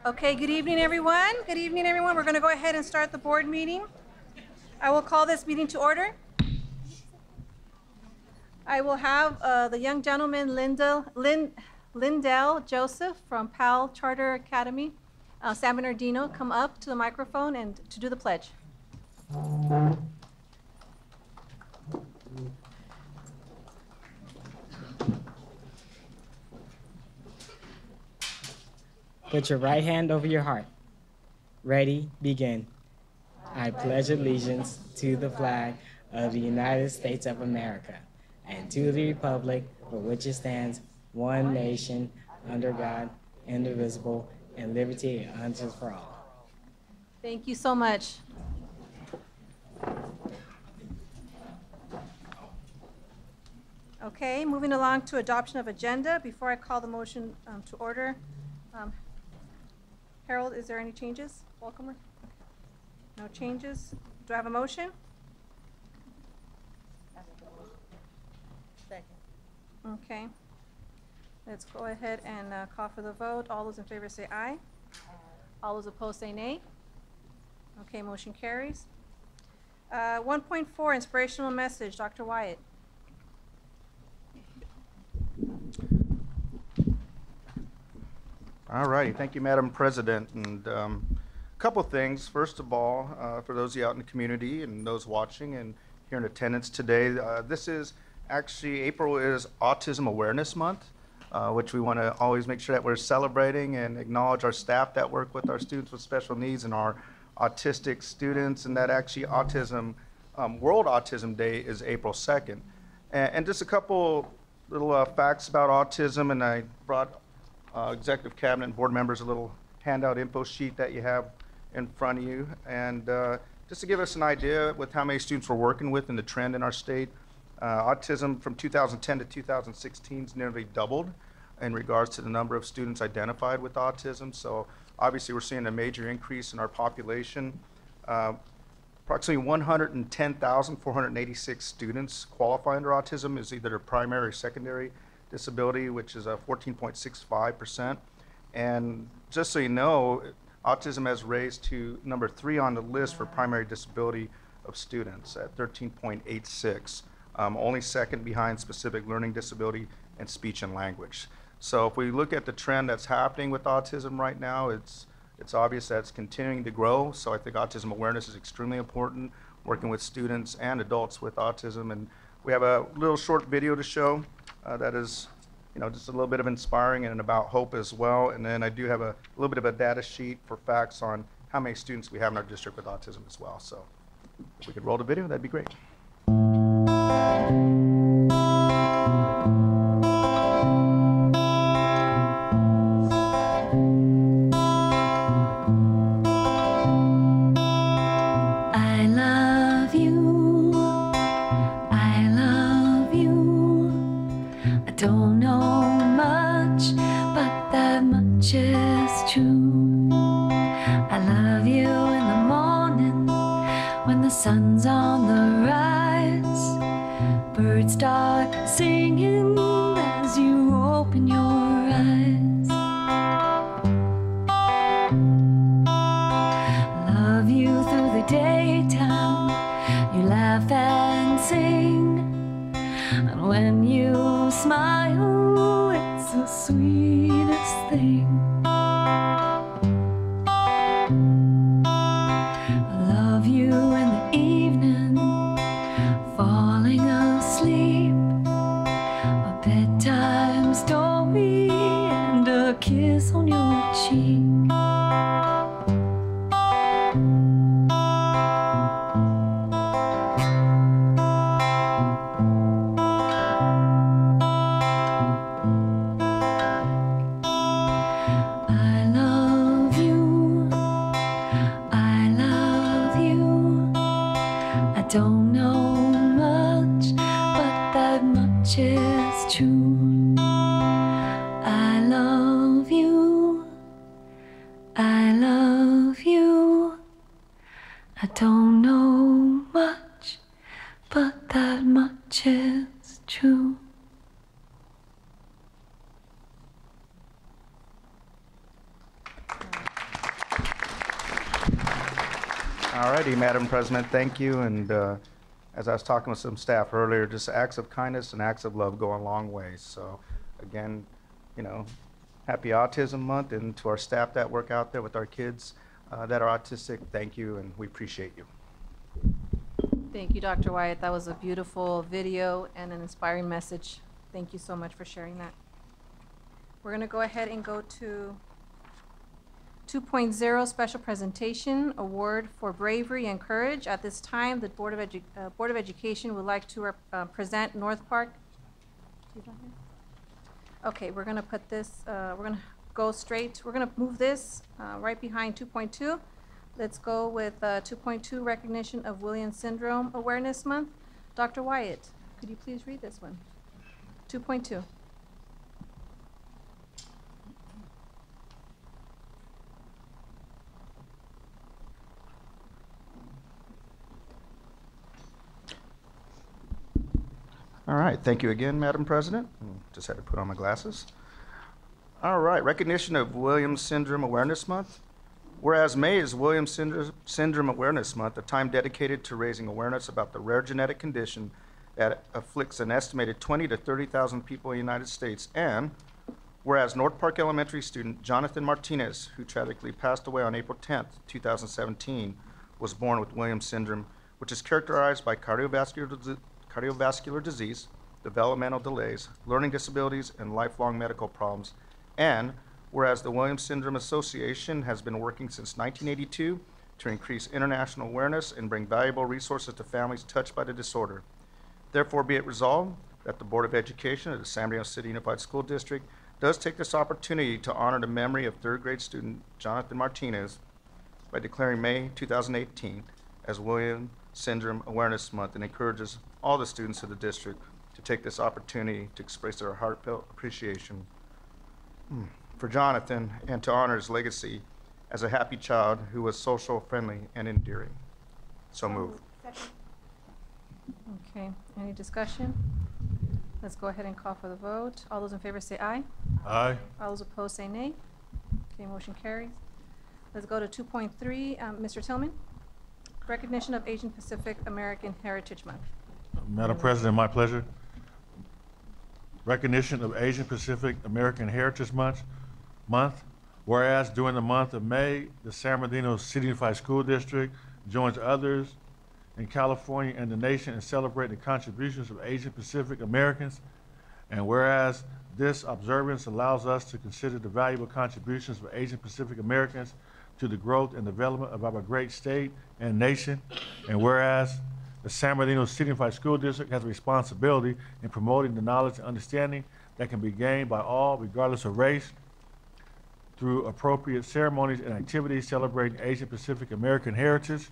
Okay, good evening, everyone. Good evening, everyone. We're going to go ahead and start the board meeting. I will call this meeting to order. I will have the young gentleman, Lindell Joseph from Powell Charter Academy, San Bernardino, come up to the microphone and to do the pledge. Put your right hand over your heart. Ready, begin. I pledge allegiance to the flag of the United States of America and to the republic for which it stands, one nation, under God, indivisible, and liberty and justice for all. Thank you so much. Okay, moving along to adoption of agenda. Before I call the motion to order, Harold, is there any changes? Welcome. Okay. No changes. Do I have a motion? Second. Okay. Let's go ahead and call for the vote. All those in favor say aye. All those opposed say nay. Okay, motion carries. 1.4, inspirational message. Dr. Wyatt. All righty, thank you, Madam President. And a couple things. First of all, for those of you out in the community and those watching and here in attendance today, this is actually, April is Autism Awareness Month, which we want to always make sure that we're celebrating and acknowledge our staff that work with our students with special needs and our autistic students, and that actually World Autism Day is April 2nd. And just a couple little facts about autism, and I brought Executive Cabinet and board members a little handout info sheet that you have in front of you. And just to give us an idea with how many students we're working with and the trend in our state, autism from 2010 to 2016 has nearly doubled in regards to the number of students identified with autism. So obviously we're seeing a major increase in our population. Approximately 110,486 students qualify under autism as either a primary or secondary disability, which is a 14.65%. And just so you know, autism has raised to number 3 on the list for primary disability of students at 13.86, only second behind specific learning disability and speech and language. So if we look at the trend that's happening with autism right now, it's obvious that it's continuing to grow. So I think autism awareness is extremely important, working with students and adults with autism. And we have a little short video to show that is, just a little bit of inspiring and about hope as well. And then I do have a little bit of a data sheet for facts on how many students we have in our district with autism as well. So if we could roll the video, that'd be great. All righty, Madam President, thank you. And as I was talking with some staff earlier, just acts of kindness and acts of love go a long way. So again, you know, happy Autism Month, and to our staff that work out there with our kids that are autistic, thank you, and we appreciate you. Thank you, Dr. Wyatt. That was a beautiful video and an inspiring message. Thank you so much for sharing that. We're going to go ahead and go to 2.0 Special Presentation Award for Bravery and Courage. At this time, the Board of Education would like to present North Park. Okay, we're going to put this, we're going to go straight. We're going to move this right behind 2.2. Let's go with 2.2, Recognition of Williams Syndrome Awareness Month. Dr. Wyatt, could you please read this one? 2.2. All right, thank you again, Madam President. Just had to put on my glasses. All right, recognition of Williams Syndrome Awareness Month. Whereas May is Williams Syndrome Awareness Month, a time dedicated to raising awareness about the rare genetic condition that afflicts an estimated 20 to 30,000 people in the United States. And whereas North Park Elementary student Jonathan Martinez, who tragically passed away on April 10th, 2017, was born with Williams syndrome, which is characterized by cardiovascular disease, developmental delays, learning disabilities, and lifelong medical problems. And whereas the Williams Syndrome Association has been working since 1982 to increase international awareness and bring valuable resources to families touched by the disorder. Therefore, be it resolved that the Board of Education of the San Bernardino City Unified School District does take this opportunity to honor the memory of third grade student Jonathan Martinez by declaring May 2018 as Williams Syndrome Awareness Month, and encourages all the students of the district to take this opportunity to express their heartfelt appreciation for Jonathan and to honor his legacy as a happy child who was social, friendly, and endearing. So moved. Okay, any discussion? Let's go ahead and call for the vote. All those in favor say aye. Aye. All those opposed say nay. Okay, motion carries. Let's go to 2.3, Mr. Tillman. Recognition of Asian Pacific American Heritage Month. Madam President, my pleasure. Recognition of Asian Pacific American Heritage Month. Whereas during the month of May, the San Bernardino City Unified School District joins others in California and the nation in celebrating the contributions of Asian Pacific Americans. And whereas this observance allows us to consider the valuable contributions of Asian Pacific Americans to the growth and development of our great state and nation. And whereas the San Bernardino City Unified School District has a responsibility in promoting the knowledge and understanding that can be gained by all, regardless of race, through appropriate ceremonies and activities celebrating Asian Pacific American heritage.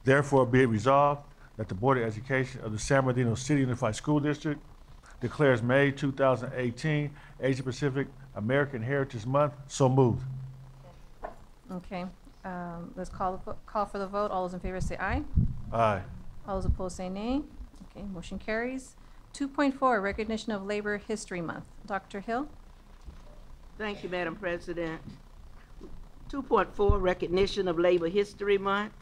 Therefore, be it resolved that the Board of Education of the San Bernardino City Unified School District declares May 2018 Asian Pacific American Heritage Month. So moved. Okay, let's call for the vote. All those in favor say aye. Aye. All those opposed say nay. Okay, motion carries. 2.4, Recognition of Labor History Month. Dr. Hill? Thank you, Madam President. 2.4, Recognition of Labor History Month.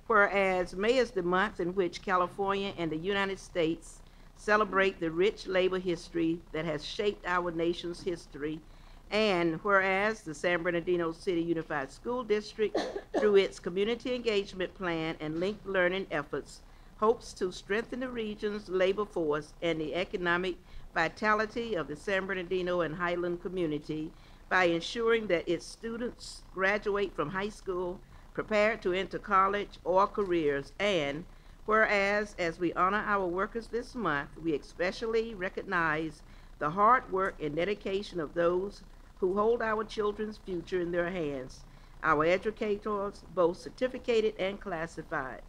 Whereas May is the month in which California and the United States celebrate the rich labor history that has shaped our nation's history. And whereas the San Bernardino City Unified School District, through its community engagement plan and linked learning efforts, hopes to strengthen the region's labor force and the economic vitality of the San Bernardino and Highland community by ensuring that its students graduate from high school prepared to enter college or careers. And whereas as we honor our workers this month, we especially recognize the hard work and dedication of those who hold our children's future in their hands, our educators, both certificated and classified.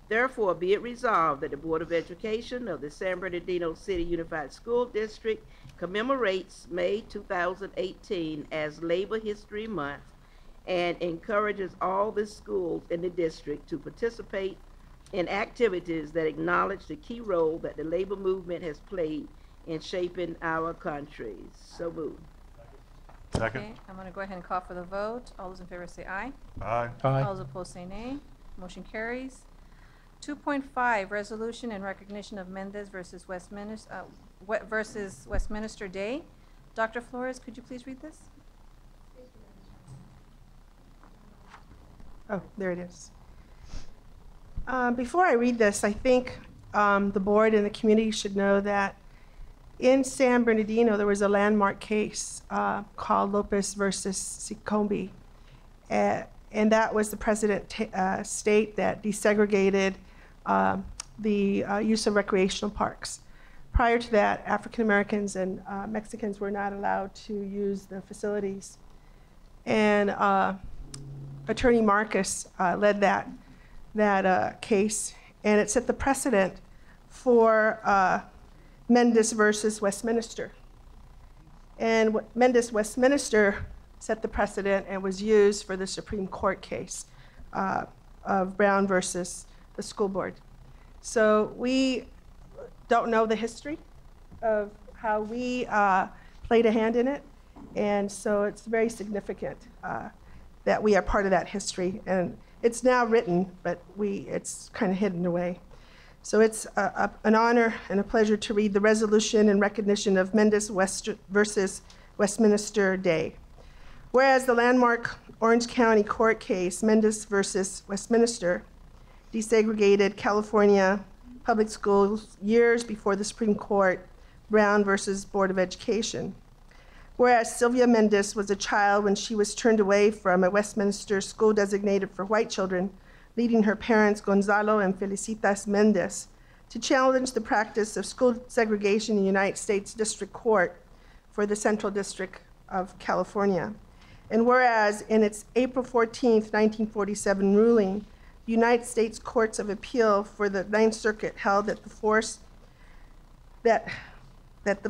Therefore, be it resolved that the Board of Education of the San Bernardino City Unified School District commemorates May 2018 as Labor History Month and encourages all the schools in the district to participate in activities that acknowledge the key role that the labor movement has played in shaping our country. So moved. Second. Okay, I'm going to go ahead and call for the vote. All those in favor say aye. Aye. Aye. All those opposed say nay. Motion carries. 2.5, resolution in recognition of Mendez versus Westminster Day. Dr. Flores, could you please read this? Oh, there it is. Before I read this, I think the board and the community should know that in San Bernardino, there was a landmark case called Lopez versus Sicombe. And that was the precedent state that desegregated the use of recreational parks. Prior to that, African Americans and Mexicans were not allowed to use the facilities. And Attorney Marcus led that case, and it set the precedent for Mendez versus Westminster. And Mendez Westminster set the precedent and was used for the Supreme Court case of Brown versus the school board. So we don't know the history of how we played a hand in it, and so it's very significant that we are part of that history. And it's now written, but it's kind of hidden away. So it's an honor and a pleasure to read the resolution in recognition of Mendez versus Westminster Day. Whereas the landmark Orange County court case, Mendez versus Westminster, desegregated California public schools years before the Supreme Court, Brown versus Board of Education. Whereas Sylvia Mendez was a child when she was turned away from a Westminster school designated for white children, leading her parents, Gonzalo and Felicitas Mendez, to challenge the practice of school segregation in the United States District Court for the Central District of California. And whereas in its April 14th, 1947 ruling, the United States Courts of Appeal for the Ninth Circuit held that the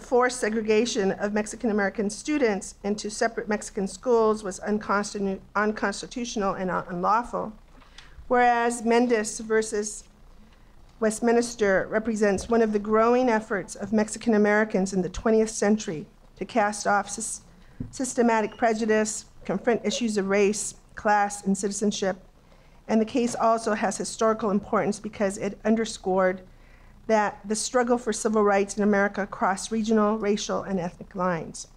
forced segregation of Mexican American students into separate Mexican schools was unconstitutional and unlawful. Whereas Mendez versus Westminster represents one of the growing efforts of Mexican Americans in the 20th century to cast off systematic prejudice, confront issues of race, class, and citizenship. And the case also has historical importance because it underscored that the struggle for civil rights in America crossed regional, racial, and ethnic lines.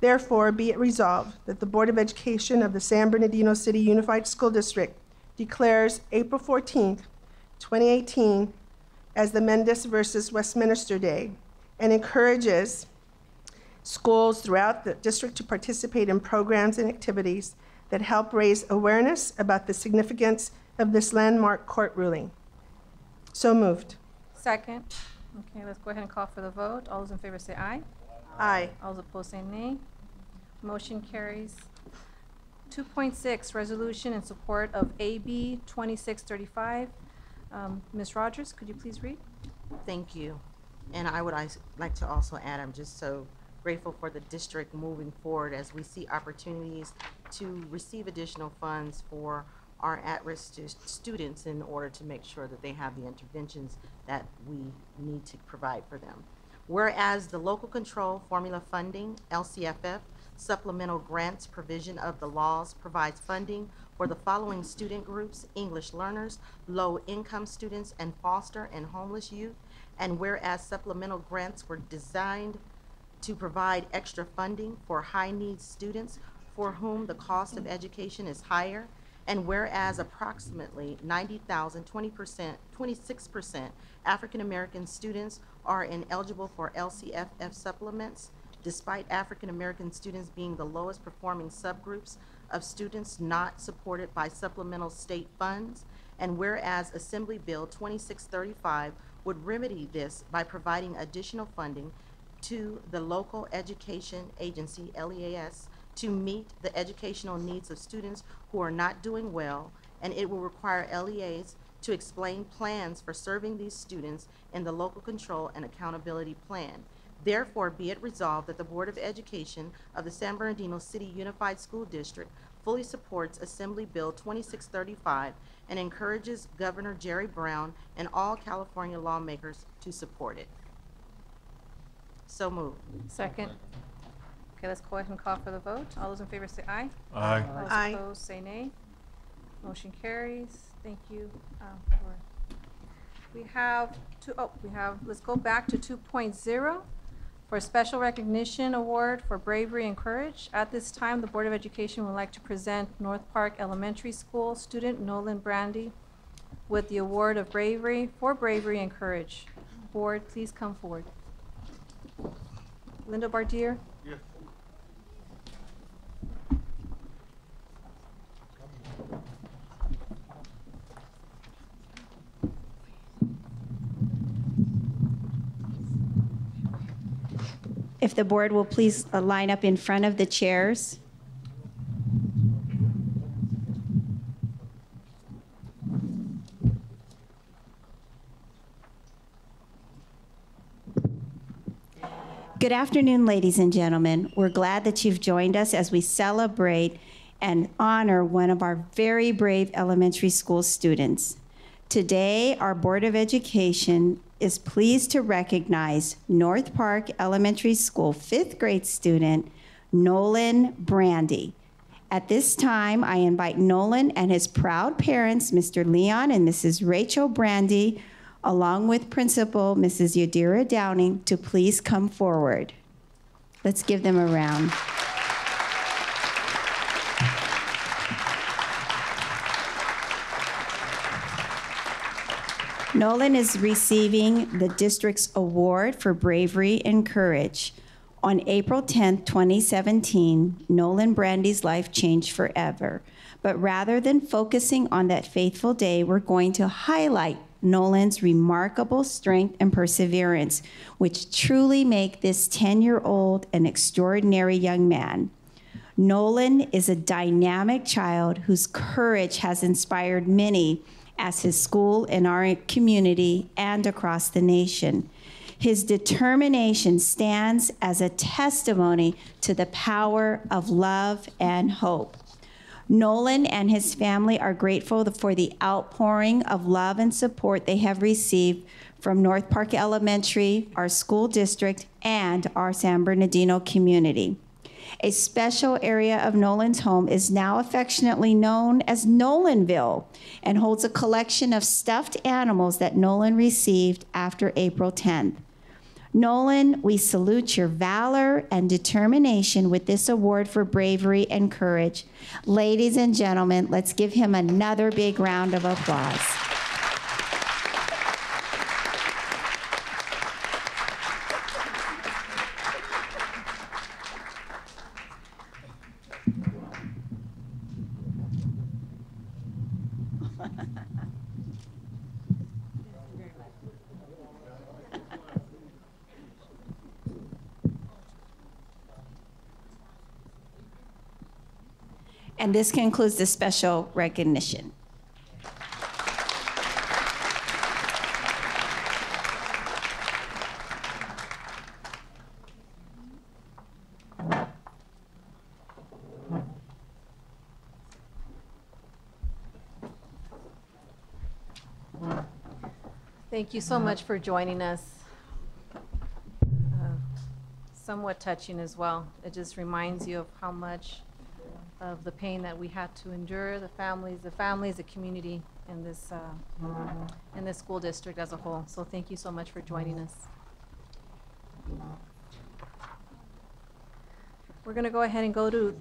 Therefore, be it resolved that the Board of Education of the San Bernardino City Unified School District declares April 14th, 2018 as the Mendez versus Westminster Day and encourages schools throughout the district to participate in programs and activities that help raise awareness about the significance of this landmark court ruling. So moved. Second. Okay, let's go ahead and call for the vote. All those in favor say aye. Aye. All those opposed say nay. Motion carries. 2.6, resolution in support of AB 2635. Ms. Rogers, could you please read? Thank you. And I would like to also add, I'm just so grateful for the district moving forward as we see opportunities to receive additional funds for our at-risk students in order to make sure that they have the interventions that we need to provide for them. Whereas the local control formula funding, LCFF, supplemental grants provision of the laws provides funding for the following student groups: English learners, low-income students, and foster and homeless youth. And whereas supplemental grants were designed to provide extra funding for high-needs students for whom the cost of education is higher, and whereas approximately 90,000, 26% African-American students are ineligible for LCFF supplements, despite African-American students being the lowest performing subgroups of students not supported by supplemental state funds, and whereas Assembly Bill 2635 would remedy this by providing additional funding to the local education agency, LEAS, to meet the educational needs of students who are not doing well, and it will require LEAs to explain plans for serving these students in the local control and accountability plan. Therefore, be it resolved that the Board of Education of the San Bernardino City Unified School District fully supports Assembly Bill 2635 and encourages Governor Jerry Brown and all California lawmakers to support it. So moved. Second. Okay, let's go ahead and call for the vote. All those in favor say aye. Aye. All those Aye. opposed say nay. Motion carries. Thank you. Let's go back to 2.0 for Special Recognition Award for Bravery and Courage. At this time, the Board of Education would like to present North Park Elementary School student Nolan Brandy with the award of Bravery and Courage. Board, please come forward. Linda Bardier. Yes. If the board will please line up in front of the chairs. Good afternoon, ladies and gentlemen. We're glad that you've joined us as we celebrate and honor one of our very brave elementary school students. Today, our Board of Education is pleased to recognize North Park Elementary School 5th grade student, Nolan Brandy. At this time, I invite Nolan and his proud parents, Mr. Leon and Mrs. Rachel Brandy, along with Principal Mrs. Yadira Downing, to please come forward. Let's give them a round. Nolan is receiving the district's award for Bravery and Courage. On April 10th, 2017, Nolan Brandy's life changed forever. But rather than focusing on that faithful day, we're going to highlight Nolan's remarkable strength and perseverance, which truly make this 10-year-old an extraordinary young man. Nolan is a dynamic child whose courage has inspired many as his school in our community and across the nation. His determination stands as a testimony to the power of love and hope. Nolan and his family are grateful for the outpouring of love and support they have received from North Park Elementary, our school district, and our San Bernardino community. A special area of Nolan's home is now affectionately known as Nolanville and holds a collection of stuffed animals that Nolan received after April 10th. Nolan, we salute your valor and determination with this award for bravery and courage. Ladies and gentlemen, let's give him another big round of applause. And this concludes the special recognition. Thank you so much for joining us. Somewhat touching as well. It just reminds you of how much of the pain that we had to endure, the families, the community in this school district as a whole. So thank you so much for joining us. We're going to go ahead and go to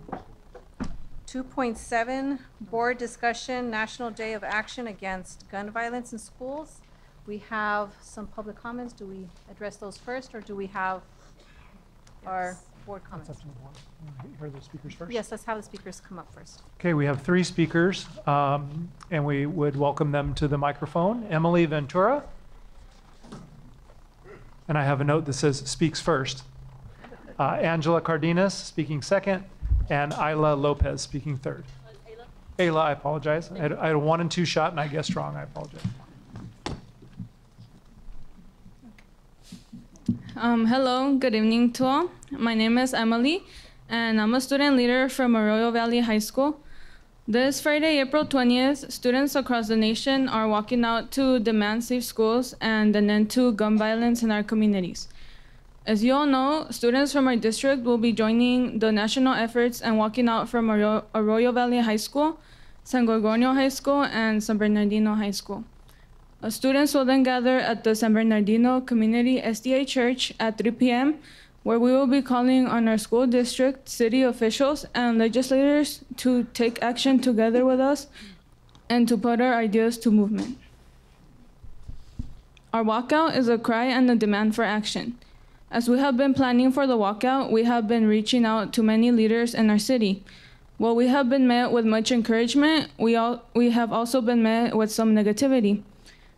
2.7, Board Discussion, National Day of Action Against Gun Violence in Schools. We have some public comments. Do we address those first, or do we have our board comments? That's up to the board. You want to hear the speakers first? Yes, let's have the speakers come up first. Okay, we have 3 speakers, and we would welcome them to the microphone. Emily Ventura. And I have a note that says speaks first. Angela Cardenas speaking second, and Ayla Lopez speaking third. Ayla, I apologize. I had a 1 and 2 shot, and I guessed wrong. I apologize. Hello, good evening to all. My name is Emily, and I'm a student leader from Arroyo Valley High School. This Friday, April 20th, students across the nation are walking out to demand safe schools and an end to gun violence in our communities. As you all know, students from our district will be joining the national efforts and walking out from Arroyo Valley High School San Gorgonio High School, and San Bernardino High School. Students will then gather at the San Bernardino Community SDA Church at 3 p.m., where we will be calling on our school district, city officials, and legislators to take action together with us and to put our ideas to movement. Our walkout is a cry and a demand for action. As we have been planning for the walkout, we have been reaching out to many leaders in our city. While we have been met with much encouragement, we have also been met with some negativity.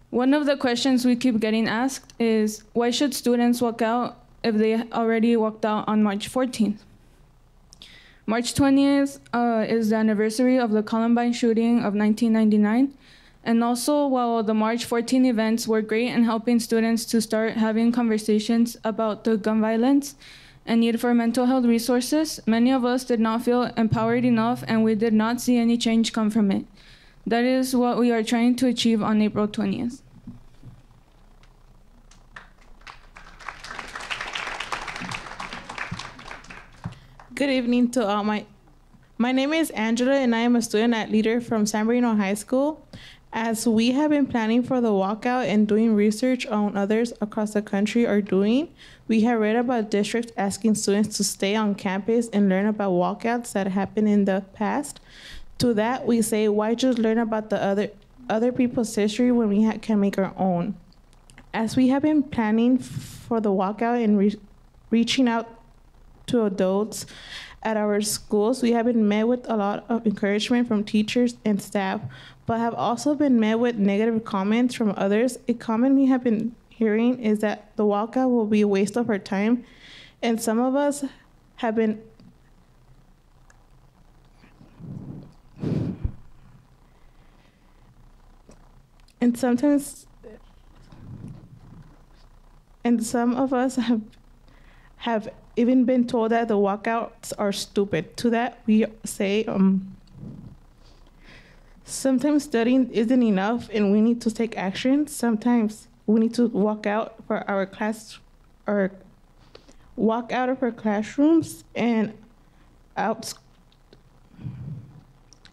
One of the questions we keep getting asked is, why should students walk out if they already walked out on March 14th? March 20th is the anniversary of the Columbine shooting of 1999. And also, while the March 14 events were great in helping students to start having conversations about the gun violence and need for mental health resources, many of us did not feel empowered enough and we did not see any change come from it. That is what we are trying to achieve on April 20th. Good evening to all. My name is Angela, and I am a student at Leader from San Bernardino High School. As we have been planning for the walkout and doing research on others across the country are doing, we have read about districts asking students to stay on campus and learn about walkouts that happened in the past. To that, we say, why just learn about the other people's history when we can make our own? As we have been planning for the walkout and reaching out to adults at our schools, we have been met with a lot of encouragement from teachers and staff, but have also been met with negative comments from others. A comment we have been hearing is that the walkout will be a waste of our time, and some of us have been some of us have even been told that the walkouts are stupid. To that, we say, sometimes studying isn't enough and we need to take action. Sometimes we need to walk out for our class, or walk out of our classrooms and out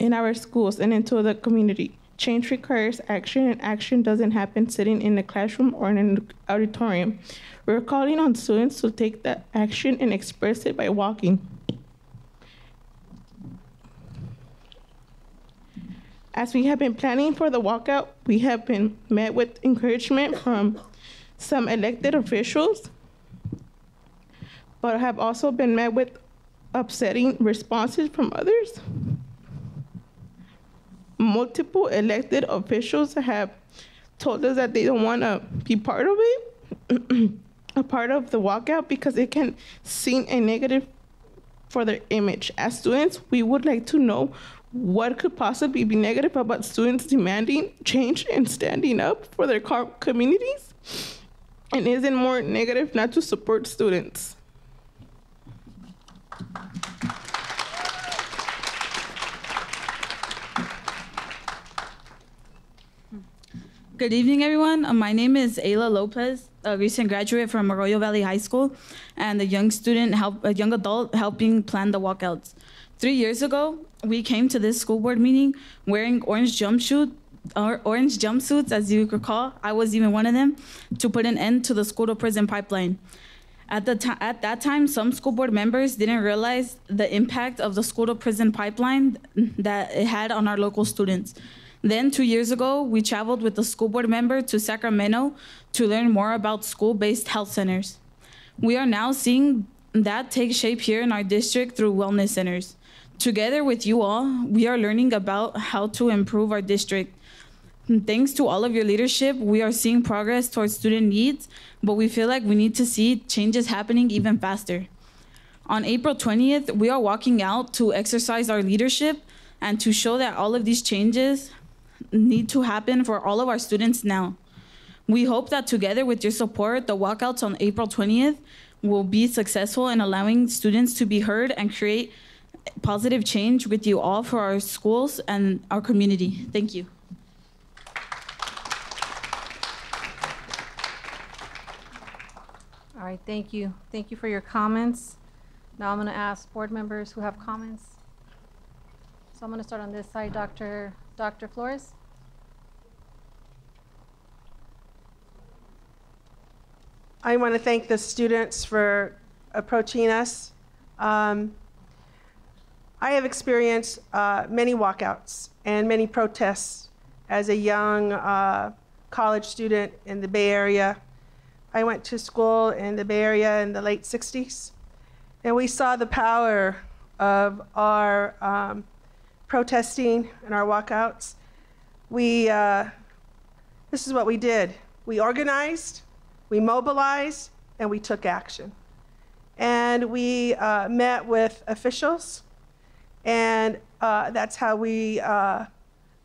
in our schools and into the community. Change requires action, and action doesn't happen sitting in a classroom or in an auditorium. We're calling on students to take that action and express it by walking. As we have been planning for the walkout, we have been met with encouragement from some elected officials, but have also been met with upsetting responses from others. Multiple elected officials have told us that they don't want to be part of it, a part of the walkout, because it can seem a negative for their image. As students, we would like to know what could possibly be negative about students demanding change and standing up for their communities, and is it more negative not to support students? Good evening, everyone. My name is Ayla Lopez, a recent graduate from Arroyo Valley High School, and a young adult helping plan the walkouts. 3 years ago, we came to this school board meeting wearing orange jumpsuits, as you recall. I was even one of them, to put an end to the school-to-prison pipeline. At that time, some school board members didn't realize the impact of the school-to-prison pipeline that it had on our local students. Then 2 years ago, we traveled with the school board member to Sacramento to learn more about school-based health centers. We are now seeing that take shape here in our district through wellness centers. Together with you all, we are learning about how to improve our district. Thanks to all of your leadership, we are seeing progress towards student needs, but we feel like we need to see changes happening even faster. On April 20th, we are walking out to exercise our leadership and to show that all of these changes need to happen for all of our students now. We hope that together with your support, the walkouts on April 20th will be successful in allowing students to be heard and create positive change with you all for our schools and our community. Thank you. All right, thank you. Thank you for your comments. Now I'm going to ask board members who have comments. So I'm going to start on this side, Dr. Flores. I want to thank the students for approaching us. I have experienced many walkouts and many protests as a young college student in the Bay Area. I went to school in the Bay Area in the late 60s, and we saw the power of our protesting and our walkouts. This is what we did. We organized, we mobilized, and we took action. And we met with officials, and that's how we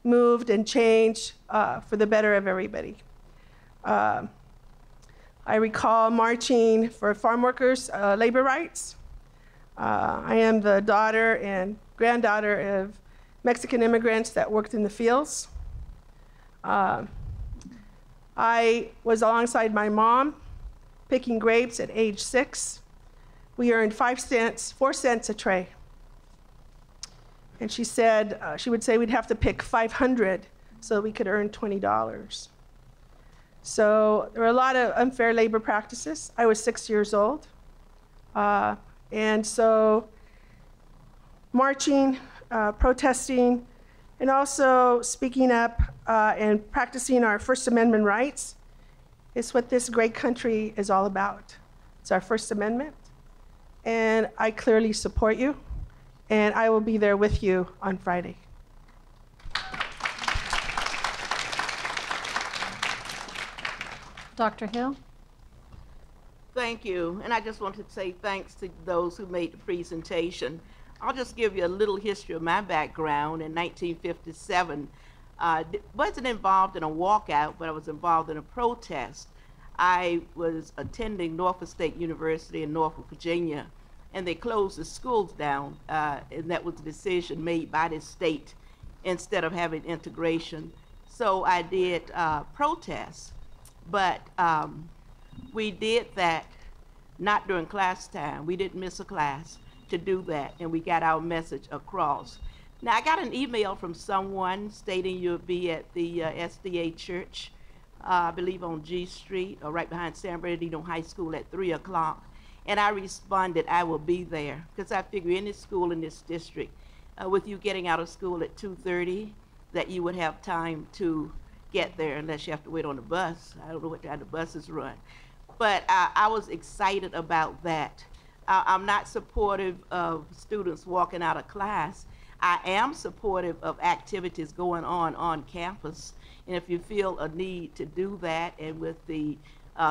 moved and changed for the better of everybody. I recall marching for farm workers' labor rights. I am the daughter and granddaughter of Mexican immigrants that worked in the fields. I was alongside my mom picking grapes at age 6. We earned 4 cents a tray. And she said, she would say we'd have to pick 500 so we could earn $20. So there were a lot of unfair labor practices. I was 6 years old. And so marching, protesting, and also speaking up and practicing our First Amendment rights is what this great country is all about. It's our First Amendment. And I clearly support you. And I will be there with you on Friday. Dr. Hill? Thank you. And I just wanted to say thanks to those who made the presentation. I'll just give you a little history of my background. In 1957, wasn't involved in a walkout, but I was involved in a protest. I was attending Norfolk State University in Norfolk, Virginia, and they closed the schools down, and that was a decision made by the state instead of having integration. So I did protests, but we did that not during class time. We didn't miss a class to do that, and we got our message across. Now, I got an email from someone stating you'll be at the SDA church, I believe on G Street, or right behind San Bernardino High School at 3 o'clock. And I responded, I will be there, because I figure any school in this district, with you getting out of school at 2:30, that you would have time to get there unless you have to wait on the bus. I don't know what time the buses run. But I was excited about that. I'm not supportive of students walking out of class. I am supportive of activities going on campus. And if you feel a need to do that, and with the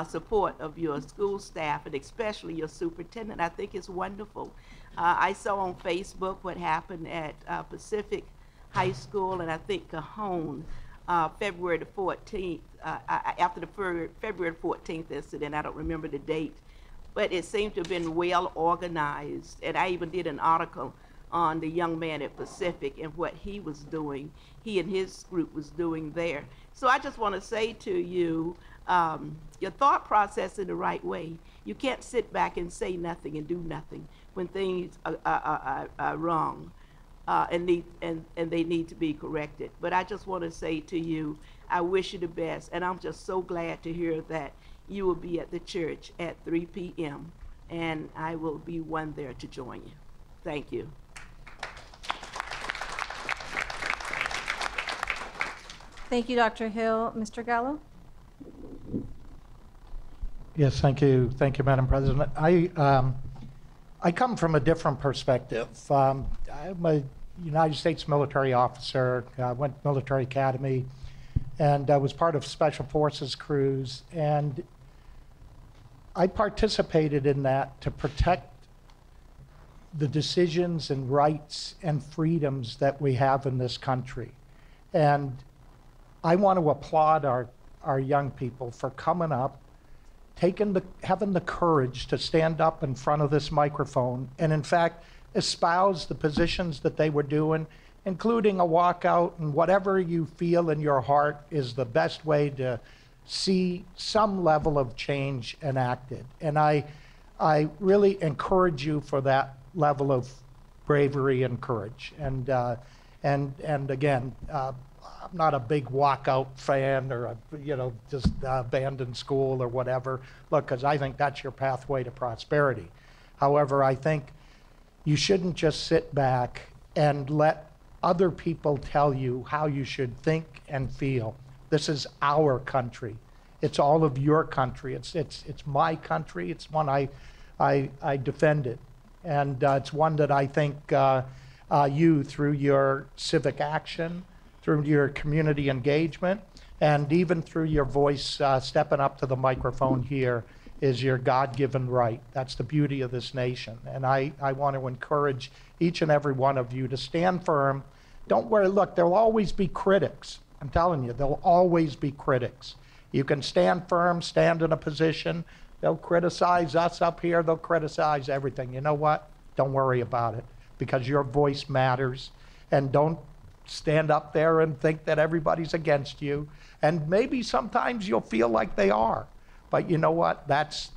support of your school staff, and especially your superintendent, I think it's wonderful. I saw on Facebook what happened at Pacific High School, and I think Cajon, February the 14th, after the February 14th incident. I don't remember the date, but it seemed to have been well organized. And I even did an article on the young man at Pacific and what he was doing, he and his group was doing there. So I just want to say to you, your thought process in the right way. You can't sit back and say nothing and do nothing when things are wrong and they need to be corrected. But I just want to say to you, I wish you the best, and I'm just so glad to hear that you will be at the church at 3 p.m., and I will be one there to join you. Thank you. Thank you, Dr. Hill. Mr. Gallo? Yes, thank you, Madam President. I come from a different perspective. I'm a United States military officer. I went to military academy, and I was part of Special Forces crews, and I participated in that to protect the decisions and rights and freedoms that we have in this country. And I want to applaud our young people for coming up, having the courage to stand up in front of this microphone and, in fact, espouse the positions that they were doing, including a walkout and whatever you feel in your heart is the best way to see some level of change enacted. And I really encourage you for that level of bravery and courage. And And again, I'm not a big walkout fan or, just abandon school or whatever. Look, because I think that's your pathway to prosperity. However, I think you shouldn't just sit back and let other people tell you how you should think and feel. This is our country. It's all of your country. It's my country. It's one I defend it. And it's one that I think you, through your civic action, through your community engagement, and even through your voice stepping up to the microphone here, is your God-given right. That's the beauty of this nation. And I want to encourage each and every one of you to stand firm. Don't worry. Look, there'll always be critics. I'm telling you, there'll always be critics. You can stand firm, stand in a position. They'll criticize us up here. They'll criticize everything. You know what? Don't worry about it, because your voice matters. And don't stand up there and think that everybody's against you. And maybe sometimes you'll feel like they are. But you know what? That's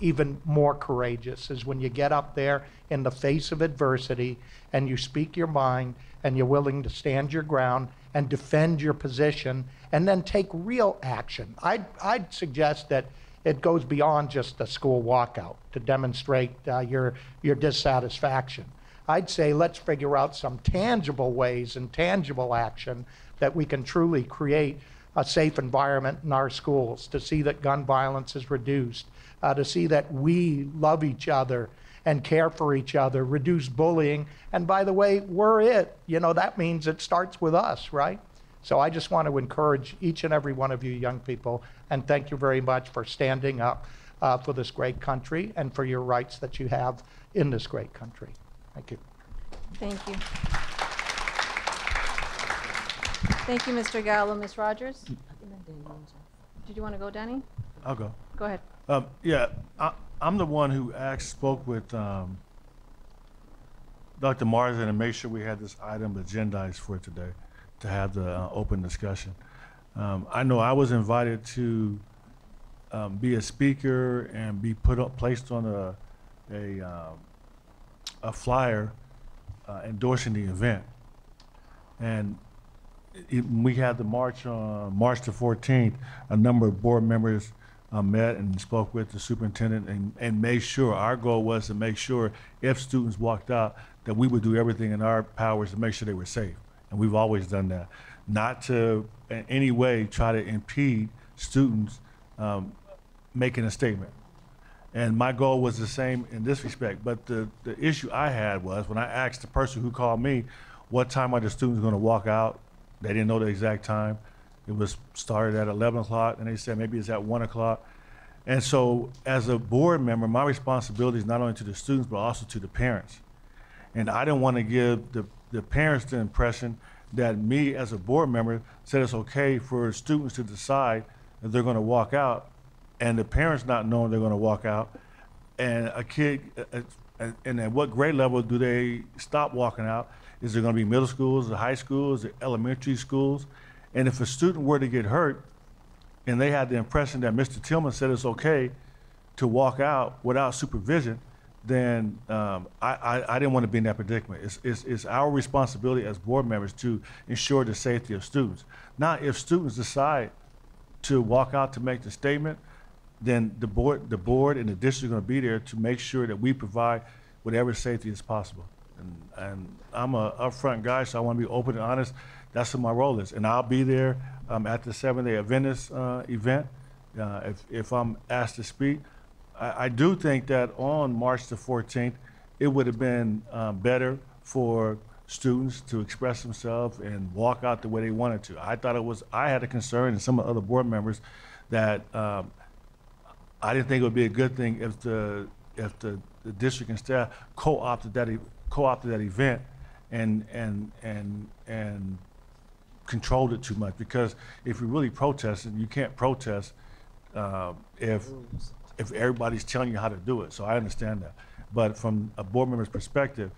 even more courageous, is when you get up there in the face of adversity and you speak your mind and you're willing to stand your ground and defend your position and then take real action. I'd suggest that it goes beyond just a school walkout to demonstrate your dissatisfaction. I'd say let's figure out some tangible ways and tangible action that we can truly create a safe environment in our schools, to see that gun violence is reduced, to see that we love each other and care for each other, reduce bullying. And by the way, we're it. That means it starts with us, right? So I just want to encourage each and every one of you young people, and thank you very much for standing up for this great country and for your rights that you have in this great country. Thank you. Thank you. Thank you, Mr. Gallo. Ms. Rogers? Did you want to go, Danny? I'll go. Go ahead. Yeah, I'm the one who spoke with Dr. Marsden and made sure we had this item agendized for today to have the open discussion. I know I was invited to be a speaker and be placed on a flyer endorsing the event. And we had the march on March the 14th. A number of board members met and spoke with the superintendent and made sure, our goal was to make sure if students walked out that we would do everything in our powers to make sure they were safe. And we've always done that. Not to in any way try to impede students making a statement. And my goal was the same in this respect. But the issue I had was when I asked the person who called me, what time are the students going to walk out? They didn't know the exact time. It was started at 11 o'clock, and they said maybe it's at 1 o'clock. And so as a board member, my responsibility is not only to the students, but also to the parents. And I didn't want to give the parents the impression that me as a board member said it's okay for students to decide that they're going to walk out, and the parents not knowing they're going to walk out, and a kid, and at what grade level do they stop walking out? Is it going to be middle schools, the high schools, the elementary schools? And if a student were to get hurt and they had the impression that Mr. Tillman said it's okay to walk out without supervision, then I didn't want to be in that predicament. It's our responsibility as board members to ensure the safety of students. Now, if students decide to walk out to make the statement, then the board and the district are going to be there to make sure that we provide whatever safety is possible. And I'm a upfront guy, so I want to be open and honest. That's what my role is. And I'll be there at the Seventh-day Adventist event if I'm asked to speak. I do think that on March the 14th, it would have been better for students to express themselves and walk out the way they wanted to. I had a concern, and some of the other board members, that I didn't think it would be a good thing if the district and staff co-opted that event and controlled it too much. Because if you're really protesting, you can't protest if everybody's telling you how to do it. So I understand that. But from a board member's perspective,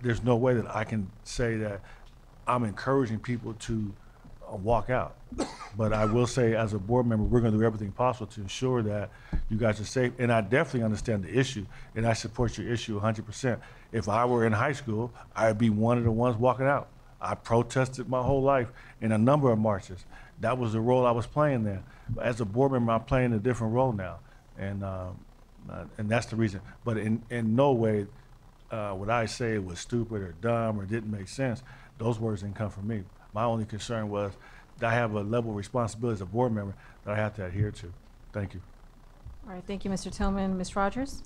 there's no way that I can say that I'm encouraging people to walk out. But I will say, as a board member, we're going to do everything possible to ensure that you guys are safe. And I definitely understand the issue, and I support your issue 100%. If I were in high school, I'd be one of the ones walking out. I protested my whole life in a number of marches. That was the role I was playing there. As a board member, I'm playing a different role now, and that's the reason. But in no way would I say it was stupid or dumb or didn't make sense. Those words didn't come from me. My only concern was that I have a level of responsibility as a board member that I have to adhere to. Thank you. All right, thank you, Mr. Tillman. Ms. Rogers?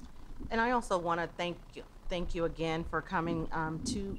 And I also want to thank you again for coming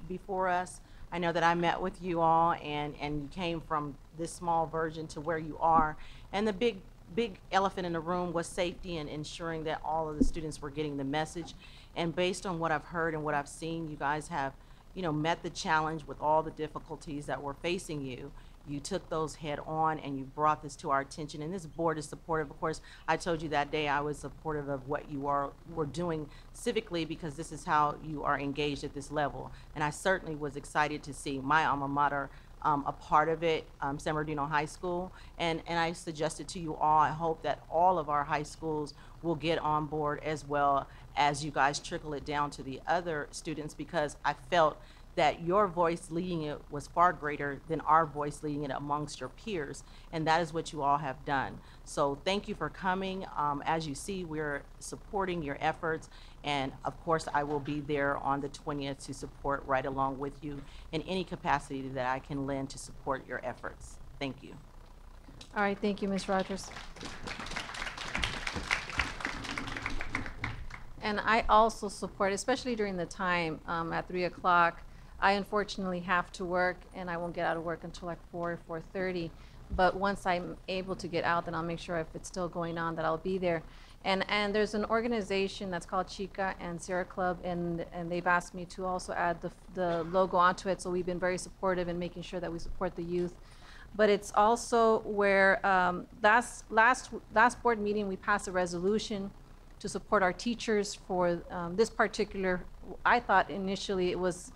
before us. I know that I met with you all, and you came from this small version to where you are. And the big elephant in the room was safety and ensuring that all of the students were getting the message. And based on what I've heard and what I've seen, you guys have, met the challenge with all the difficulties that were facing you. You took those head on and you brought this to our attention, and this board is supportive. Of course, I told you that day I was supportive of what you were doing civically, because this is how you are engaged at this level. And I certainly was excited to see my alma mater a part of it, San Bernardino High School. And I suggested to you all, I hope that all of our high schools will get on board, as well as you guys trickle it down to the other students, because I felt that your voice leading it was far greater than our voice leading it amongst your peers, and that is what you all have done. So thank you for coming. As you see, we're supporting your efforts, and of course I will be there on the 20th to support right along with you in any capacity that I can lend to support your efforts. Thank you. All right, thank you, Ms. Rogers. And I also support, especially during the time at 3 o'clock, I unfortunately have to work, and I won't get out of work until like 4:30. But once I'm able to get out, then I'll make sure, if it's still going on, that I'll be there. And there's an organization that's called Chica and Sierra Club, and they've asked me to also add the logo onto it. So we've been very supportive in making sure that we support the youth. But it's also where last board meeting we passed a resolution to support our teachers for this particular. I thought initially it was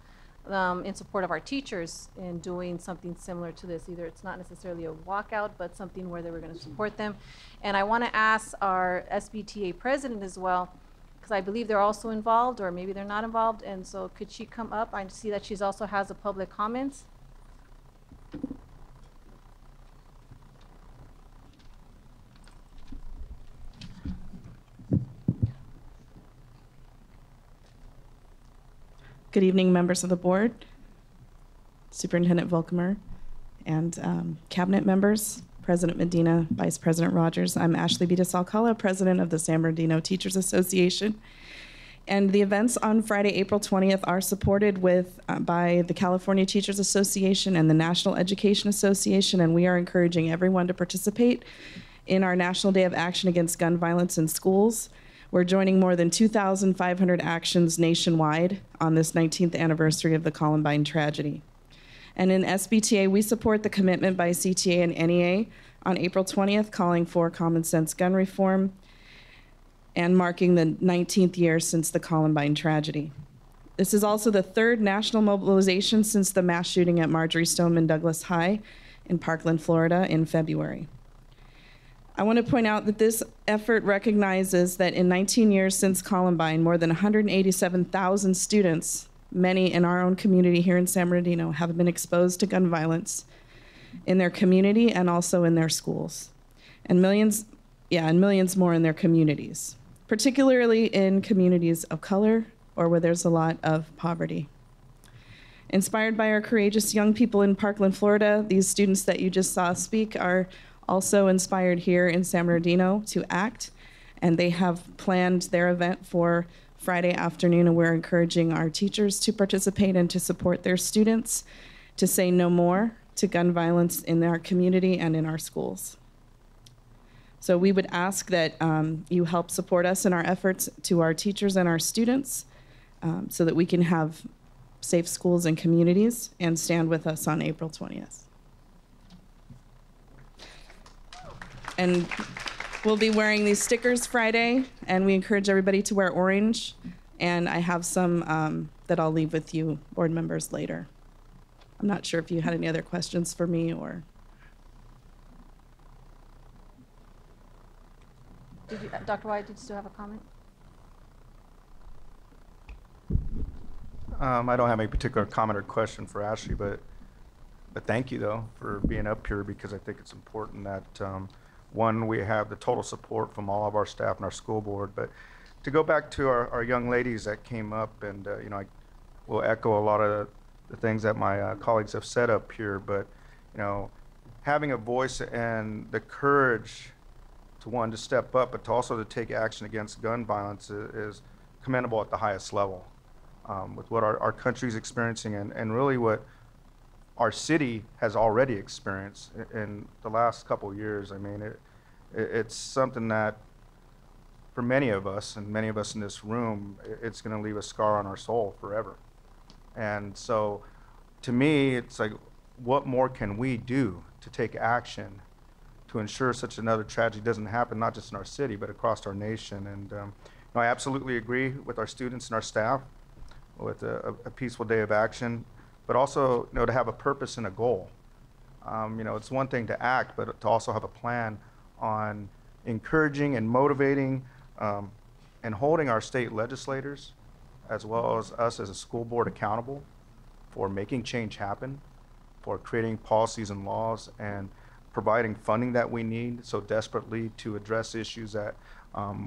in support of our teachers in doing something similar to this. Either it's not necessarily a walkout, but something where they were going to support them. And I want to ask our SBTA president as well, because I believe they're also involved, or maybe they're not involved. And so could she come up? I see that she's also has a public comments. Good evening, members of the board, Superintendent Volkemer, and cabinet members, President Medina, Vice President Rogers. I'm Ashley Vitas Alcala, President of the San Bernardino Teachers Association. And the events on Friday, April 20th are supported by the California Teachers Association and the National Education Association, and we are encouraging everyone to participate in our National Day of Action Against Gun Violence in Schools. We're joining more than 2,500 actions nationwide on this 19th anniversary of the Columbine tragedy. And in SBTA, we support the commitment by CTA and NEA on April 20th, calling for common sense gun reform and marking the 19th year since the Columbine tragedy. This is also the third national mobilization since the mass shooting at Marjorie Stoneman Douglas High in Parkland, Florida in February. I want to point out that this effort recognizes that in 19 years since Columbine, more than 187,000 students, many in our own community here in San Bernardino, have been exposed to gun violence in their community and also in their schools, and millions more in their communities, particularly in communities of color or where there's a lot of poverty. Inspired by our courageous young people in Parkland, Florida, these students that you just saw speak are also inspired here in San Bernardino to act, and they have planned their event for Friday afternoon, and we're encouraging our teachers to participate and to support their students to say no more to gun violence in our community and in our schools. So we would ask that you help support us in our efforts to our teachers and our students so that we can have safe schools and communities, and stand with us on April 20th. And we'll be wearing these stickers Friday, and we encourage everybody to wear orange. And I have some that I'll leave with you, board members, later. I'm not sure if you had any other questions for me or. did you, Dr. White, did you still have a comment? I don't have any particular comment or question for Ashley, but thank you though for being up here, because I think it's important that one, we have the total support from all of our staff and our school board. But to go back to our young ladies that came up, and you know, I will echo a lot of the things that my colleagues have said up here. But you know, having a voice and the courage to one, to step up, but to also to take action against gun violence is commendable at the highest level. With what our country's experiencing, and really what our city has already experienced in the last couple of years. I mean, it's something that for many of us, and many of us in this room, it's going to leave a scar on our soul forever. And so to me, it's like, what more can we do to take action to ensure such another tragedy doesn't happen, not just in our city, but across our nation? And you know, I absolutely agree with our students and our staff with a peaceful day of action, but also, you know, to have a purpose and a goal. You know, it's one thing to act, but to also have a plan on encouraging and motivating and holding our state legislators, as well as us as a school board, accountable for making change happen, for creating policies and laws, and providing funding that we need so desperately to address issues that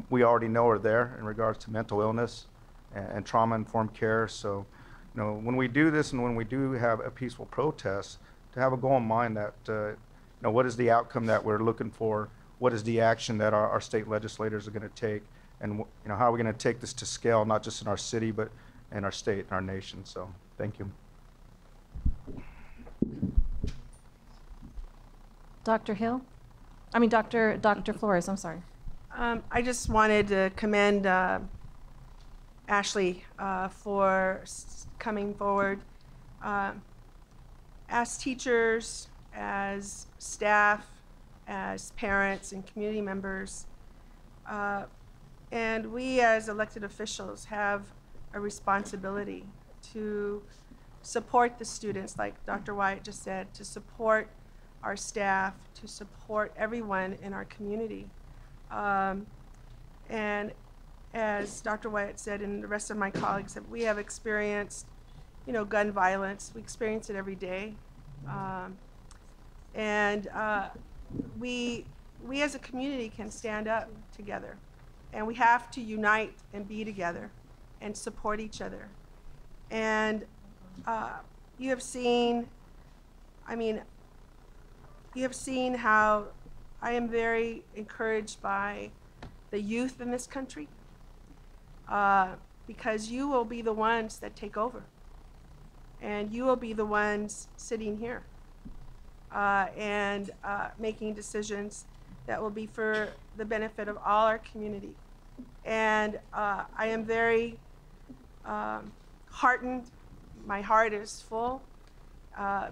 we already know are there in regards to mental illness and trauma-informed care. So, you know, when we do this and when we do have a peaceful protest, to have a goal in mind that, you know, what is the outcome that we're looking for? What is the action that our state legislators are going to take? And, you know, how are we going to take this to scale, not just in our city, but in our state and our nation? So, thank you. Dr. Hill? I mean, Dr. Flores, I'm sorry. I just wanted to commend Ashley for coming forward. As teachers, as staff, as parents and community members, and we as elected officials have a responsibility to support the students, like Dr. White just said, to support our staff, to support everyone in our community. And as Dr. White said, and the rest of my colleagues have, we have experienced, you know, gun violence. We experience it every day. We as a community can stand up together, and we have to unite and be together and support each other. And you have seen, I mean, you have seen how I am very encouraged by the youth in this country, because you will be the ones that take over, and you will be the ones sitting here and making decisions that will be for the benefit of all our community. And I am very heartened. My heart is full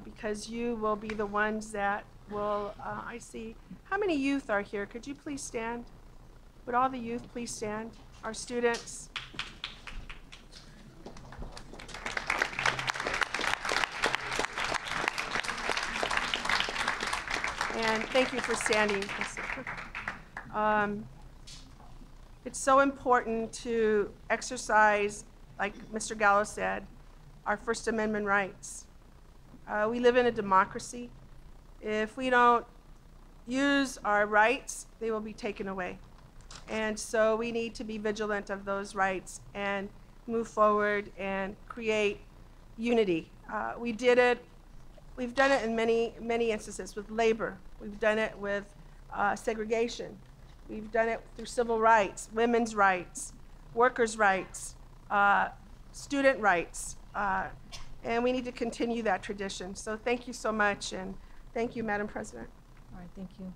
because you will be the ones that will, I see, how many youth are here? Could you please stand? Would all the youth please stand? Our students. And thank you for standing. It's so important to exercise, like Mr. Gallo said, our First Amendment rights. We live in a democracy. If we don't use our rights, they will be taken away. And so we need to be vigilant of those rights and move forward and create unity. We did it. We've done it in many instances with labor. We've done it with segregation. We've done it through civil rights, women's rights, workers' rights, student rights. And we need to continue that tradition. So thank you so much, and thank you, Madam President. All right, thank you.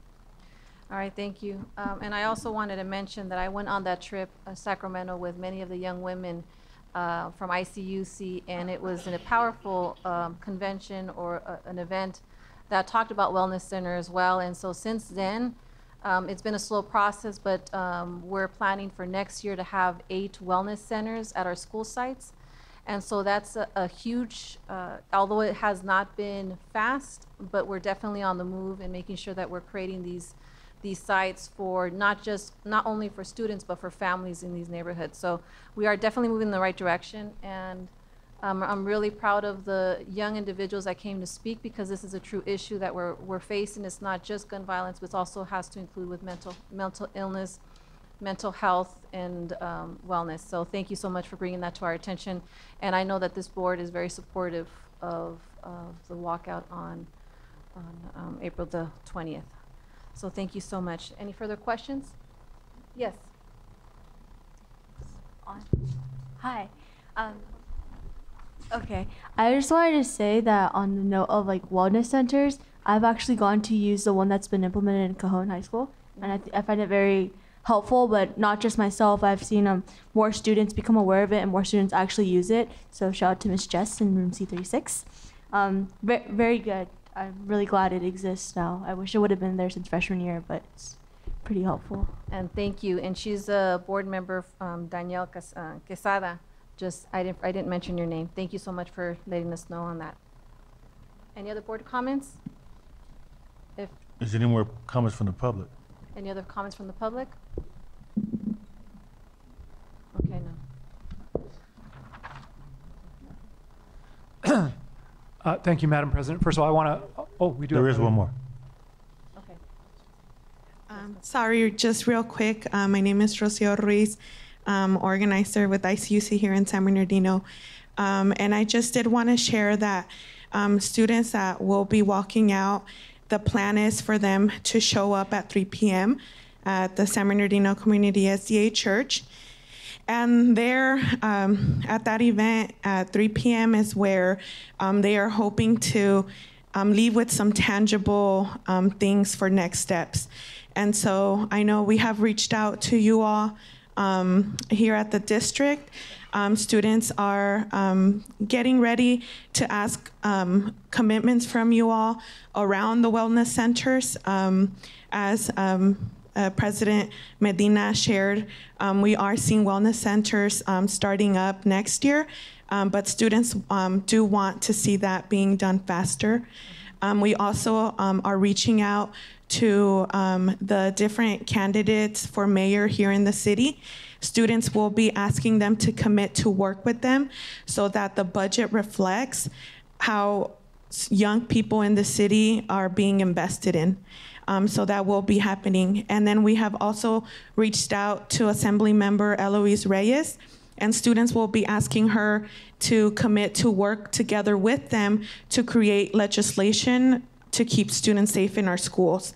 All right, thank you. And I also wanted to mention that I went on that trip to Sacramento with many of the young women from ICUC, and it was in a powerful convention or an event that talked about wellness center as well. And so since then, it's been a slow process, but we're planning for next year to have 8 wellness centers at our school sites. And so that's a huge, although it has not been fast, but we're definitely on the move and making sure that we're creating these these sites for not only for students, but for families in these neighborhoods. So we are definitely moving in the right direction, and I'm really proud of the young individuals that came to speak, because this is a true issue that we're facing. It's not just gun violence, but it also has to include with mental illness, mental health, and wellness. So thank you so much for bringing that to our attention. And I know that this board is very supportive of the walkout on April the 20th. So thank you so much. Any further questions? Yes. Hi. Okay. I just wanted to say that on the note of like wellness centers, I've actually gone to use the one that's been implemented in Cajon High School, and I find it very helpful. But not just myself, I've seen more students become aware of it, and more students actually use it. So shout out to Miss Jess in room C36. Very good. I'm really glad it exists now. I wish it would have been there since freshman year, but it's pretty helpful. And thank you. And she's a board member, Danielle Quesada. I didn't mention your name. Thank you so much for letting us know on that. Any other board comments? Is there any more comments from the public? Any other comments from the public? Okay, no. Thank you, Madam President. First of all, I want to, we do. There is one more. Okay. Sorry, just real quick. My name is Rocio Ruiz, organizer with ICUC here in San Bernardino. And I just did want to share that students that will be walking out, the plan is for them to show up at 3 p.m. at the San Bernardino Community SDA Church. And there, at that event at 3 p.m. is where they are hoping to leave with some tangible things for next steps. And so I know we have reached out to you all here at the district. Students are getting ready to ask commitments from you all around the wellness centers. As President Medina shared, we are seeing wellness centers starting up next year, but students do want to see that being done faster. We also are reaching out to the different candidates for mayor here in the city. Students will be asking them to commit to work with them so that the budget reflects how young people in the city are being invested in. So that will be happening. And then we have also reached out to Assembly Member Eloise Reyes, and students will be asking her to commit to work together with them to create legislation to keep students safe in our schools.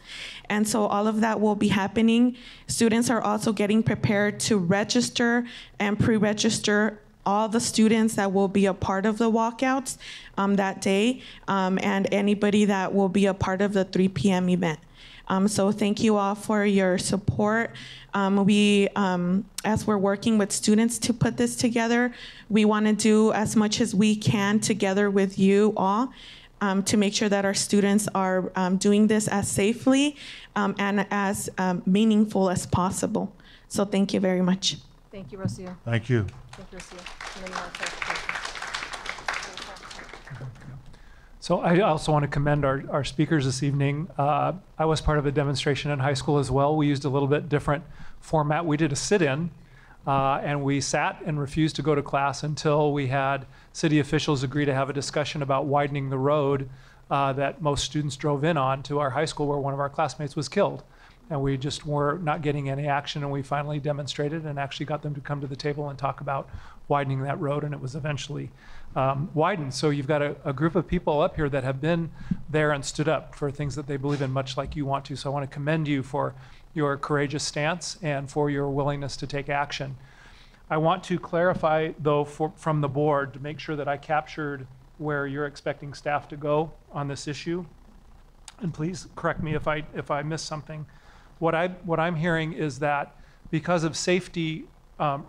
And so all of that will be happening. Students are also getting prepared to register and pre-register all the students that will be a part of the walkouts that day, and anybody that will be a part of the 3 p.m. event. So thank you all for your support. As we're working with students to put this together, we want to do as much as we can together with you all to make sure that our students are doing this as safely and as meaningful as possible. So thank you very much. Thank you, Rocio. Thank you. Thank you, Rocio. So I also want to commend our speakers this evening. I was part of a demonstration in high school as well. We used a little bit different format. We did a sit-in, and we sat and refused to go to class until we had city officials agree to have a discussion about widening the road that most students drove in on to our high school where one of our classmates was killed. And we just were not getting any action, and we finally demonstrated and actually got them to come to the table and talk about widening that road, and it was eventually widened. So you've got a group of people up here that have been there and stood up for things that they believe in, much like you want to. So I want to commend you for your courageous stance and for your willingness to take action. I want to clarify, though, from the board to make sure that I captured where you're expecting staff to go on this issue. And please correct me if I miss something. What I'm hearing is that because of safety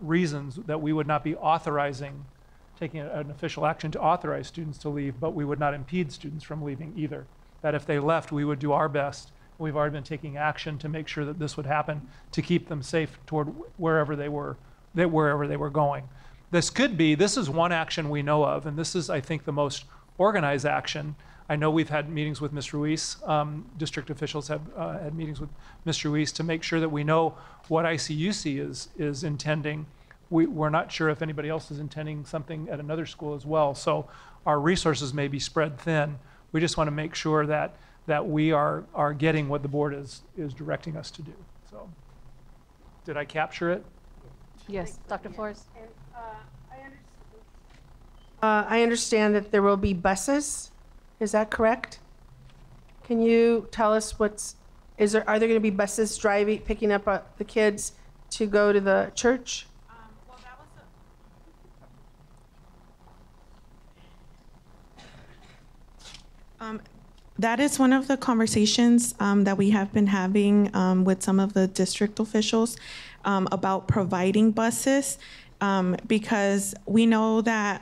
reasons, that we would not be taking an official action to authorize students to leave, but we would not impede students from leaving either. That if they left, we would do our best. We've already been taking action to make sure that this would happen, to keep them safe toward wherever they were going. This is one action we know of, and this is, I think, the most organized action I know we've had meetings with Ms. Ruiz. District officials have had meetings with Ms. Ruiz to make sure that we know what ICUC is intending. We're not sure if anybody else is intending something at another school as well. So our resources may be spread thin. We just want to make sure that we are getting what the board is directing us to do. So, did I capture it? Yes, Dr. Flores? I understand that there will be buses. Is that correct? Can you tell us are there going to be buses picking up the kids to go to the church? That is one of the conversations that we have been having with some of the district officials about providing buses. Because we know that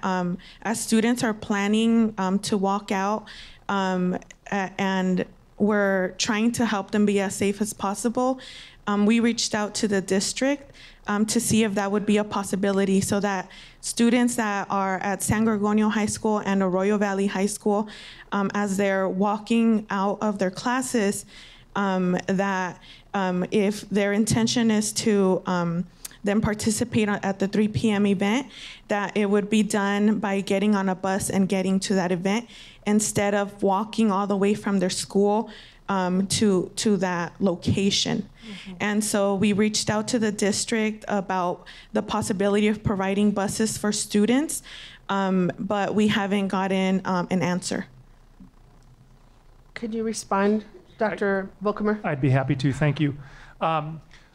as students are planning to walk out and we're trying to help them be as safe as possible, we reached out to the district to see if that would be a possibility so that students that are at San Gorgonio High School and Arroyo Valley High School, as they're walking out of their classes, that if their intention is to then participate at the 3 p.m. event, that it would be done by getting on a bus and getting to that event instead of walking all the way from their school to that location. Mm-hmm. And so we reached out to the district about the possibility of providing buses for students, but we haven't gotten an answer. Could you respond, Dr. Volkemer? I'd be happy to, thank you.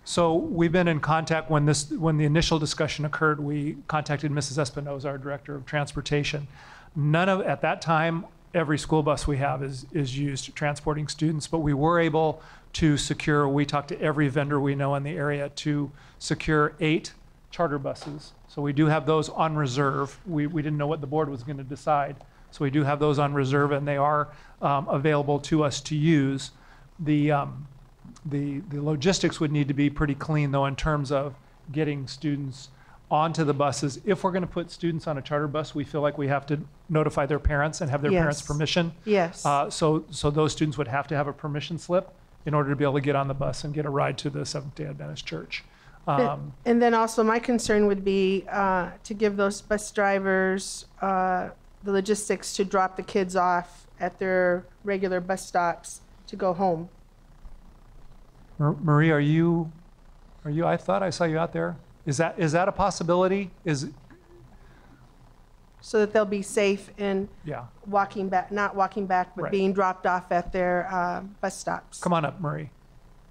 So we've been in contact when the initial discussion occurred. We contacted Mrs. Espinoza, our director of transportation. At that time, every school bus we have is used transporting students, but we were able to secure, we talked to every vendor we know in the area to secure 8 charter buses. So we do have those on reserve. We didn't know what the board was going to decide. So we do have those on reserve and they are available to us to use. The logistics would need to be pretty clean, though, in terms of getting students onto the buses. If we're going to put students on a charter bus, we feel like we have to notify their parents and have their parents' permission. Yes. So those students would have to have a permission slip in order to be able to get on the bus and get a ride to the Seventh-day Adventist Church. And then also my concern would be to give those bus drivers the logistics to drop the kids off at their regular bus stops to go home. Marie, are you? I thought I saw you out there. Is that a possibility? So that they'll be safe in walking back, not walking back, but being dropped off at their bus stops. Come on up, Marie,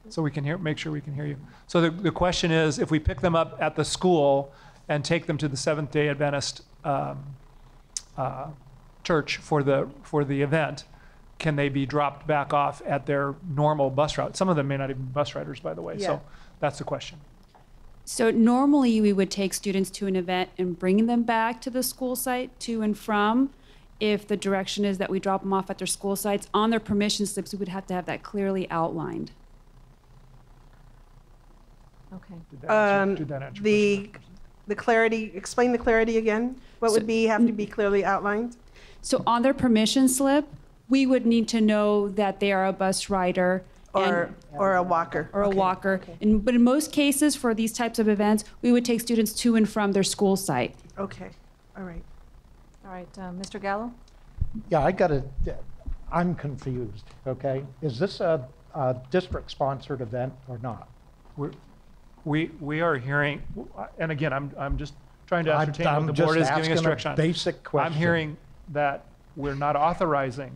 so we can make sure we can hear you. So the question is, if we pick them up at the school and take them to the Seventh-day Adventist church for the event, can they be dropped back off at their normal bus route? Some of them may not even be bus riders, by the way. Yeah. So that's the question. So normally we would take students to an event and bring them back to the school site to and from. If the direction is that we drop them off at their school sites, on their permission slips, we would have to have that clearly outlined. Okay. Did that answer the clarity, explain the clarity again. What would have to be clearly outlined? So on their permission slip, we would need to know that they are a bus rider or a walker. Or a walker. Okay. But in most cases for these types of events, we would take students to and from their school site. Okay, all right. All right, Mr. Gallo? Yeah, I'm confused, okay? Is this a district-sponsored event or not? We are hearing, and again, I'm just trying to ascertain what the board is giving us direction on. Basic question. I'm hearing that we're not authorizing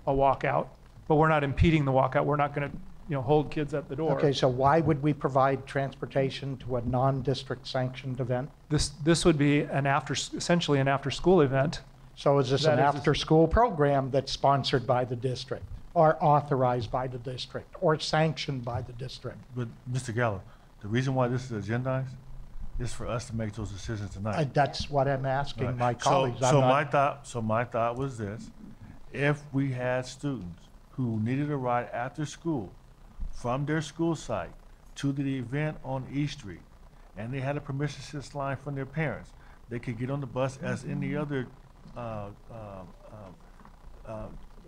a walkout, but we're not impeding the walkout. We're not going to, hold kids at the door. Okay, so why would we provide transportation to a non-district sanctioned event? This would be essentially an after-school event. So is this an after-school program that's sponsored by the district, or authorized by the district, or sanctioned by the district? But Mr. Gallo, the reason why this is agendized is for us to make those decisions tonight. That's what I'm asking my colleagues. So my thought was this: if we had students who needed a ride after school from their school site to the event on East Street, and they had a permission slip line from their parents, they could get on the bus as any other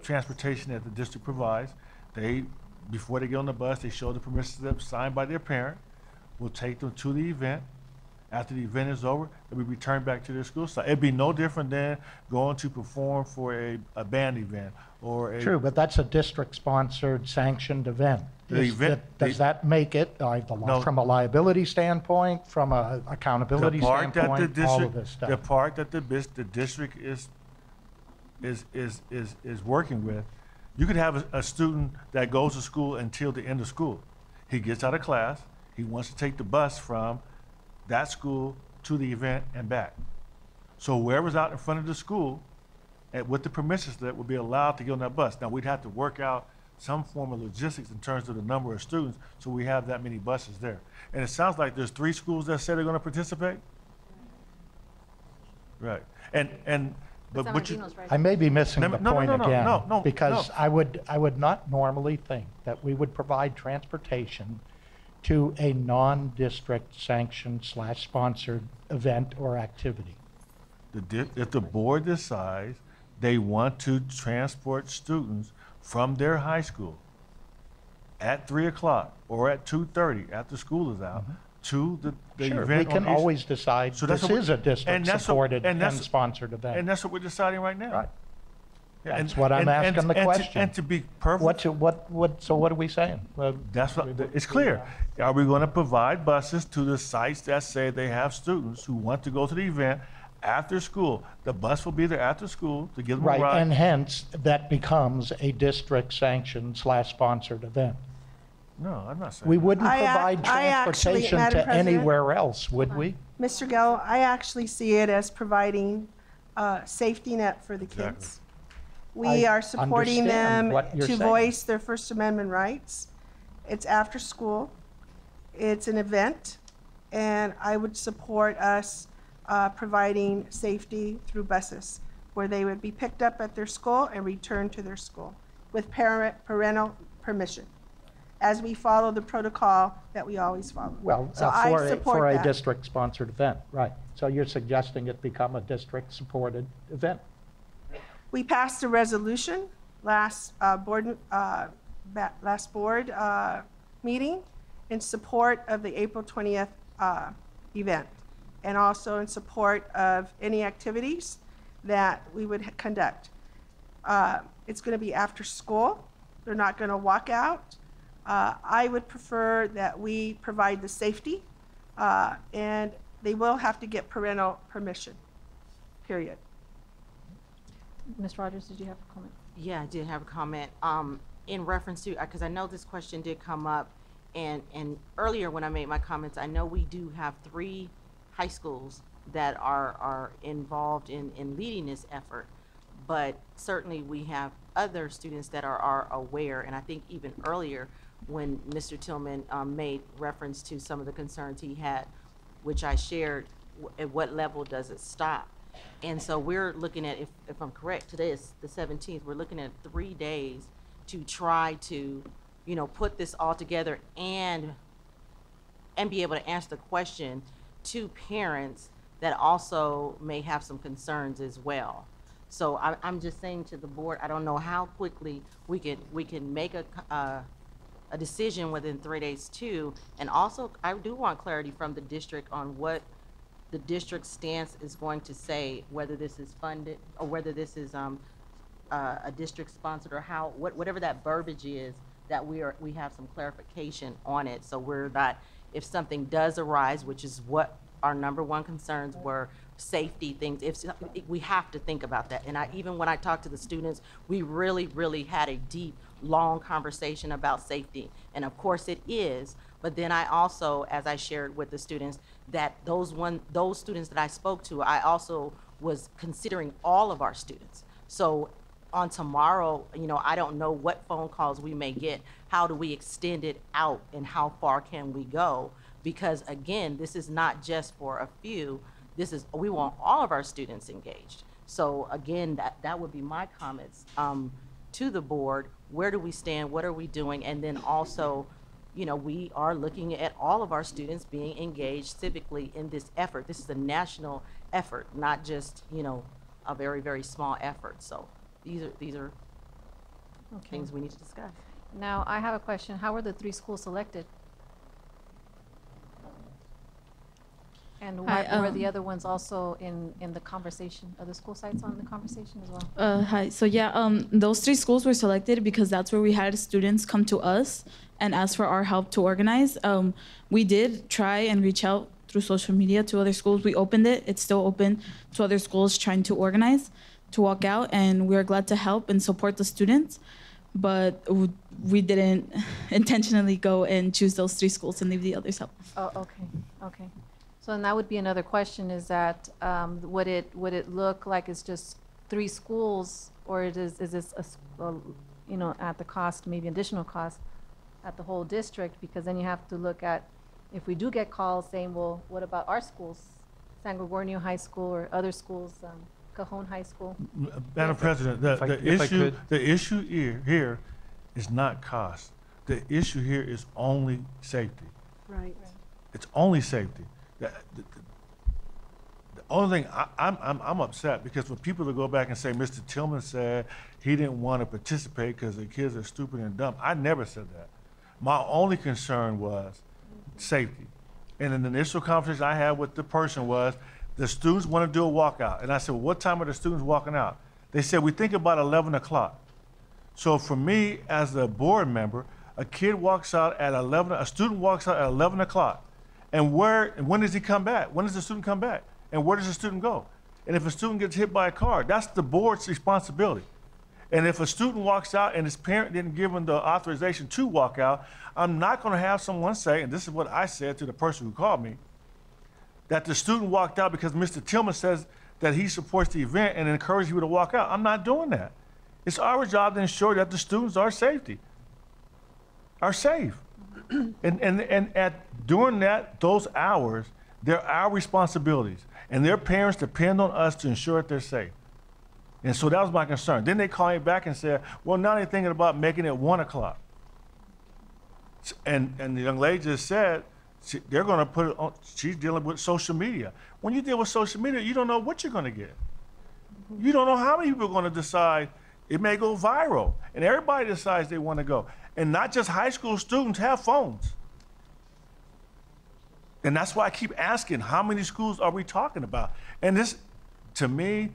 transportation that the district provides. They, before they get on the bus, they show the permission slip signed by their parent. We'll take them to the event. After the event is over, they'll be returned back to their school site. It'd be no different than going to perform for a band event or a. True, but that's a district-sponsored, sanctioned event. The event. Does that make it, No. from a liability standpoint, from a accountability The part that standpoint, the all of district, this stuff? the part that the district is working with, you could have a student that goes to school until the end of school. He gets out of class, he wants to take the bus from that school to the event and back. So whoever's out in front of the school and with the permission slip will be allowed to get on that bus. Now, we'd have to work out some form of logistics in terms of the number of students, so we have that many buses there. And it sounds like there's 3 schools that say they're gonna participate? Right, but what you. I may be missing the point again. No, because I would not normally think that we would provide transportation to a non-district sanctioned / sponsored event or activity. If the board decides they want to transport students from their high school at 3 o'clock or at 2:30 after school is out to the Sure, event. we can on East- always decide So that's this what is a district-supported and sponsored event. And that's what we're deciding right now. Right. Yeah, That's what I'm asking the question. And to be perfect. So what are we saying? Well, That's what, it's clear. Are we going to provide buses to the sites that say they have students who want to go to the event after school? The bus will be there after school to give them a right, ride. and hence, that becomes a district-sanctioned / sponsored event. No, I'm not saying. We wouldn't I provide actually, transportation Madam to President, anywhere else, would we? Mr. Gell, I actually see it as providing a safety net for the Exactly. kids. We I are supporting understand them what you're to saying. voice their First Amendment rights. It's after school. It's an event. And I would support us providing safety through buses where they would be picked up at their school and returned to their school with parental permission, as we follow the protocol that we always follow. Well, So I for support a that. district-sponsored event, right. So you're suggesting it become a district-supported event? We passed a resolution last board meeting in support of the April 20th event, and also in support of any activities that we would conduct. It's going to be after school. They're not going to walk out. I would prefer that we provide the safety, and they will have to get parental permission, period. Ms. Rogers, did you have a comment? Yeah, I did have a comment. In reference to, because I know this question did come up, and earlier when I made my comments, I know we do have 3 high schools that are involved in leading this effort, but certainly we have other students that are aware, and I think even earlier when Mr. Tillman made reference to some of the concerns he had, which I shared, at what level does it stop? And so we're looking at, if I'm correct, today is the 17th, we're looking at 3 days to try to, put this all together and be able to answer the question to parents that also may have some concerns as well. So I'm just saying to the board, I don't know how quickly we can make a decision within 3 days too. And also, I do want clarity from the district on what the district's stance is going to say, whether this is funded or whether this is a district sponsored, or whatever that verbiage is, that we have some clarification on it, so we're not, if something does arise, which is what our #1 concerns were, safety things, we have to think about that. And even when I talked to the students, we really had a deep, long conversation about safety, and of course it is. But then I also, as I shared with the students, that those students that I spoke to, I also was considering all of our students. So on tomorrow, I don't know what phone calls we may get. How do we extend it out, and how far can we go? Because again, this is not just for a few. We want all of our students engaged. So again, that would be my comments to the board. Where do we stand? What are we doing? And then also, we are looking at all of our students being engaged civically in this effort. This is a national effort, not just, a very, very small effort. So these are Okay. things we need to discuss. Now, I have a question. How were the 3 schools selected? And why were the other ones also in the conversation? Are the school sites on the conversation as well? Hi. So yeah, those 3 schools were selected because that's where we had students come to us and ask for our help to organize. We did try and reach out through social media to other schools. We opened it. It's still open to other schools trying to organize, to walk out, and we're glad to help and support the students. But we didn't intentionally go and choose those 3 schools and leave the others out. Oh, okay, okay. So then that would be another question, is that, would it look like it's just 3 schools, or is this you know, at the cost, maybe additional cost at the whole district? Because then you have to look at, if we do get calls saying, well, what about our schools, San Gregorio High School or other schools, Cajon High School? Madam President, the issue here is not cost. The issue here is only safety. Right. It's only safety. The only thing I'm upset, because when people go back and say Mr. Tillman said he didn't want to participate because the kids are stupid and dumb, I never said that. My only concern was safety. And in the initial conversation I had with the person was, the students want to do a walkout. And I said, well, what time are the students walking out? They said, we think about 11 o'clock. So for me, as a board member, a kid walks out at 11, a student walks out at 11 o'clock. And when does he come back? When does the student come back? And where does the student go? And if a student gets hit by a car, that's the board's responsibility. And if a student walks out and his parent didn't give him the authorization to walk out, I'm not going to have someone say, and this is what I said to the person who called me, that the student walked out because Mr. Tillman says that he supports the event and encourages you to walk out. I'm not doing that. It's our job to ensure that the students are safe. And during those hours, they're our responsibilities. And their parents depend on us to ensure that they're safe. And so that was my concern. Then they called me back and said, well, now they're thinking about making it 1 o'clock. And the young lady just said, they're going to put it on, she's dealing with social media. When you deal with social media, you don't know what you're going to get. You don't know how many people are going to decide. It may go viral, and everybody decides they want to go. And not just high school students have phones. And that's why I keep asking, how many schools are we talking about? And this, to me,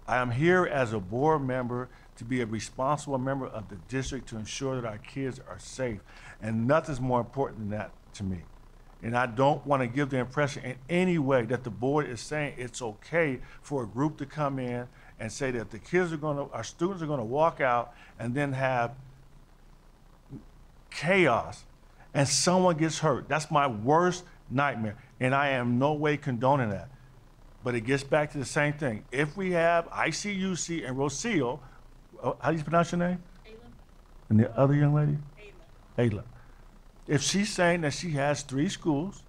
I am here as a board member to be a responsible member of the district to ensure that our kids are safe. And nothing's more important than that to me. And I don't want to give the impression in any way that the board is saying it's okay for a group to come in and say that the kids are going to, our students are going to walk out and then have chaos and someone gets hurt. That's my worst nightmare. And I am no way condoning that. But it gets back to the same thing. If we have ICUC and Rocio, how do you pronounce your name? Ayla. And the other young lady? Ayla. If she's saying that she has 3 schools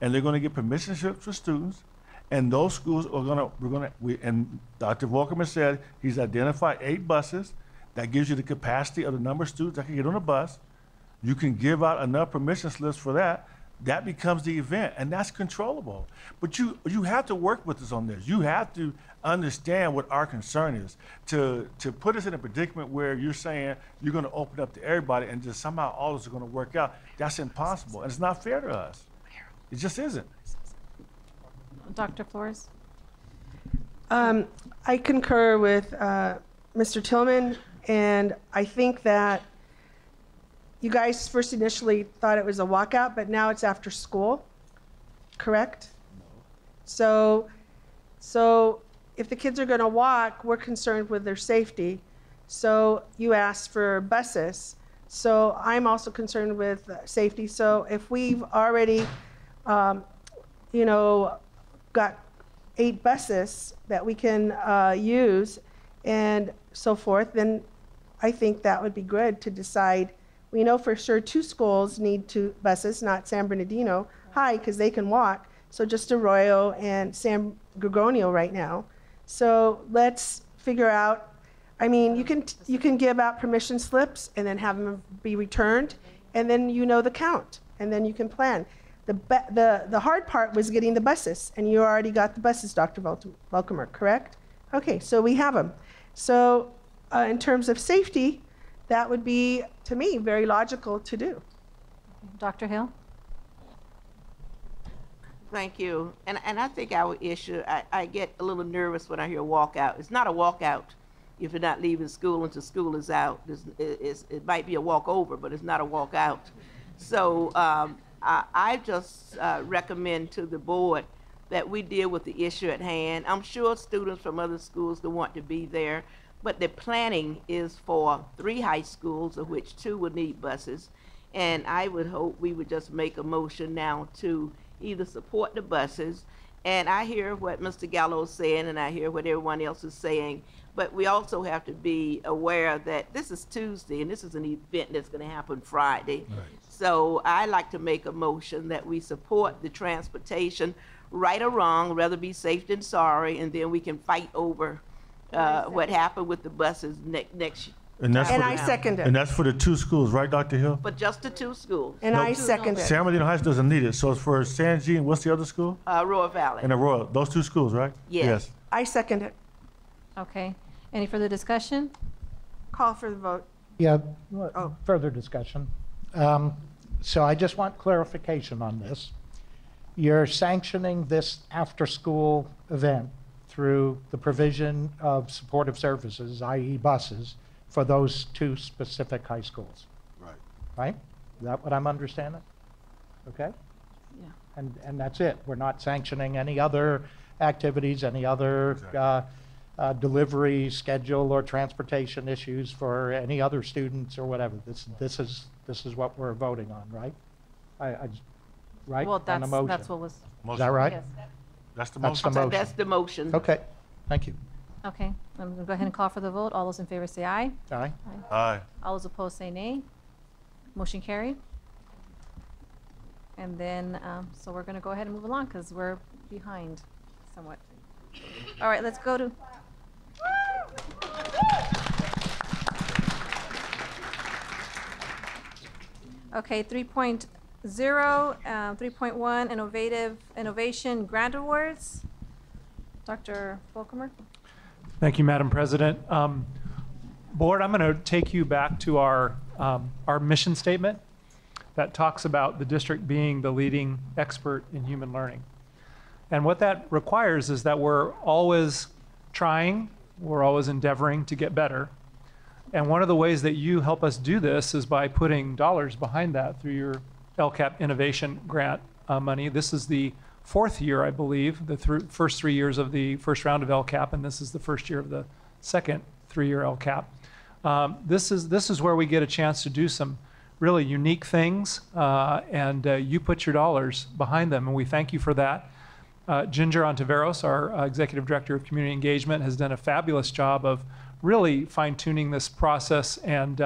and they're going to get permission slips for students, and those schools are and Dr. Volkerman said he's identified 8 buses. That gives you the capacity of the number of students that can get on a bus. You can give out enough permission slips for that. That becomes the event, and that's controllable. But you have to work with us on this. You have to understand what our concern is. To put us in a predicament where you're saying you're going to open up to everybody and just somehow all this is going to work out, that's impossible, and it's not fair to us. It just isn't. Dr. Flores? I concur with Mr. Tillman, and I think that you guys first initially thought it was a walkout, but now it's after school, correct? So if the kids are going to walk, we're concerned with their safety. So you asked for buses. So I'm also concerned with safety. So if we've already, got 8 buses that we can use and so forth, then I think that would be good to decide. We know for sure 2 schools need 2 buses, not San Bernardino High, because they can walk. So just Arroyo and San Gregorio right now. So let's figure out. I mean, you can give out permission slips and then have them be returned, and then you know the count, and then you can plan. The hard part was getting the buses, and you already got the buses, Dr. Volkermer, correct? Okay, so we have them. So in terms of safety, that would be, to me, very logical to do. Dr. Hill? Thank you. And I think our issue, I get a little nervous when I hear walkout. It's not a walkout if you're not leaving school until school is out. It might be a walkover, but it's not a walkout. So I just recommend to the board that we deal with the issue at hand. I'm sure students from other schools that want to be there, but the planning is for 3 high schools, of which 2 would need buses. And I would hope we would just make a motion now to either support the buses, and I hear what Mr. Gallo is saying, and I hear what everyone else is saying, but we also have to be aware that this is Tuesday, and this is an event that's going to happen Friday. Right. So I like to make a motion that we support the transportation, right or wrong, rather be safe than sorry, and then we can fight over what happened with the buses next year. And I second it. And that's for the 2 schools, right, Dr. Hill? But just the 2 schools. And I second it. San Bernardino High School doesn't need it, so it's for San G, and what's the other school? Royal Valley. And the Royal, those 2 schools, right? Yes. I second it. Okay. Any further discussion? Call for the vote. Yeah, further discussion. So I just want clarification on this. You're sanctioning this after-school event through the provision of supportive services, i.e. buses, for those 2 specific high schools. Right. Right? Is that what I'm understanding? Okay? Yeah. And that's it. We're not sanctioning any other activities, any other delivery schedule or transportation issues for any other students or whatever. This is what we're voting on, right? Right? Well, On the motion. that's what was. Is that right? Yes. That's the That's motion. the motion. That's the motion. Okay. Thank you. Okay. I'm going to go ahead and call for the vote. All those in favor say aye. Aye. Aye. All those opposed say nay. Motion carried. And then, so we're going to go ahead and move along because we're behind somewhat. All right, let's go to. Okay, 3.0, 3.1, Innovation Grant Awards. Dr. Volkemer? Thank you, Madam President. Board, I'm going to take you back to our mission statement that talks about the district being the leading expert in human learning. And what that requires is that we're always trying, we're always endeavoring to get better. And one of the ways that you help us do this is by putting dollars behind that through your LCAP Innovation Grant money. This is the 4th year, I believe, the first 3 years of the first round of LCAP, and this is the first year of the second 3-year LCAP. This is where we get a chance to do some really unique things, and you put your dollars behind them, and we thank you for that. Ginger Ontiveros, our Executive Director of Community Engagement, has done a fabulous job of really fine-tuning this process and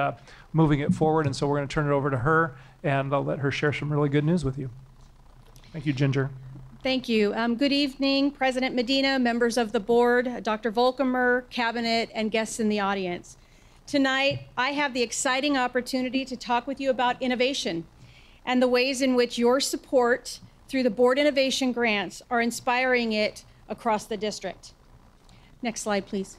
moving it forward, and so we're going to turn it over to her, and I'll let her share some really good news with you. Thank you, Ginger. Thank you. Good evening, President Medina, members of the board, Dr. Volkemer, cabinet, and guests in the audience. Tonight, I have the exciting opportunity to talk with you about innovation and the ways in which your support through the board innovation grants are inspiring it across the district. Next slide, please.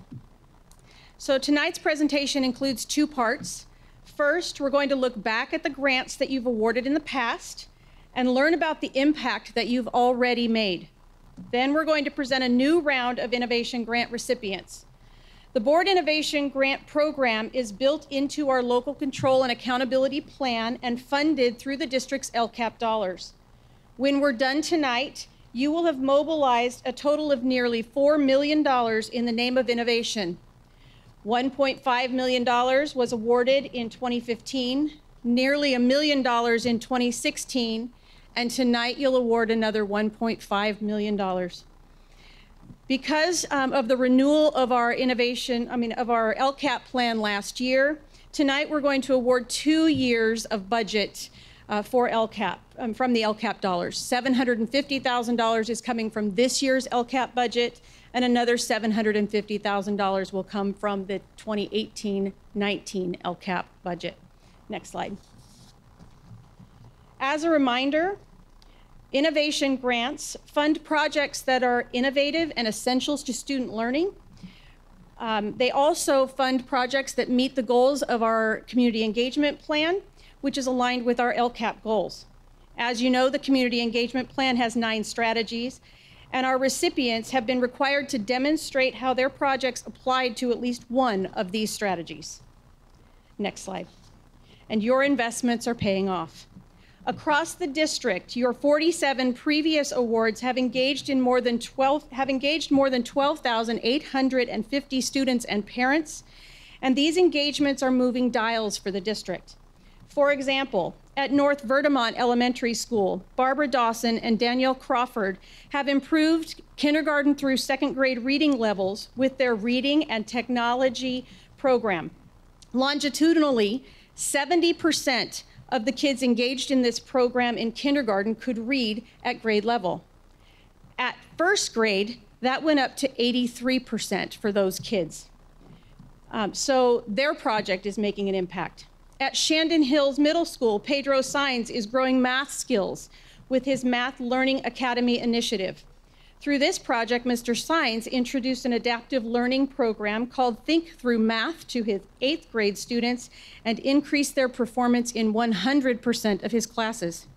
So tonight's presentation includes 2 parts. First, we're going to look back at the grants that you've awarded in the past and learn about the impact that you've already made. Then we're going to present a new round of innovation grant recipients. The Board Innovation Grant Program is built into our local control and accountability plan and funded through the district's LCAP dollars. When we're done tonight, you will have mobilized a total of nearly $4 million in the name of innovation. $1.5 million was awarded in 2015, nearly $1 million in 2016, and tonight you'll award another $1.5 million. Because of the renewal of our of our LCAP plan last year, tonight we're going to award 2 years of budget for LCAP, from the LCAP dollars. $750,000 is coming from this year's LCAP budget, and another $750,000 will come from the 2018-19 LCAP budget. Next slide. As a reminder, innovation grants fund projects that are innovative and essential to student learning. They also fund projects that meet the goals of our community engagement plan, which is aligned with our LCAP goals. As you know, the community engagement plan has 9 strategies, and our recipients have been required to demonstrate how their projects applied to at least one of these strategies. Next slide. And your investments are paying off. Across the district, your 47 previous awards have engaged more than 12,850 students and parents, and these engagements are moving dials for the district. For example, at North Verdamont Elementary School, Barbara Dawson and Danielle Crawford have improved kindergarten through 2nd grade reading levels with their reading and technology program. Longitudinally, 70% of the kids engaged in this program in kindergarten could read at grade level. At 1st grade, that went up to 83% for those kids. So their project is making an impact. At Shandon Hills Middle School, Pedro Sainz is growing math skills with his Math Learning Academy initiative. Through this project, Mr. Sainz introduced an adaptive learning program called Think Through Math to his 8th grade students and increased their performance in 100% of his classes.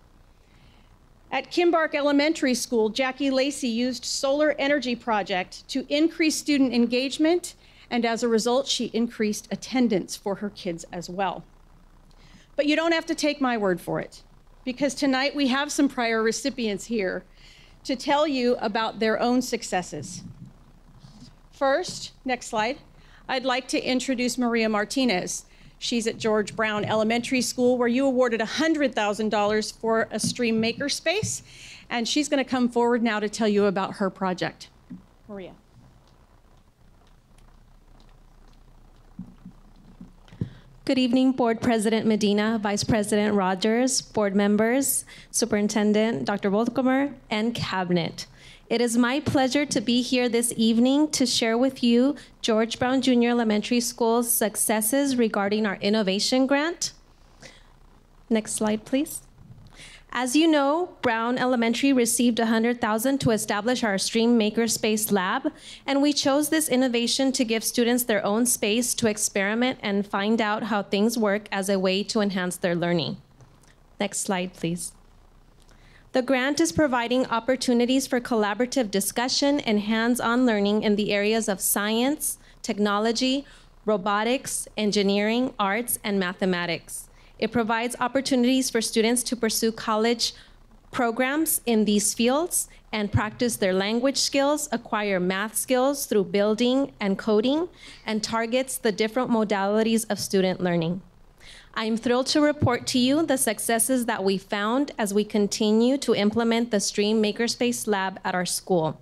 At Kimbark Elementary School, Jackie Lacey used Solar Energy Project to increase student engagement, and as a result, she increased attendance for her kids as well. But you don't have to take my word for it, because tonight we have some prior recipients here to tell you about their own successes. First, next slide, I'd like to introduce Maria Martinez. She's at George Brown Elementary School, where you awarded $100,000 for a stream makerspace, and she's gonna come forward now to tell you about her project. Maria. Good evening, Board President Medina, Vice President Rogers, board members, Superintendent Dr. Volkomer, and Cabinet. It is my pleasure to be here this evening to share with you George Brown Junior Elementary School's successes regarding our innovation grant. Next slide, please. As you know, Brown Elementary received $100,000 to establish our Stream Makerspace Lab, and we chose this innovation to give students their own space to experiment and find out how things work as a way to enhance their learning. Next slide, please. The grant is providing opportunities for collaborative discussion and hands-on learning in the areas of science, technology, robotics, engineering, arts, and mathematics. It provides opportunities for students to pursue college programs in these fields and practice their language skills, acquire math skills through building and coding, and targets the different modalities of student learning. I'm thrilled to report to you the successes that we found as we continue to implement the Stream Makerspace Lab at our school.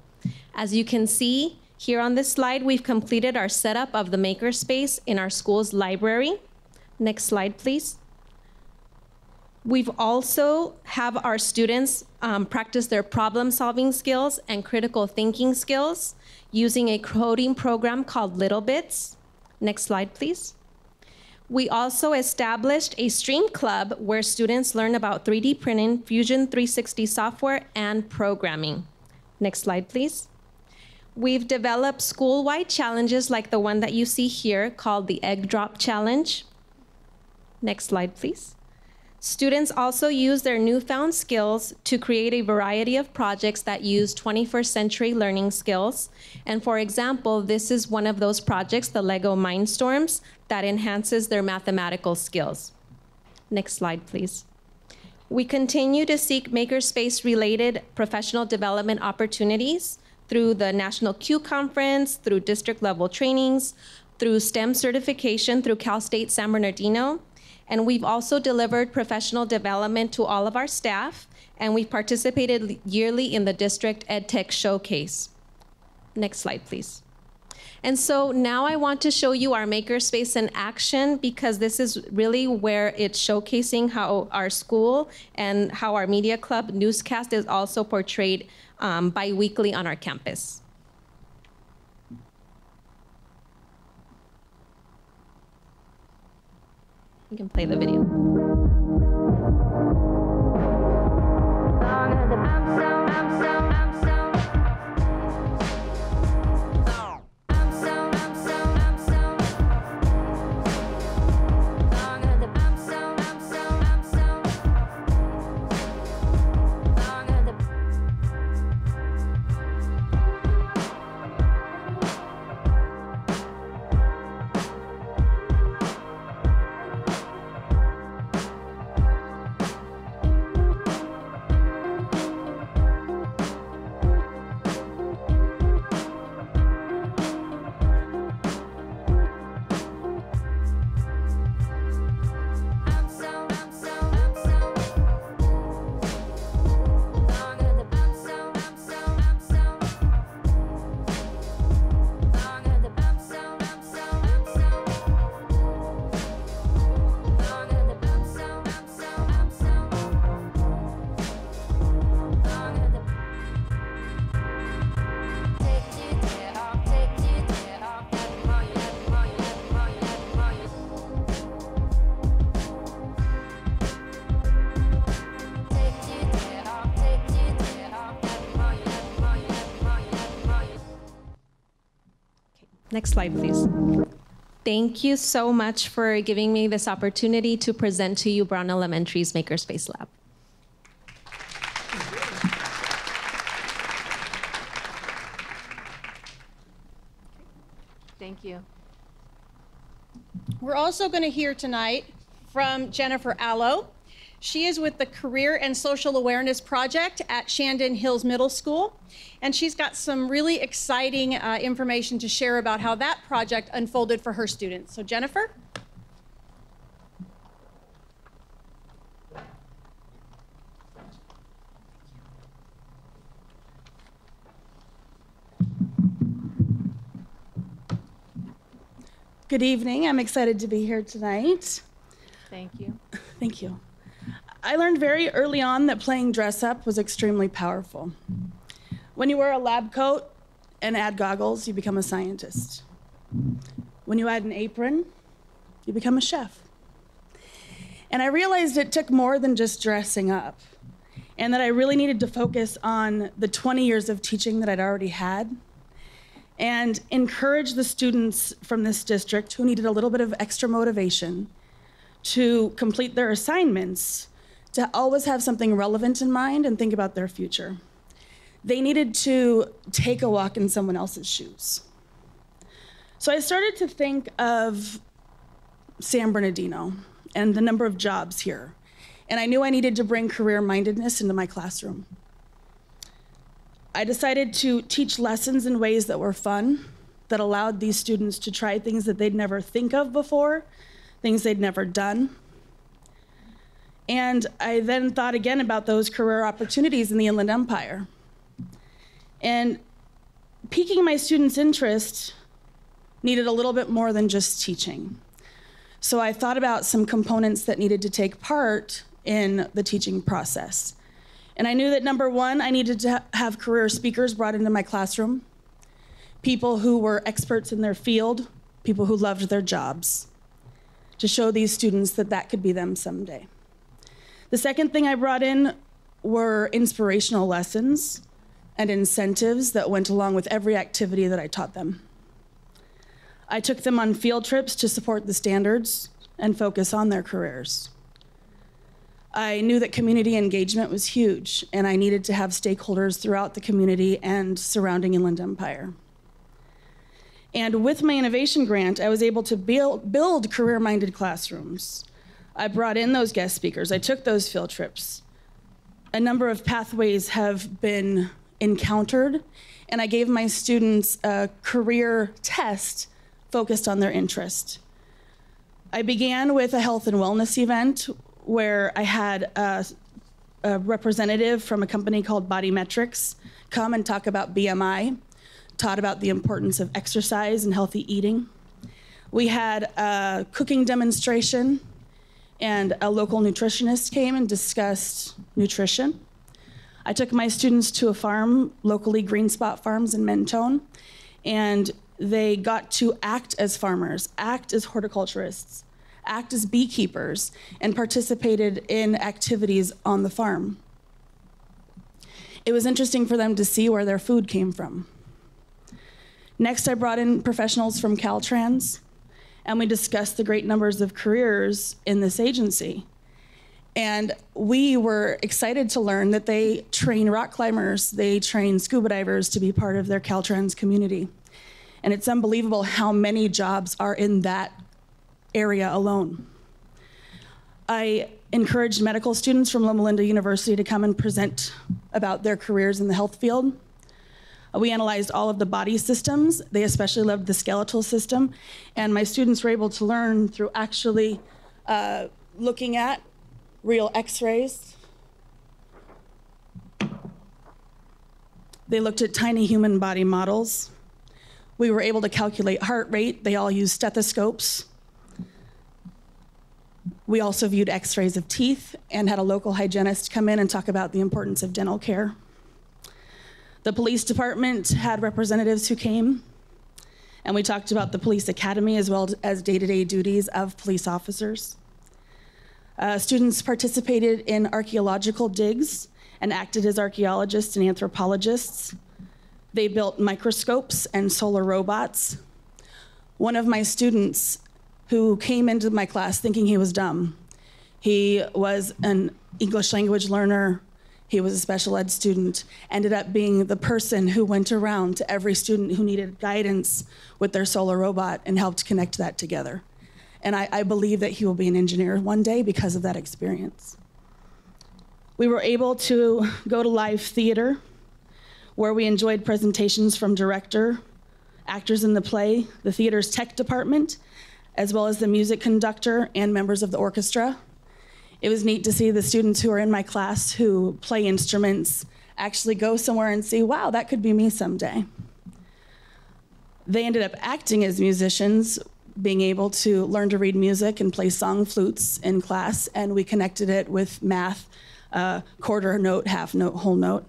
As you can see here on this slide, we've completed our setup of the makerspace in our school's library. Next slide, please. We've also have our students practice their problem-solving skills and critical thinking skills using a coding program called Little Bits. Next slide, please. We also established a Stream Club where students learn about 3D printing, Fusion 360 software, and programming. Next slide, please. We've developed school-wide challenges like the one that you see here called the Egg Drop Challenge. Next slide, please. Students also use their newfound skills to create a variety of projects that use 21st century learning skills. And for example, this is one of those projects, the Lego Mindstorms, that enhances their mathematical skills. Next slide, please. We continue to seek makerspace-related professional development opportunities through the National Q Conference, through district-level trainings, through STEM certification through Cal State San Bernardino. And we've also delivered professional development to all of our staff, and we've participated yearly in the District EdTech Showcase. Next slide, please. And so now I want to show you our makerspace in action, because this is really where it's showcasing how our school and how our media club newscast is also portrayed bi-weekly on our campus. You can play the video. Next slide, please. Thank you so much for giving me this opportunity to present to you Brown Elementary's Makerspace Lab. Thank you. We're also going to hear tonight from Jennifer Allo. She is with the Career and Social Awareness Project at Shandon Hills Middle School, and she's got some really exciting information to share about how that project unfolded for her students. So Jennifer? Good evening. I'm excited to be here tonight. Thank you. Thank you. I learned very early on that playing dress up was extremely powerful. When you wear a lab coat and add goggles, you become a scientist. When you add an apron, you become a chef. And I realized it took more than just dressing up, and that I really needed to focus on the 20 years of teaching that I'd already had and encourage the students from this district who needed a little bit of extra motivation to complete their assignments, to always have something relevant in mind and think about their future. They needed to take a walk in someone else's shoes. So I started to think of San Bernardino and the number of jobs here. And I knew I needed to bring career-mindedness into my classroom. I decided to teach lessons in ways that were fun, that allowed these students to try things that they'd never think of before, things they'd never done. And I then thought again about those career opportunities in the Inland Empire. And piquing my students' interest needed a little bit more than just teaching. So I thought about some components that needed to take part in the teaching process. And I knew that number one, I needed to have career speakers brought into my classroom, people who were experts in their field, people who loved their jobs, to show these students that that could be them someday. The second thing I brought in were inspirational lessons and incentives that went along with every activity that I taught them. I took them on field trips to support the standards and focus on their careers. I knew that community engagement was huge, and I needed to have stakeholders throughout the community and surrounding Inland Empire. And with my innovation grant, I was able to build career-minded classrooms. I brought in those guest speakers. I took those field trips. A number of pathways have been encountered, and I gave my students a career test focused on their interest. I began with a health and wellness event where I had a representative from a company called Body Metrics come and talk about BMI, taught about the importance of exercise and healthy eating. We had a cooking demonstration, and a local nutritionist came and discussed nutrition. I took my students to a farm, locally Green Spot Farms in Mentone, and they got to act as farmers, act as horticulturists, act as beekeepers, and participated in activities on the farm. It was interesting for them to see where their food came from. Next, I brought in professionals from Caltrans, and we discussed the great numbers of careers in this agency. And we were excited to learn that they train rock climbers, they train scuba divers to be part of their Caltrans community. And it's unbelievable how many jobs are in that area alone. I encouraged medical students from Loma Linda University to come and present about their careers in the health field. We analyzed all of the body systems. They especially loved the skeletal system. And my students were able to learn through actually looking at real x-rays. They looked at tiny human body models. We were able to calculate heart rate. They all used stethoscopes. We also viewed x-rays of teeth and had a local hygienist come in and talk about the importance of dental care. The police department had representatives who came, and we talked about the police academy as well as day-to-day duties of police officers. Students participated in archaeological digs and acted as archaeologists and anthropologists. They built microscopes and solar robots. one of my students who came into my class thinking he was dumb. He was an English language learner. He was a special ed student, ended up being the person who went around to every student who needed guidance with their solar robot and helped connect that together. And I believe that he will be an engineer one day because of that experience. We were able to go to live theater, where we enjoyed presentations from director, actors in the play, the theater's tech department, as well as the music conductor and members of the orchestra. It was neat to see the students who are in my class who play instruments actually go somewhere and see, wow, that could be me someday. They ended up acting as musicians, being able to learn to read music and play song flutes in class, and we connected it with math, quarter note, half note, whole note.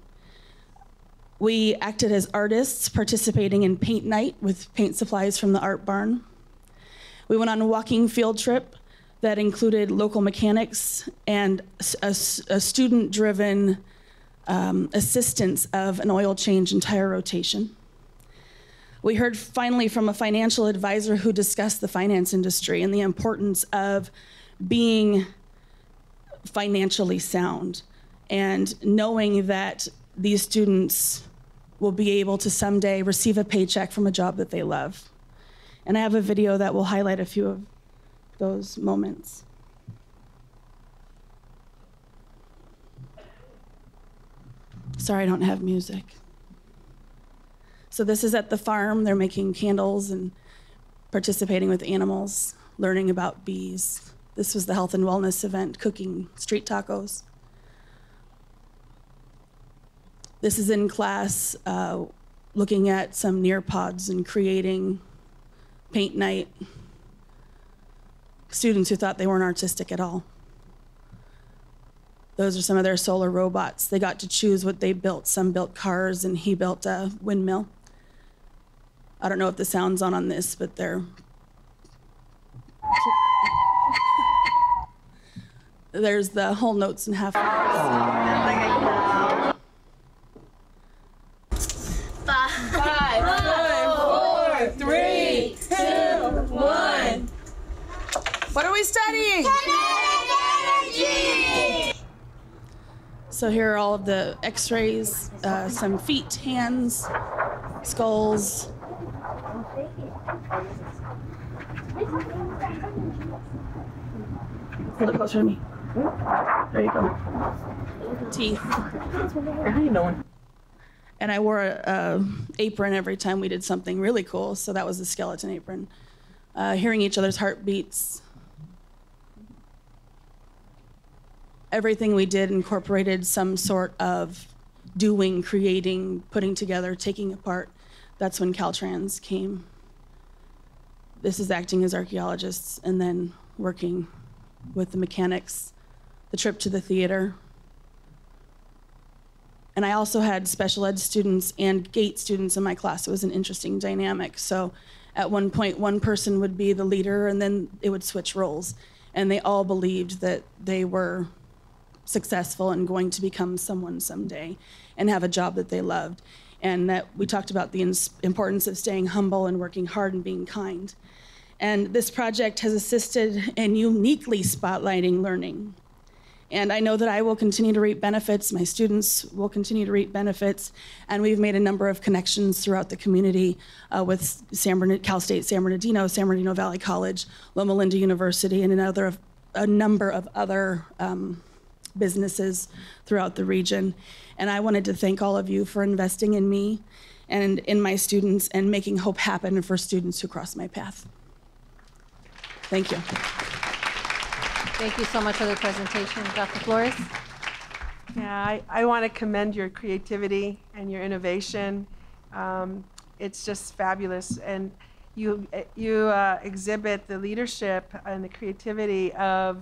We acted as artists, participating in paint night with paint supplies from the art barn. We went on a walking field trip that included local mechanics and a student-driven assistance of an oil change and tire rotation. We heard finally from a financial advisor who discussed the finance industry and the importance of being financially sound and knowing that these students will be able to someday receive a paycheck from a job that they love. And I have a video that will highlight a few of those moments. Sorry, I don't have music. So this is at the farm. They're making candles and participating with animals, learning about bees. This was the health and wellness event, cooking street tacos. This is in class, looking at some Nearpods and creating paint night. Students who thought they weren't artistic at all. Those are some of their solar robots. They got to choose what they built. Some built cars, and he built a windmill. I don't know if the sound's on this, but they're... There's the whole notes and half notes. 5, 4, 3, 2, 1. What are we studying? Energy! So here are all of the x-rays, some feet, hands, skulls. Hold it closer to me. There you go. Teeth. How you doing? And I wore a apron every time we did something really cool, so that was the skeleton apron. Hearing each other's heartbeats. Everything we did incorporated some sort of doing, creating, putting together, taking apart. That's when Caltrans came. This is acting as archaeologists and then working with the mechanics, the trip to the theater. And I also had special ed students and GATE students in my class. It was an interesting dynamic. So at one point, one person would be the leader and then it would switch roles. And they all believed that they were successful and going to become someone someday and have a job that they loved. And that we talked about the importance of staying humble and working hard and being kind. And this project has assisted in uniquely spotlighting learning. And I know that I will continue to reap benefits, my students will continue to reap benefits, and we've made a number of connections throughout the community with Cal State San Bernardino Valley College, Loma Linda University, and a number of other businesses throughout the region. And I wanted to thank all of you for investing in me and in my students and making hope happen for students who cross my path. Thank you. Thank you so much for the presentation. Dr. Flores? Yeah, I want to commend your creativity and your innovation. It's just fabulous. And you exhibit the leadership and the creativity of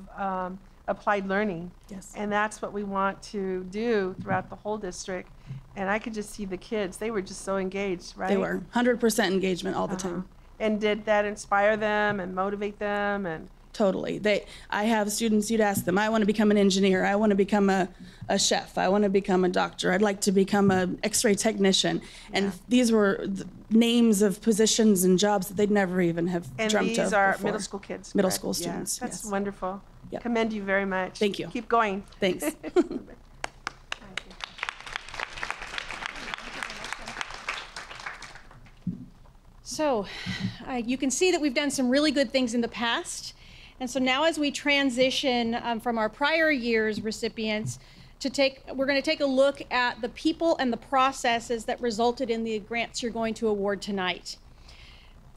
applied learning. Yes. And that's what we want to do throughout the whole district. And I could just see the kids. They were just so engaged, right? They were 100% engagement all the time. And did that inspire them and motivate them? And totally. I have students, you'd ask them, I want to become an engineer, I want to become a chef, I want to become a doctor, I'd like to become an x-ray technician. And these were names of positions and jobs that they'd never even have And dreamt of these are before. middle school kids. Middle correct? school Yeah, students, That's yes. wonderful. Yep. Commend you very much. Thank you. Keep going. Thanks. So you can see that we've done some really good things in the past. And so now as we transition from our prior year's recipients we're going to take a look at the people and the processes that resulted in the grants you're going to award tonight.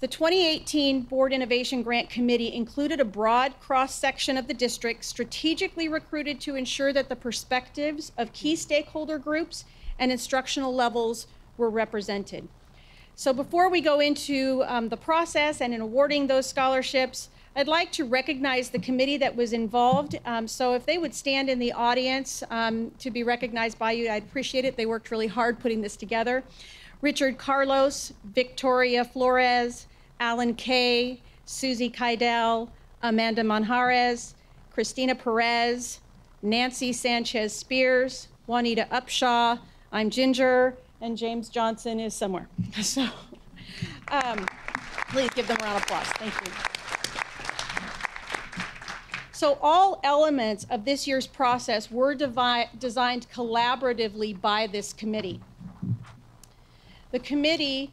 The 2018 Board Innovation Grant Committee included a broad cross-section of the district strategically recruited to ensure that the perspectives of key stakeholder groups and instructional levels were represented. So before we go into the process and in awarding those scholarships, I'd like to recognize the committee that was involved. So if they would stand in the audience to be recognized by you, I'd appreciate it. They worked really hard putting this together. Richard Carlos, Victoria Flores, Alan Kay, Susie Keidel, Amanda Manjarez, Christina Perez, Nancy Sanchez Spears, Juanita Upshaw, I'm Ginger, and James Johnson is somewhere. So please give them a round of applause. Thank you. So all elements of this year's process were designed collaboratively by this committee. The committee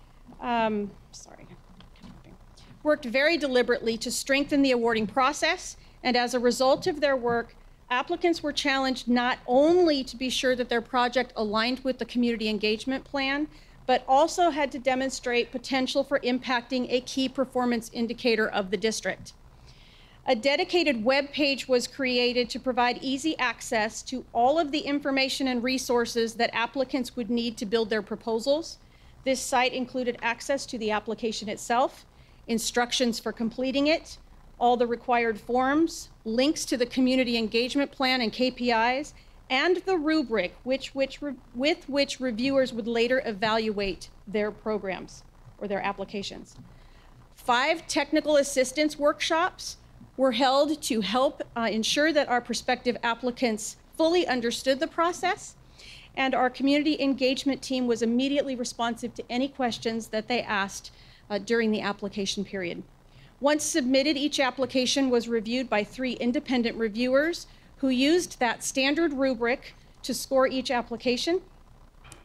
worked very deliberately to strengthen the awarding process, and as a result of their work, applicants were challenged not only to be sure that their project aligned with the community engagement plan, but also had to demonstrate potential for impacting a key performance indicator of the district. A dedicated web page was created to provide easy access to all of the information and resources that applicants would need to build their proposals. This site included access to the application itself, instructions for completing it, all the required forms, links to the community engagement plan and KPIs, and the rubric with which reviewers would later evaluate their programs or their applications. 5 technical assistance workshops were held to help ensure that our prospective applicants fully understood the process, and our community engagement team was immediately responsive to any questions that they asked during the application period. Once submitted, each application was reviewed by 3 independent reviewers who used that standard rubric to score each application.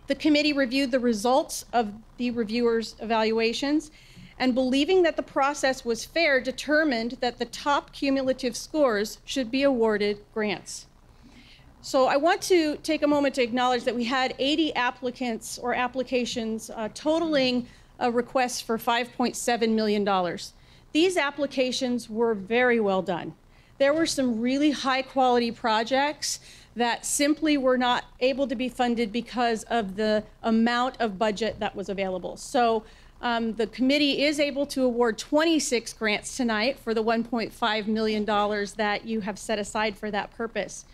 The committee reviewed the results of the reviewers' evaluations, and believing that the process was fair, determined that the top cumulative scores should be awarded grants. So I want to take a moment to acknowledge that we had 80 applicants or applications totaling a request for $5.7 million. These applications were very well done. There were some really high quality projects that simply were not able to be funded because of the amount of budget that was available. So the committee is able to award 26 grants tonight for the $1.5 million that you have set aside for that purpose.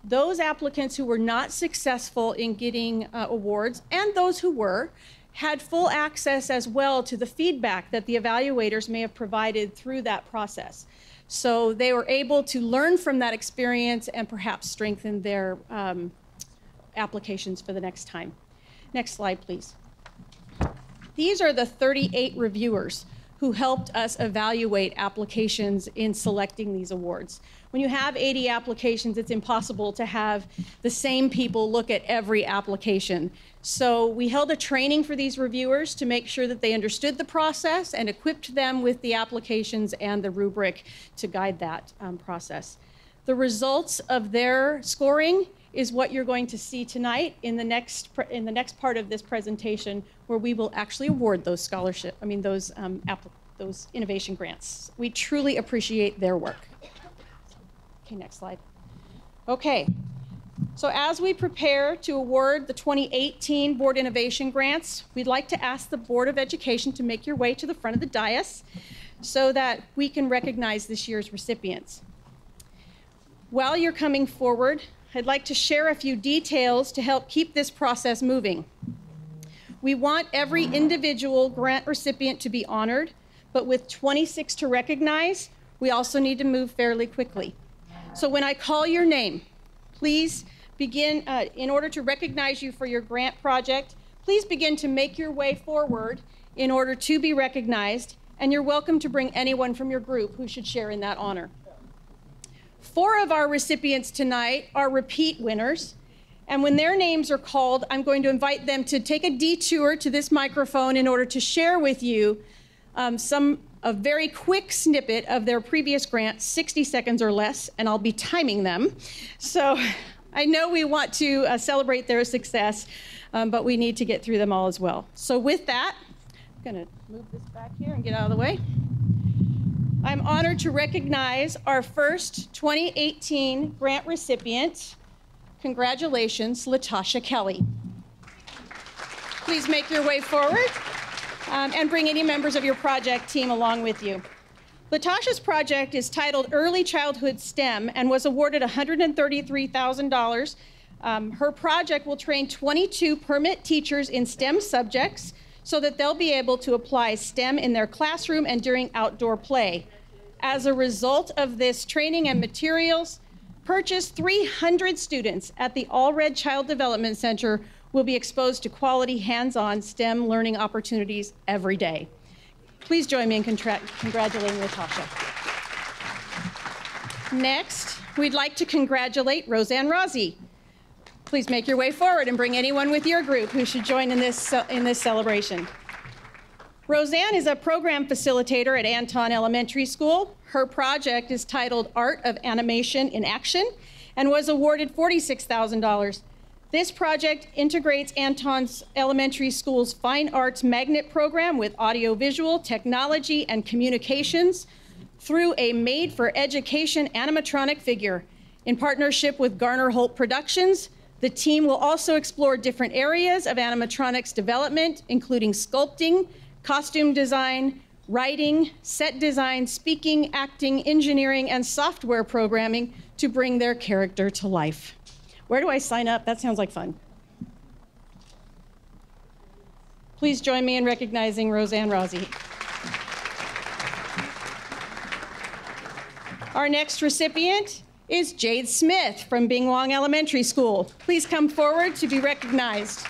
Those applicants who were not successful in getting awards, and those who were, had full access as well to the feedback that the evaluators may have provided through that process. So they were able to learn from that experience and perhaps strengthen their applications for the next time. Next slide, please. These are the 38 reviewers who helped us evaluate applications in selecting these awards. When you have 80 applications, it's impossible to have the same people look at every application. So we held a training for these reviewers to make sure that they understood the process and equipped them with the applications and the rubric to guide that process. The results of their scoring is what you're going to see tonight in the next part of this presentation, where we will actually award those those innovation grants. We truly appreciate their work. Okay, next slide. Okay, so as we prepare to award the 2018 Board Innovation Grants, we'd like to ask the Board of Education to make your way to the front of the dais so that we can recognize this year's recipients. While you're coming forward, I'd like to share a few details to help keep this process moving. We want every individual grant recipient to be honored, but with 26 to recognize, We also need to move fairly quickly. So when I call your name, please begin, in order to recognize you for your grant project, please begin to make your way forward in order to be recognized, and you're welcome to bring anyone from your group who should share in that honor. 4 of our recipients tonight are repeat winners, and when their names are called, I'm going to invite them to take a detour to this microphone in order to share with you a very quick snippet of their previous grant, 60 seconds or less, and I'll be timing them. So I know we want to celebrate their success, but we need to get through them all as well. So with that, I'm going to move this back here and get out of the way. I'm honored to recognize our first 2018 grant recipient. Congratulations, Latasha Kelly. Please make your way forward and bring any members of your project team along with you. Latasha's project is titled Early Childhood STEM and was awarded $133,000. Her project will train 22 permit teachers in STEM subjects so that they'll be able to apply STEM in their classroom and during outdoor play. As a result of this training and materials, purchased 300 students at the Allred Child Development Center will be exposed to quality hands-on STEM learning opportunities every day. Please join me in congratulating Latasha. Next, we'd like to congratulate Roseanne Rossi. Please make your way forward and bring anyone with your group who should join in this celebration. Roseanne is a program facilitator at Anton Elementary School. Her project is titled Art of Animation in Action and was awarded $46,000. This project integrates Anton's Elementary School's Fine Arts Magnet program with audiovisual, technology, and communications through a made-for-education animatronic figure. In partnership with Garner Holt Productions, the team will also explore different areas of animatronics development, including sculpting, costume design, writing, set design, speaking, acting, engineering, and software programming to bring their character to life. Where do I sign up? That sounds like fun. Please join me in recognizing Roseanne Rossi. Our next recipient is Jade Smith from Bing Wong Elementary School. Please come forward to be recognized.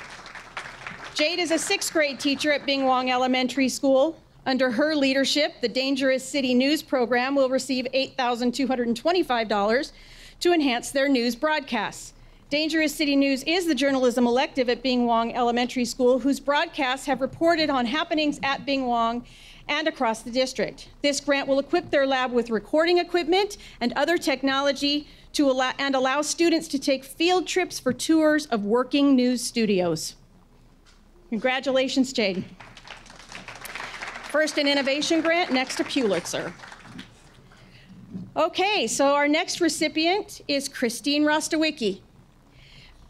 Jade is a 6th grade teacher at Bing Wong Elementary School. Under her leadership, the Dangerous City News program will receive $8,225 to enhance their news broadcasts. Dangerous City News is the journalism elective at Bing Wong Elementary School, whose broadcasts have reported on happenings at Bing Wong and across the district. This grant will equip their lab with recording equipment and other technology to allow students to take field trips for tours of working news studios. Congratulations, Jade. First an innovation grant, next a Pulitzer. Okay, so our next recipient is Christine Rostowicki.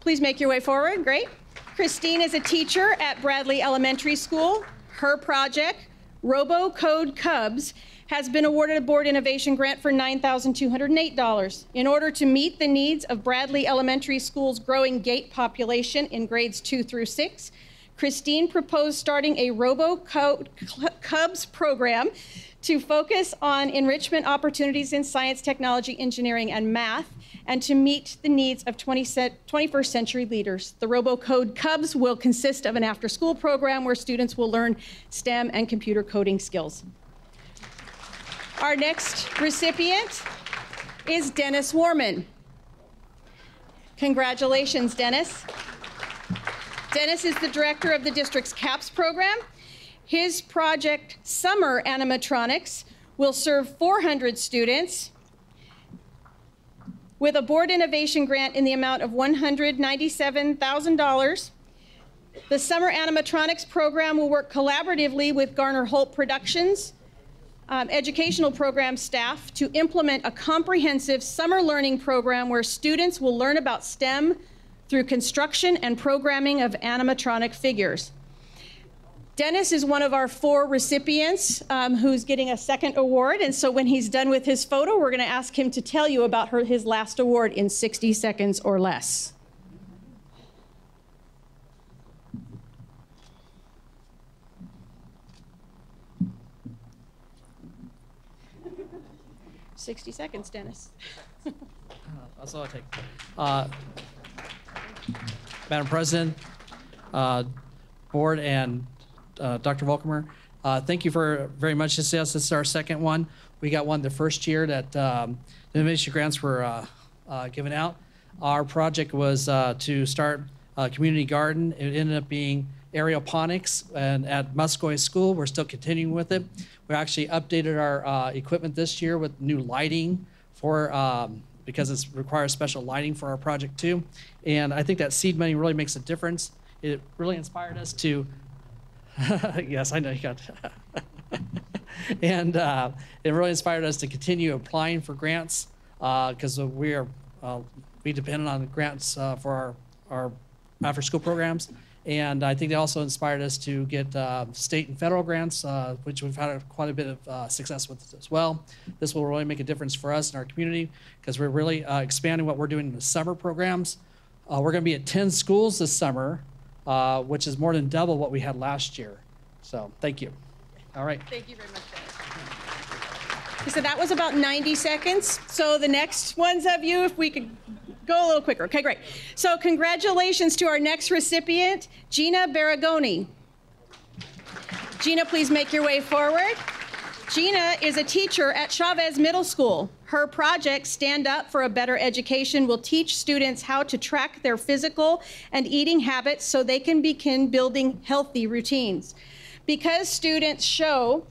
Please make your way forward, great. Christine is a teacher at Bradley Elementary School. Her project, RoboCode Cubs, has been awarded a board innovation grant for $9,208. In order to meet the needs of Bradley Elementary School's growing GATE population in grades 2 through 6, Christine proposed starting a RoboCode Cubs program to focus on enrichment opportunities in science, technology, engineering, and math, and to meet the needs of 21st century leaders. The RoboCode Cubs will consist of an after-school program where students will learn STEM and computer coding skills. Our next recipient is Dennis Warman. Congratulations, Dennis. Dennis is the director of the district's CAPS program. His project, Summer Animatronics, will serve 400 students with a board innovation grant in the amount of $197,000. The Summer Animatronics program will work collaboratively with Garner Holt Productions, educational program staff to implement a comprehensive summer learning program where students will learn about STEM through construction and programming of animatronic figures. Dennis is one of our 4 recipients who's getting a second award, and so when he's done with his photo, we're going to ask him to tell you about his last award in 60 seconds or less. 60 seconds, Dennis. That's all I take. Madam President, Board, and Dr. Volkemer, thank you very much. This is our second one. We got one the first year that the innovation grants were given out. Our project was to start a community garden. It ended up being aeroponics, and at Muscoy School, we're still continuing with it. We actually updated our equipment this year with new lighting for because it requires special lighting for our project too. And I think that seed money really makes a difference. It really inspired us to, yes, I know you got and it really inspired us to continue applying for grants because we depend on grants for our after-school programs. And I think it also inspired us to get state and federal grants, which we've had quite a bit of success with as well. This will really make a difference for us in our community because we're really expanding what we're doing in the summer programs. We're going to be at 10 schools this summer, which is more than double what we had last year. So thank you. All right. Thank you very much, Dennis. So that was about 90 seconds. So the next ones of you, if we could go a little quicker. Okay, great. So congratulations to our next recipient, Gina Baragoni. Gina, please make your way forward. Gina is a teacher at Chavez Middle School. Her project, Stand Up for a Better Education, will teach students how to track their physical and eating habits so they can begin building healthy routines. Because studies show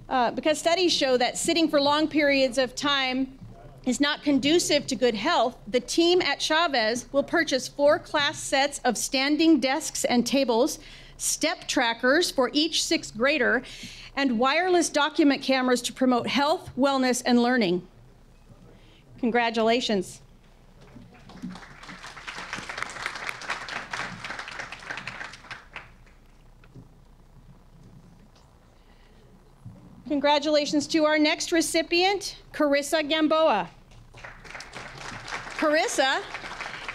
that sitting for long periods of time is not conducive to good health, the team at Chavez will purchase 4 class sets of standing desks and tables, step trackers for each 6th grader, and wireless document cameras to promote health, wellness, and learning. Congratulations. Congratulations to our next recipient, Carissa Gamboa. Carissa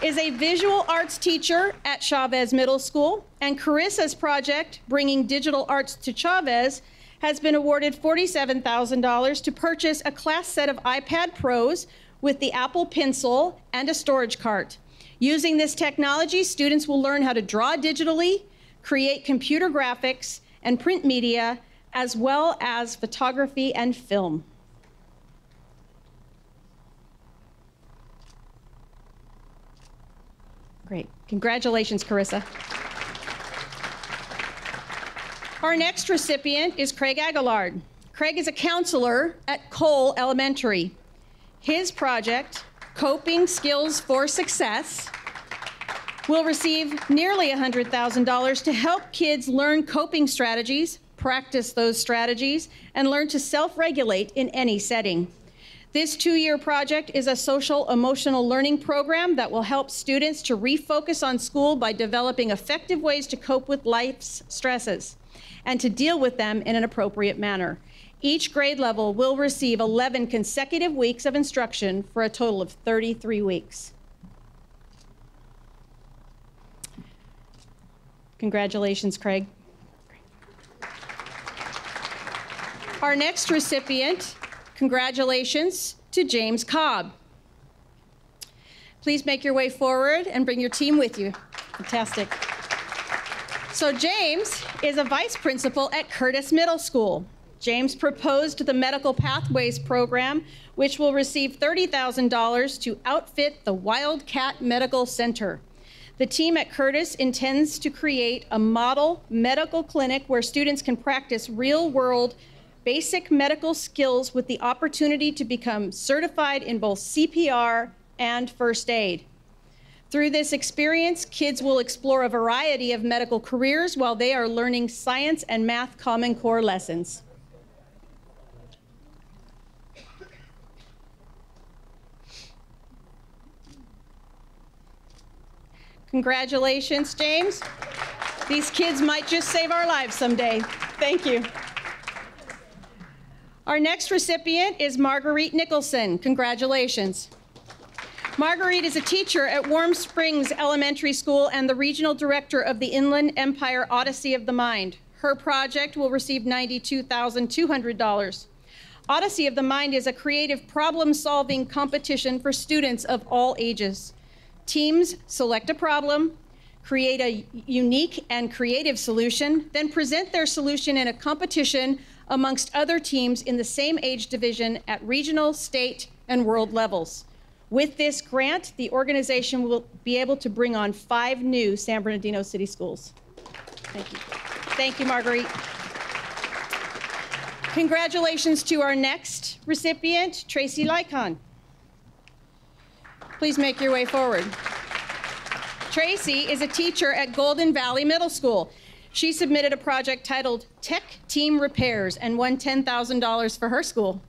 is a visual arts teacher at Chavez Middle School, and Carissa's project, Bringing Digital Arts to Chavez, has been awarded $47,000 to purchase a class set of iPad Pros with the Apple Pencil and a storage cart. Using this technology, students will learn how to draw digitally, create computer graphics and print media, as well as photography and film. Great. Congratulations, Carissa. Our next recipient is Craig Aguilard. Craig is a counselor at Cole Elementary. His project, Coping Skills for Success, will receive nearly $100,000 to help kids learn coping strategies, practice those strategies, and learn to self-regulate in any setting. This 2-year project is a social emotional learning program that will help students to refocus on school by developing effective ways to cope with life's stresses and to deal with them in an appropriate manner. Each grade level will receive 11 consecutive weeks of instruction for a total of 33 weeks. Congratulations, Craig. Our next recipient, congratulations to James Cobb. Please make your way forward and bring your team with you. Fantastic. So James is a vice principal at Curtis Middle School. James proposed the Medical Pathways program, which will receive $30,000 to outfit the Wildcat Medical Center. The team at Curtis intends to create a model medical clinic where students can practice real-world basic medical skills with the opportunity to become certified in both CPR and first aid. Through this experience, kids will explore a variety of medical careers while they are learning science and math Common Core lessons. Congratulations, James. These kids might just save our lives someday. Thank you. Our next recipient is Marguerite Nicholson. Congratulations. Marguerite is a teacher at Warm Springs Elementary School and the regional director of the Inland Empire Odyssey of the Mind. Her project will receive $92,200. Odyssey of the Mind is a creative problem-solving competition for students of all ages. Teams select a problem, create a unique and creative solution, then present their solution in a competition amongst other teams in the same age division at regional, state, and world levels. With this grant, the organization will be able to bring on 5 new San Bernardino City schools. Thank you. Thank you, Marguerite. Congratulations to our next recipient, Tracy Lycon. Please make your way forward. Tracy is a teacher at Golden Valley Middle School. She submitted a project titled Tech Team Repairs and won $10,000 for her school.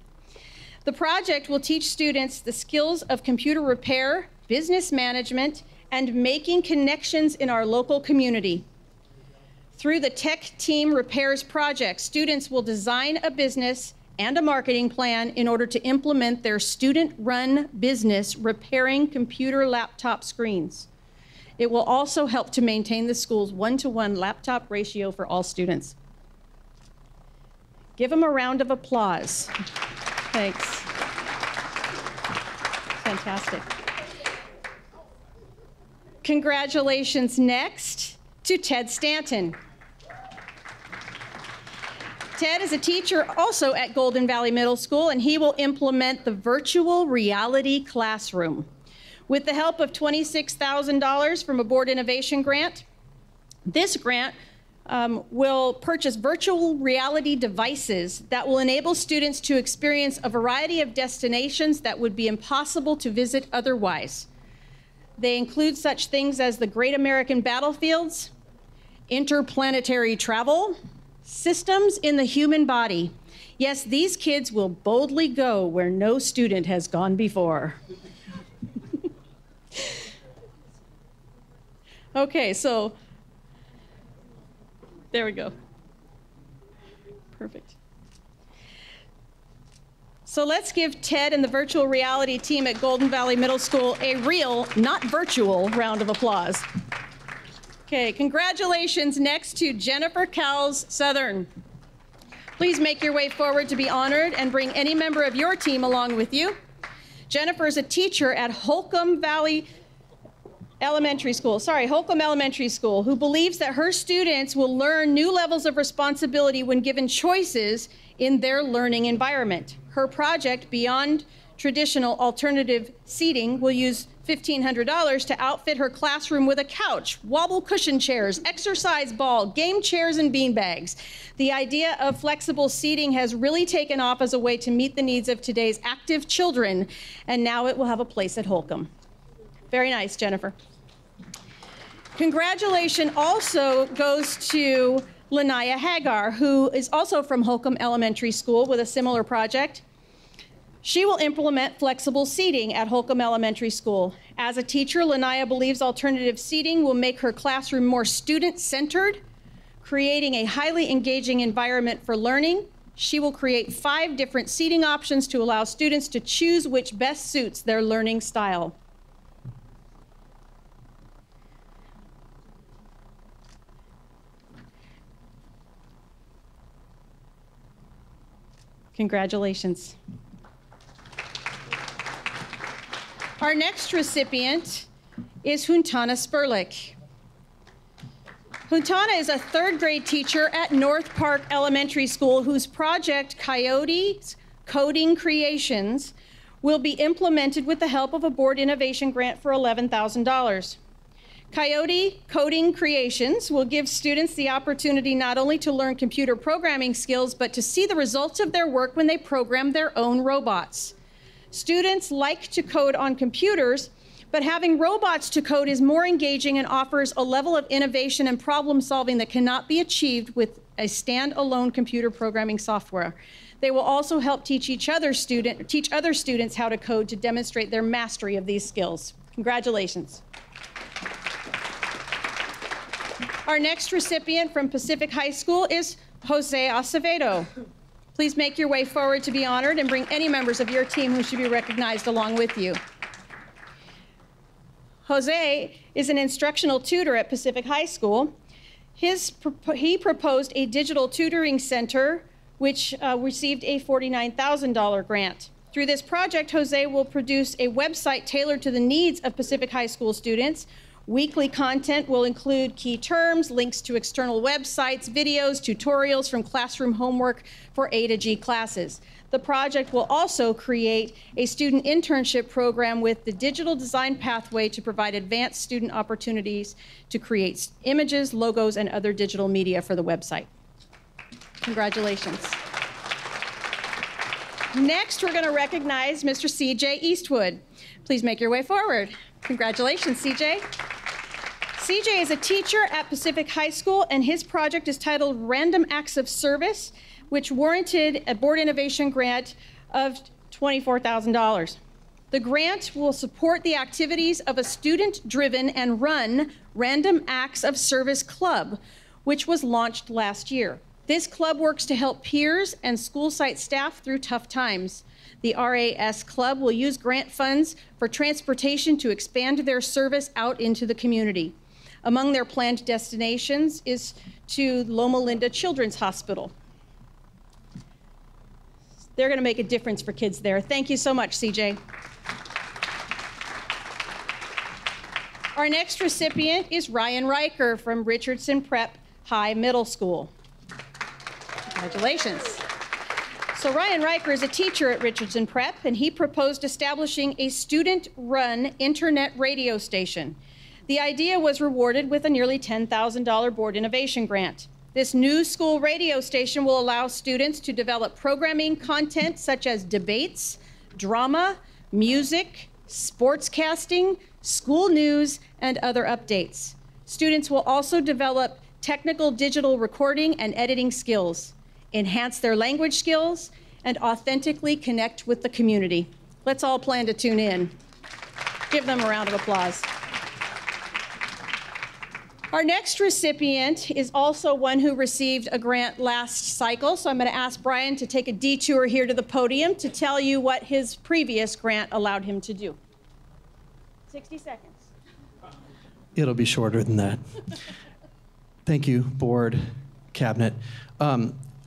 The project will teach students the skills of computer repair, business management, and making connections in our local community. Through the Tech Team Repairs project, students will design a business and a marketing plan in order to implement their student-run business repairing computer laptop screens. It will also help to maintain the school's 1-to-1 laptop ratio for all students. Give them a round of applause. Thanks. Fantastic. Congratulations next to Ted Stanton. Ted is a teacher also at Golden Valley Middle School, and he will implement the virtual reality classroom. With the help of $26,000 from a board innovation grant, this grant will purchase virtual reality devices that will enable students to experience a variety of destinations that would be impossible to visit otherwise. They include such things as the Great American Battlefields, interplanetary travel, systems in the human body. Yes, these kids will boldly go where no student has gone before. Okay, so there we go. Perfect. So let's give Ted and the virtual reality team at Golden Valley Middle School a real, not virtual, round of applause. Okay, congratulations next to Jennifer Cowles Southern. Please make your way forward to be honored and bring any member of your team along with you. Jennifer is a teacher at Holcomb Elementary School, who believes that her students will learn new levels of responsibility when given choices in their learning environment. Her project, Beyond Traditional Alternative Seating, will use $1,500 to outfit her classroom with a couch, wobble cushion chairs, exercise ball, game chairs, and beanbags. The idea of flexible seating has really taken off as a way to meet the needs of today's active children, and now it will have a place at Holcomb. Very nice, Jennifer. Congratulations also goes to Lanaya Hagar, who is also from Holcomb Elementary School with a similar project. She will implement flexible seating at Holcomb Elementary School. As a teacher, Lanaya believes alternative seating will make her classroom more student-centered, creating a highly engaging environment for learning. She will create 5 different seating options to allow students to choose which best suits their learning style. Congratulations. Our next recipient is Huntana Spurlick. Huntana is a 3rd grade teacher at North Park Elementary School whose project, Coyote's Coding Creations, will be implemented with the help of a board innovation grant for $11,000. Coyote Coding Creations will give students the opportunity not only to learn computer programming skills, but to see the results of their work when they program their own robots. Students like to code on computers, but having robots to code is more engaging and offers a level of innovation and problem solving that cannot be achieved with a standalone computer programming software. They will also help teach other students how to code to demonstrate their mastery of these skills. Congratulations. Our next recipient from Pacific High School is Jose Acevedo. Please make your way forward to be honored and bring any members of your team who should be recognized along with you. Jose is an instructional tutor at Pacific High School. He proposed a digital tutoring center which received a $49,000 grant. Through this project, Jose will produce a website tailored to the needs of Pacific High School students. Weekly content will include key terms, links to external websites, videos, tutorials from classroom homework for A to G classes. The project will also create a student internship program with the digital design pathway to provide advanced student opportunities to create images, logos, and other digital media for the website. Congratulations. Next, we're going to recognize Mr. C.J. Eastwood. Please make your way forward. Congratulations, C.J. C.J. is a teacher at Pacific High School, and his project is titled Random Acts of Service, which warranted a board innovation grant of $24,000. The grant will support the activities of a student-driven and run Random Acts of Service club, which was launched last year. This club works to help peers and school site staff through tough times. The RAS club will use grant funds for transportation to expand their service out into the community. Among their planned destinations is to Loma Linda Children's Hospital. They're going to make a difference for kids there. Thank you so much, CJ. Our next recipient is Ryan Riker from Richardson Prep High Middle School. Congratulations. So Ryan Riker is a teacher at Richardson Prep, and he proposed establishing a student-run internet radio station. The idea was rewarded with a nearly $10,000 board innovation grant. This new school radio station will allow students to develop programming content such as debates, drama, music, sportscasting, school news, and other updates. Students will also develop technical digital recording and editing skills, enhance their language skills, and authentically connect with the community. Let's all plan to tune in. Give them a round of applause. Our next recipient is also one who received a grant last cycle, so I'm going to ask Brian to take a detour here to the podium to tell you what his previous grant allowed him to do. 60 seconds. It'll be shorter than that. Thank you, board, cabinet.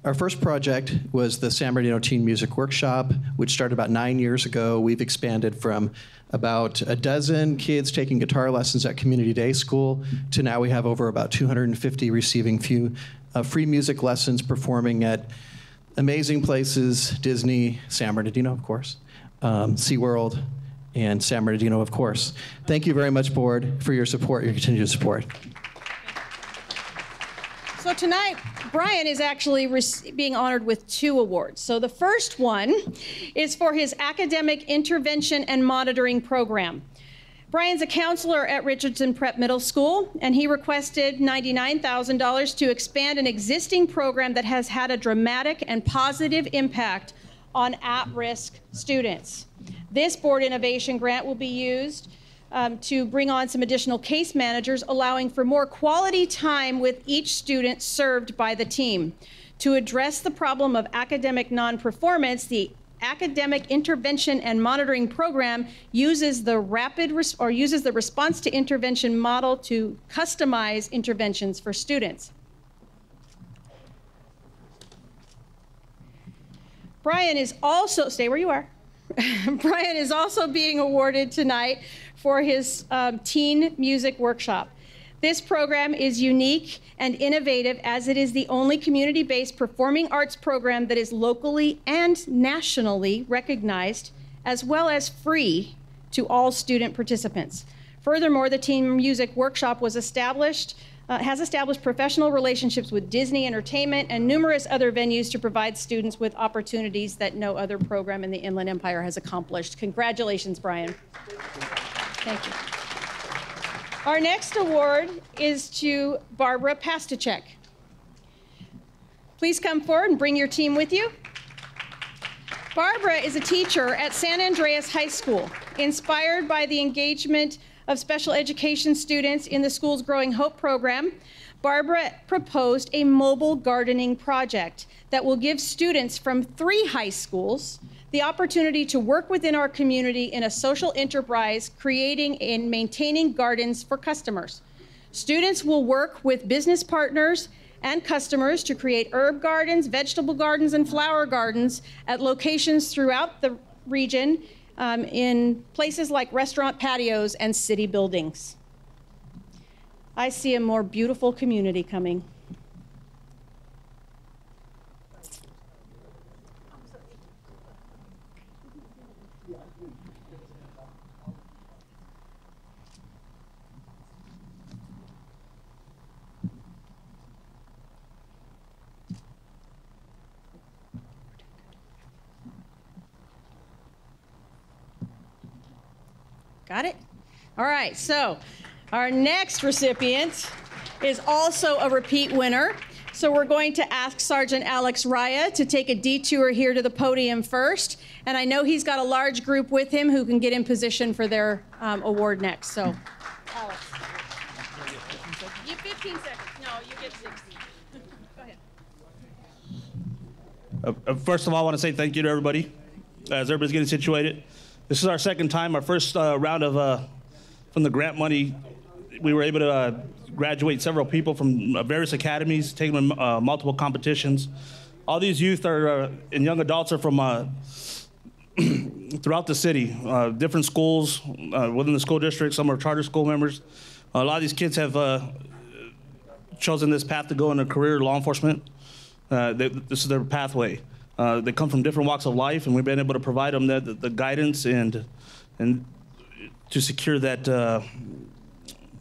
Our first project was the San Bernardino Teen Music Workshop, which started about 9 years ago. We've expanded from about a dozen kids taking guitar lessons at Community Day School to now we have over about 250 receiving free music lessons, performing at amazing places, Disney, San Bernardino, of course, SeaWorld, and San Bernardino, of course. Thank you very much, board, for your support, your continued support. So tonight, Brian is actually being honored with 2 awards. So the first one is for his academic intervention and monitoring program. Brian's a counselor at Richardson Prep Middle School, and he requested $99,000 to expand an existing program that has had a dramatic and positive impact on at-risk students. This board innovation grant will be used to bring on some additional case managers, allowing for more quality time with each student served by the team. To address the problem of academic non-performance, the Academic Intervention and Monitoring Program uses the response to intervention model to customize interventions for students. Brian is also, stay where you are. Brian is also being awarded tonight for his teen music workshop. This program is unique and innovative as it is the only community-based performing arts program that is locally and nationally recognized, as well as free to all student participants. Furthermore, the teen music workshop was has established professional relationships with Disney Entertainment and numerous other venues to provide students with opportunities that no other program in the Inland Empire has accomplished. Congratulations, Brian. Thank you. Our next award is to Barbara Pastachek. Please come forward and bring your team with you. Barbara is a teacher at San Andreas High School. Inspired by the engagement of special education students in the school's Growing Hope program, Barbara proposed a mobile gardening project that will give students from 3 high schools the opportunity to work within our community in a social enterprise, creating and maintaining gardens for customers. Students will work with business partners and customers to create herb gardens, vegetable gardens, and flower gardens at locations throughout the region in places like restaurant patios and city buildings. I see a more beautiful community coming. Got it? All right, so our next recipient is also a repeat winner. So we're going to ask Sergeant Alex Raya to take a detour here to the podium first. And I know he's got a large group with him who can get in position for their award next. So, Alex. You 15 seconds. No, you get 60. Go ahead. First of all, I want to say thank you to everybody as everybody's getting situated. This is our second time. Our first round of from the grant money, we were able to graduate several people from various academies, taking them multiple competitions. All these youth are and young adults are from throughout the city, different schools within the school district. Some are charter school members. A lot of these kids have chosen this path to go in a career law enforcement. This is their pathway. They come from different walks of life, and we've been able to provide them the guidance and to secure that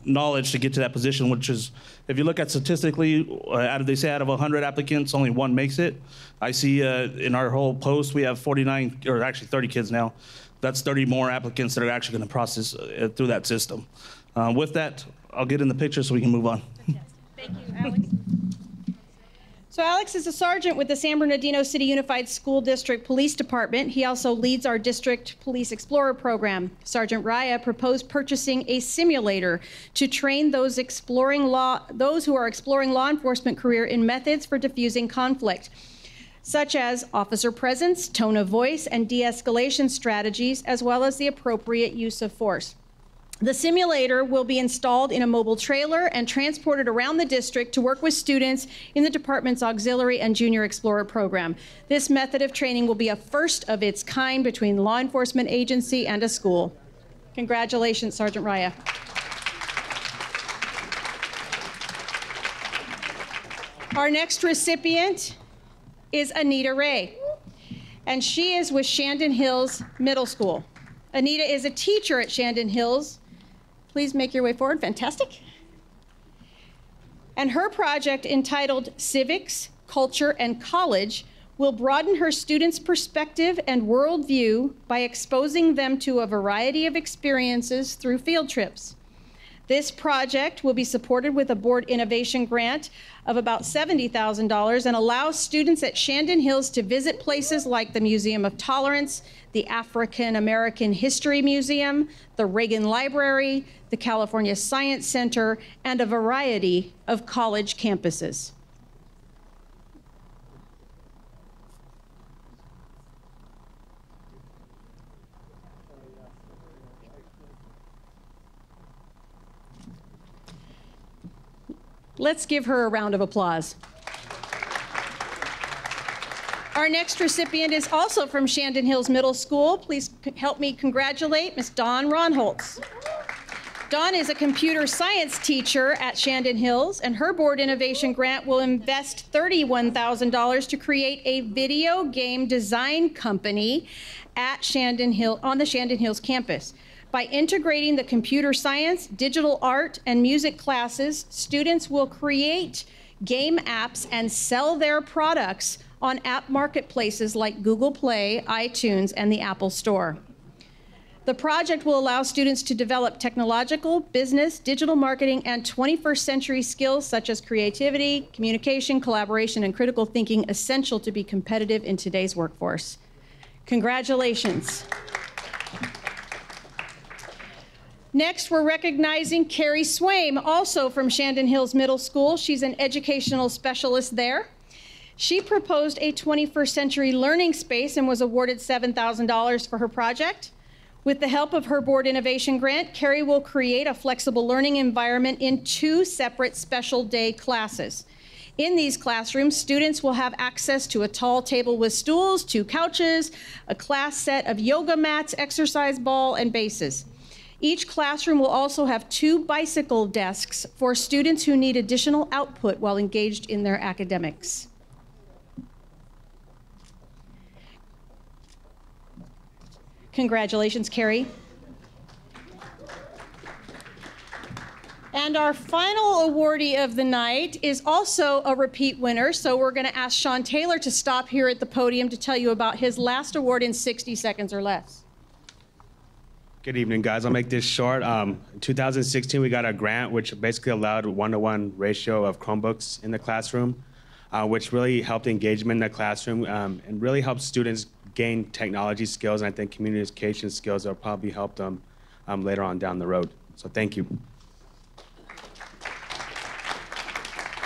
knowledge to get to that position, which is, if you look at statistically, out of 100 applicants, only one makes it. I see in our whole post, we have 49, or actually 30 kids now. That's 30 more applicants that are actually going to process through that system. With that, I'll get in the picture so we can move on. Thank you, Alex. So Alex is a sergeant with the San Bernardino City Unified School District Police Department. He also leads our District Police Explorer program. Sergeant Raya proposed purchasing a simulator to train those who are exploring law enforcement career in methods for diffusing conflict, such as officer presence, tone of voice, and de-escalation strategies, as well as the appropriate use of force. The simulator will be installed in a mobile trailer and transported around the district to work with students in the department's Auxiliary and Junior Explorer program. This method of training will be a first of its kind between law enforcement agency and a school. Congratulations, Sergeant Raya. Our next recipient is Anita Ray, and she is with Shandon Hills Middle School. Anita is a teacher at Shandon Hills. Please make your way forward. Fantastic. And her project, entitled Civics, Culture, and College, will broaden her students' perspective and worldview by exposing them to a variety of experiences through field trips. This project will be supported with a board innovation grant of about $70,000 and allows students at Shandon Hills to visit places like the Museum of Tolerance, the African American History Museum, the Reagan Library, the California Science Center, and a variety of college campuses. Let's give her a round of applause. Our next recipient is also from Shandon Hills Middle School. Please help me congratulate Ms. Dawn Ronholtz. Dawn is a computer science teacher at Shandon Hills, and her board innovation grant will invest $31,000 to create a video game design company at on the Shandon Hills campus. By integrating the computer science, digital art, and music classes, students will create game apps and sell their products on app marketplaces like Google Play, iTunes, and the Apple Store. The project will allow students to develop technological, business, digital marketing, and 21st century skills such as creativity, communication, collaboration, and critical thinking, essential to be competitive in today's workforce. Congratulations. Next, we're recognizing Carrie Swaim, also from Shandon Hills Middle School. She's an educational specialist there. She proposed a 21st century learning space and was awarded $7,000 for her project. With the help of her board innovation grant, Carrie will create a flexible learning environment in 2 separate special day classes. In these classrooms, students will have access to a tall table with stools, 2 couches, a class set of yoga mats, exercise ball, and bases. Each classroom will also have 2 bicycle desks for students who need additional output while engaged in their academics. Congratulations, Carrie. And our final awardee of the night is also a repeat winner, so we're going to ask Sean Taylor to stop here at the podium to tell you about his last award in 60 seconds or less. Good evening, guys. I'll make this short. In 2016, we got a grant which basically allowed a 1-to-1 ratio of Chromebooks in the classroom, which really helped engagement in the classroom and really helped students gain technology skills, and I think communication skills that will probably help them later on down the road. So thank you.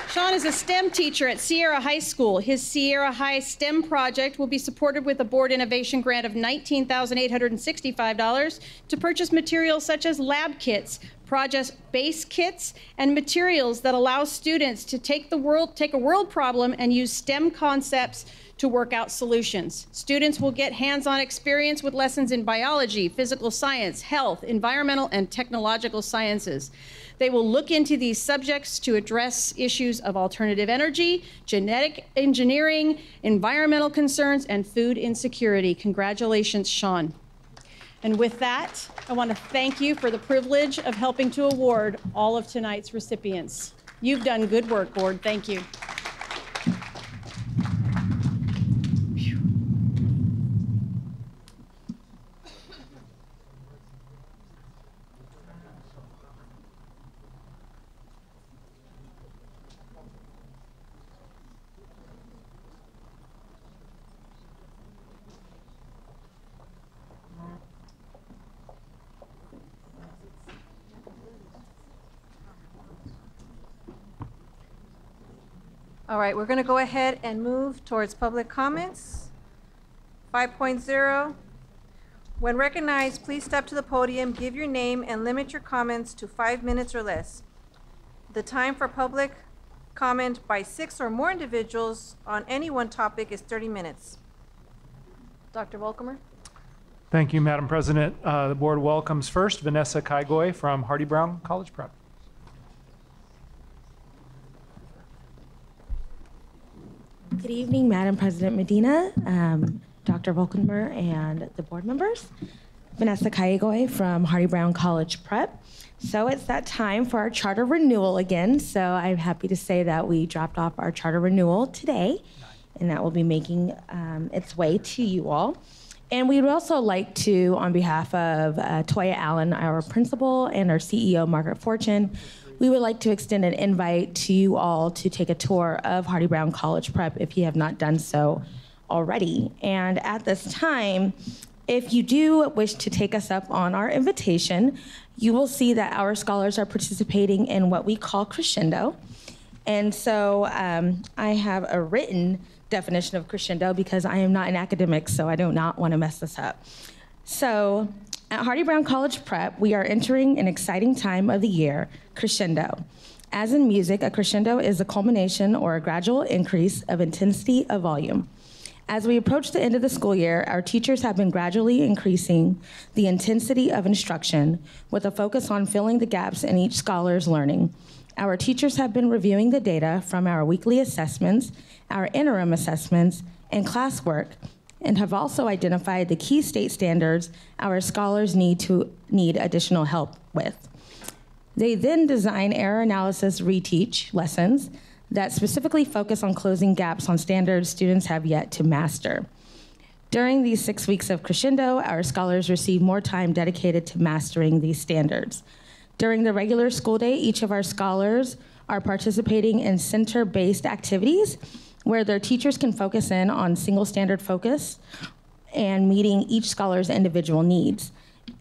Sean is a STEM teacher at Sierra High School. His Sierra High STEM project will be supported with a board innovation grant of $19,865 to purchase materials such as lab kits, project-based kits, and materials that allow students to take a world problem and use STEM concepts to work out solutions. Students will get hands-on experience with lessons in biology, physical science, health, environmental, and technological sciences. They will look into these subjects to address issues of alternative energy, genetic engineering, environmental concerns, and food insecurity. Congratulations, Sean. And with that, I want to thank you for the privilege of helping to award all of tonight's recipients. You've done good work, board. Thank you. All right, we're going to go ahead and move towards public comments. 5.0. When recognized, please step to the podium, give your name, and limit your comments to 5 minutes or less. The time for public comment by 6 or more individuals on any one topic is 30 minutes. Dr. Volkamer? Thank you, Madam President. The board welcomes first Vanessa Kaigoy from Hardy Brown College Prep. Good evening, Madam President Medina, Dr. Volkamer, and the board members. Vanessa Kaigoy from Hardy Brown College Prep. So it's that time for our charter renewal again. So I'm happy to say that we dropped off our charter renewal today, and that will be making its way to you all. And we would also like to, on behalf of Toya Allen, our principal, and our CEO, Margaret Fortune, we would like to extend an invite to you all to take a tour of Hardy Brown College Prep if you have not done so already. And at this time, if you do wish to take us up on our invitation, you will see that our scholars are participating in what we call crescendo. And so I have a written definition of crescendo because I am not an academic, so I do not want to mess this up. So at Hardy Brown College Prep, we are entering an exciting time of the year, crescendo. As in music, a crescendo is a culmination or a gradual increase of intensity of volume. As we approach the end of the school year, our teachers have been gradually increasing the intensity of instruction with a focus on filling the gaps in each scholar's learning. Our teachers have been reviewing the data from our weekly assessments, our interim assessments, and classwork, and have also identified the key state standards our scholars need additional help with. They then design error analysis reteach lessons that specifically focus on closing gaps on standards students have yet to master. During these 6 weeks of crescendo, our scholars receive more time dedicated to mastering these standards. During the regular school day, each of our scholars are participating in center-based activities where their teachers can focus in on single standard focus and meeting each scholar's individual needs.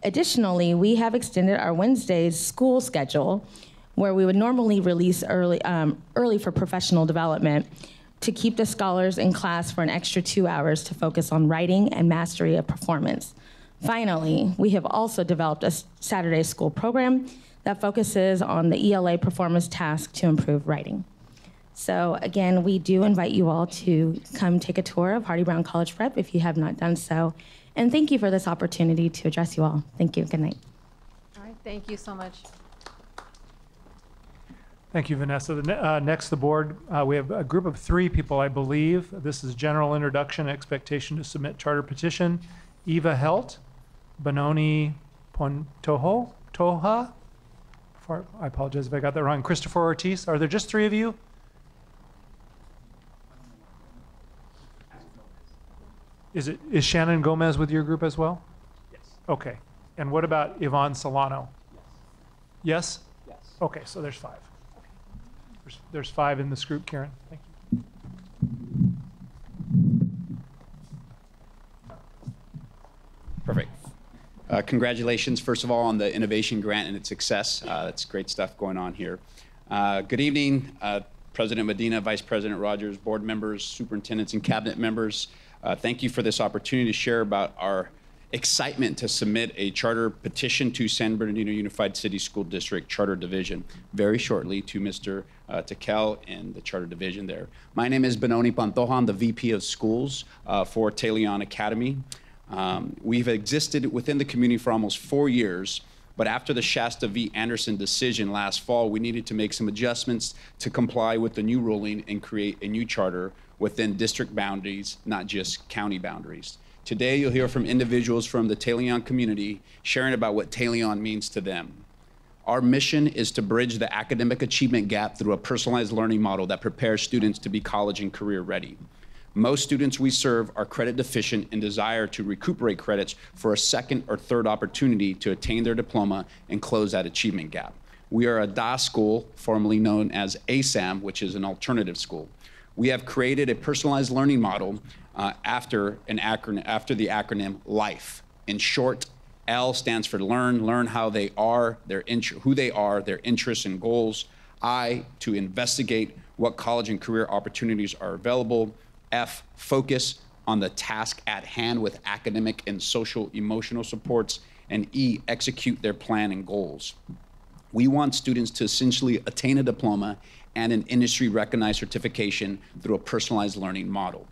Additionally, we have extended our Wednesday's school schedule where we would normally release early for professional development to keep the scholars in class for an extra 2 hours to focus on writing and mastery of performance. Finally, we have also developed a Saturday school program that focuses on the ELA performance task to improve writing. So again, we do invite you all to come take a tour of Hardy Brown College Prep if you have not done so. And thank you for this opportunity to address you all. Thank you. Good night. All right, thank you so much. Thank you, Vanessa. Next, the board, we have a group of 3 people, I believe. This is general introduction, expectation to submit charter petition. Eva Helt, Benoni Toha, I apologize if I got that wrong. Christopher Ortiz. Are there just 3 of you? Is Shannon Gomez with your group as well? Yes. Okay. And what about Yvonne Solano? Yes. Yes? Yes. Okay, so there's 5. There's 5 in this group, Karen. Thank you. Perfect. Congratulations, first of all, on the innovation grant and its success. That's great stuff going on here. Good evening, President Medina, Vice President Rogers, board members, superintendents, and cabinet members. Thank you for this opportunity to share about our excitement to submit a charter petition to San Bernardino Unified City School District Charter Division very shortly to Mr. Tekel and the Charter Division there. My name is Benoni Pantoja. I'm the VP of Schools for Talion Academy. We've existed within the community for almost 4 years, but after the Shasta v. Anderson decision last fall, we needed to make some adjustments to comply with the new ruling and create a new charter within district boundaries, not just county boundaries. Today, you'll hear from individuals from the Talion community sharing about what Talion means to them. Our mission is to bridge the academic achievement gap through a personalized learning model that prepares students to be college and career ready. Most students we serve are credit deficient and desire to recuperate credits for a second or third opportunity to attain their diploma and close that achievement gap. We are a DAS school, formerly known as ASAM, which is an alternative school. We have created a personalized learning model after the acronym LIFE. In short, L stands for learn how they are, who they are, their interests and goals. I, to investigate what college and career opportunities are available. F, focus on the task at hand with academic and social emotional supports. And E, execute their plan and goals. We want students to essentially attain a diploma and an industry recognized certification through a personalized learning model.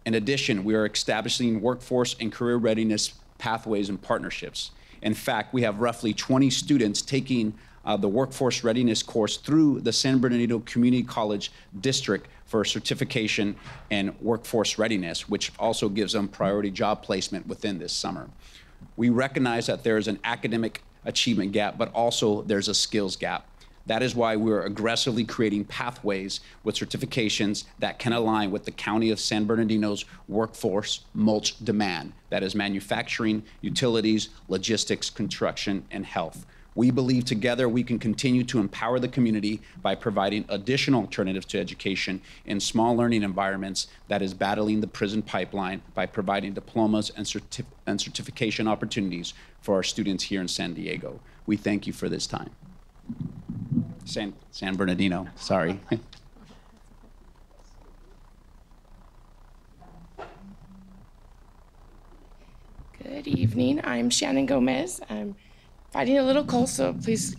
In addition, we are establishing workforce and career readiness pathways and partnerships. In fact, we have roughly 20 students taking the workforce readiness course through the San Bernardino Community College District for certification and workforce readiness, which also gives them priority job placement within this summer. We recognize that there is an academic achievement gap, but also there's a skills gap. That is why we're aggressively creating pathways with certifications that can align with the County of San Bernardino's workforce mulch demand. That is manufacturing, utilities, logistics, construction, and health. We believe together we can continue to empower the community by providing additional alternatives to education in small learning environments that is battling the prison pipeline by providing diplomas and certification opportunities for our students here in San Diego. We thank you for this time. San Bernardino, sorry. Good evening, I'm Shannon Gomez. I'm fighting a little cold, so please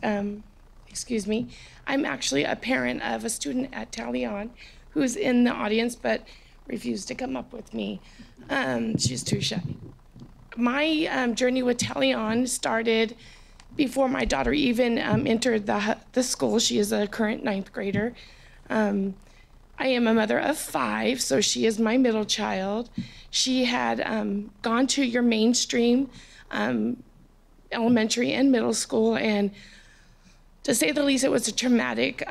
excuse me. I'm actually a parent of a student at Talion who's in the audience but refused to come up with me. She's too shy. My journey with Talion started before my daughter even entered the school. She is a current 9th grader. I am a mother of 5, so she is my middle child. She had gone to your mainstream elementary and middle school, and to say the least, it was a traumatic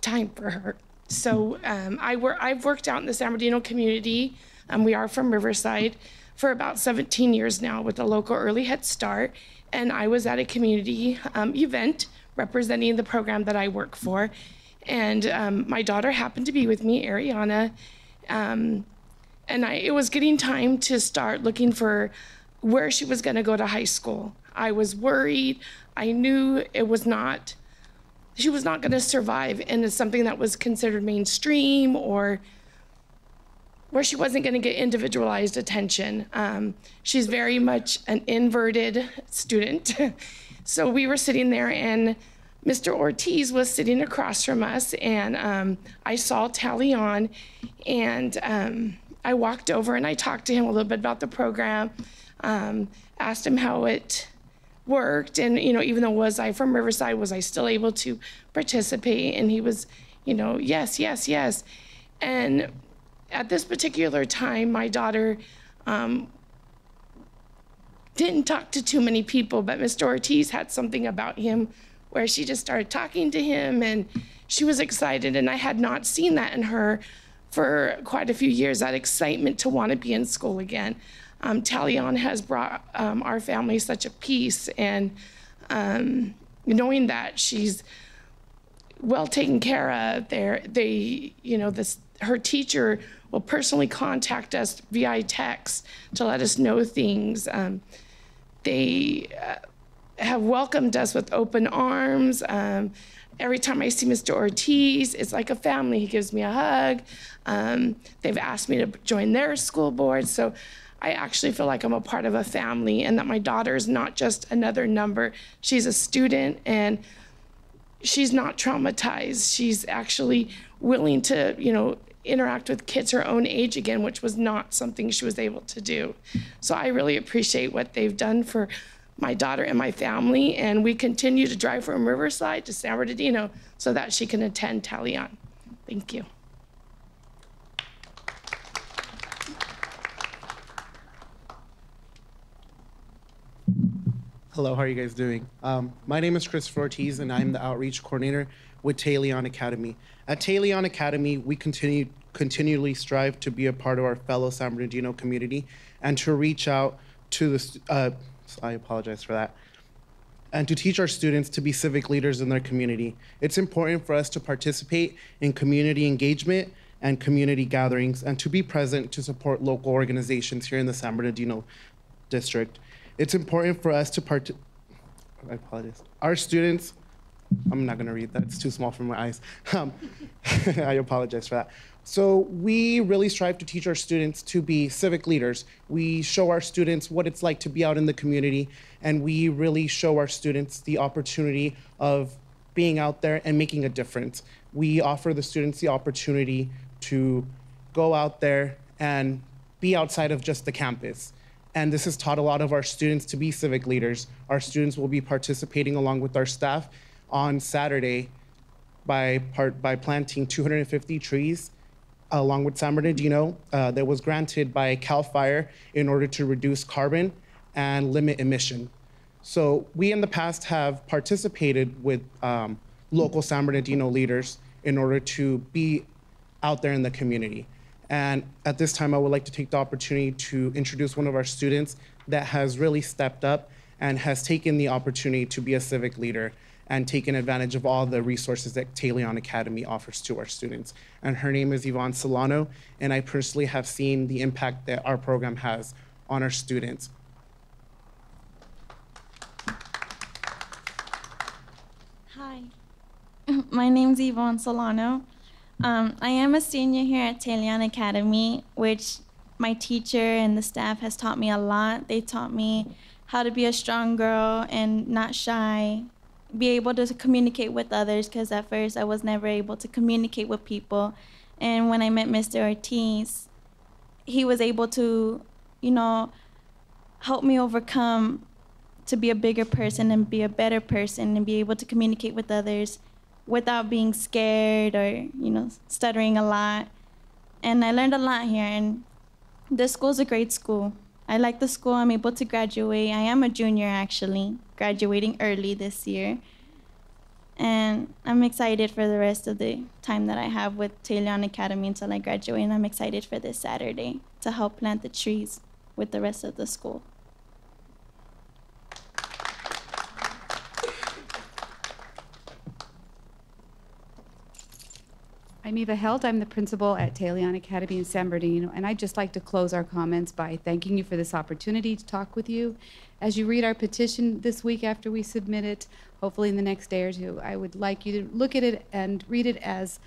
time for her. So I've worked out in the San Bernardino community. We are from Riverside for about 17 years now with the local Early Head Start. And I was at a community event representing the program that I work for. And my daughter happened to be with me, Ariana. It was getting time to start looking for where she was gonna go to high school. I was worried. I knew she was not gonna survive in something that was considered mainstream or where she wasn't going to get individualized attention. She's very much an inverted student. So we were sitting there and Mr. Ortiz was sitting across from us, and I saw Talion, and I walked over and I talked to him a little bit about the program, asked him how it worked, and even though was I from Riverside, was I still able to participate? And he was, yes, yes, yes. And at this particular time, my daughter didn't talk to too many people, but Mr. Ortiz had something about him where she just started talking to him, and she was excited, and I had not seen that in her for quite a few years, that excitement to want to be in school again. Talion has brought our family such a peace, and knowing that she's well taken care of, her teacher will personally contact us via text to let us know things. They have welcomed us with open arms. Every time I see Mr. Ortiz, it's like a family. He gives me a hug. They've asked me to join their school board. So I actually feel like I'm a part of a family, and that my daughter is not just another number. She's a student, and she's not traumatized. She's actually willing to, interact with kids her own age again, which was not something she was able to do. So I really appreciate what they've done for my daughter and my family, and we continue to drive from Riverside to San Bernardino so that she can attend Talion. Thank you. Hello, how are you guys doing? My name is Christopher Ortiz, and I'm the outreach coordinator with Talion Academy. At Talion Academy, we continually strive to be a part of our fellow San Bernardino community and to reach out to the, I apologize for that, and to teach our students to be civic leaders in their community. It's important for us to participate in community engagement and community gatherings, and to be present to support local organizations here in the San Bernardino district. It's important for us to I apologize. Our students, I'm not gonna read that, it's too small for my eyes. I apologize for that. So we really strive to teach our students to be civic leaders. We show our students what it's like to be out in the community, and we really show our students the opportunity of being out there and making a difference. We offer the students the opportunity to go out there and be outside of just the campus. And this has taught a lot of our students to be civic leaders. Our students will be participating along with our staff on Saturday by planting 250 trees along with San Bernardino that was granted by CAL FIRE in order to reduce carbon and limit emission. So we in the past have participated with local San Bernardino leaders in order to be out there in the community. And at this time, I would like to take the opportunity to introduce one of our students that has really stepped up and has taken the opportunity to be a civic leader and taken advantage of all the resources that Talion Academy offers to our students. And her name is Yvonne Solano, and I personally have seen the impact that our program has on our students. Hi, my name's Yvonne Solano. I am a senior here at Talion Academy, which my teacher and the staff has taught me a lot. They taught me how to be a strong girl and not shy, be able to communicate with others, because at first I was never able to communicate with people. And when I met Mr. Ortiz, he was able to, help me overcome to be a bigger person and be a better person and be able to communicate with others without being scared or, stuttering a lot. And I learned a lot here, and the school's a great school. I like the school. I'm able to graduate. I am a junior, actually, graduating early this year. And I'm excited for the rest of the time that I have with Talion Academy until I graduate, and I'm excited for this Saturday to help plant the trees with the rest of the school. I'm Eva Held. I'm the principal at Talion Academy in San Bernardino, and I'd just like to close our comments by thanking you for this opportunity to talk with you. As you read our petition this week after we submit it, hopefully in the next day or two, I would like you to look at it and read it as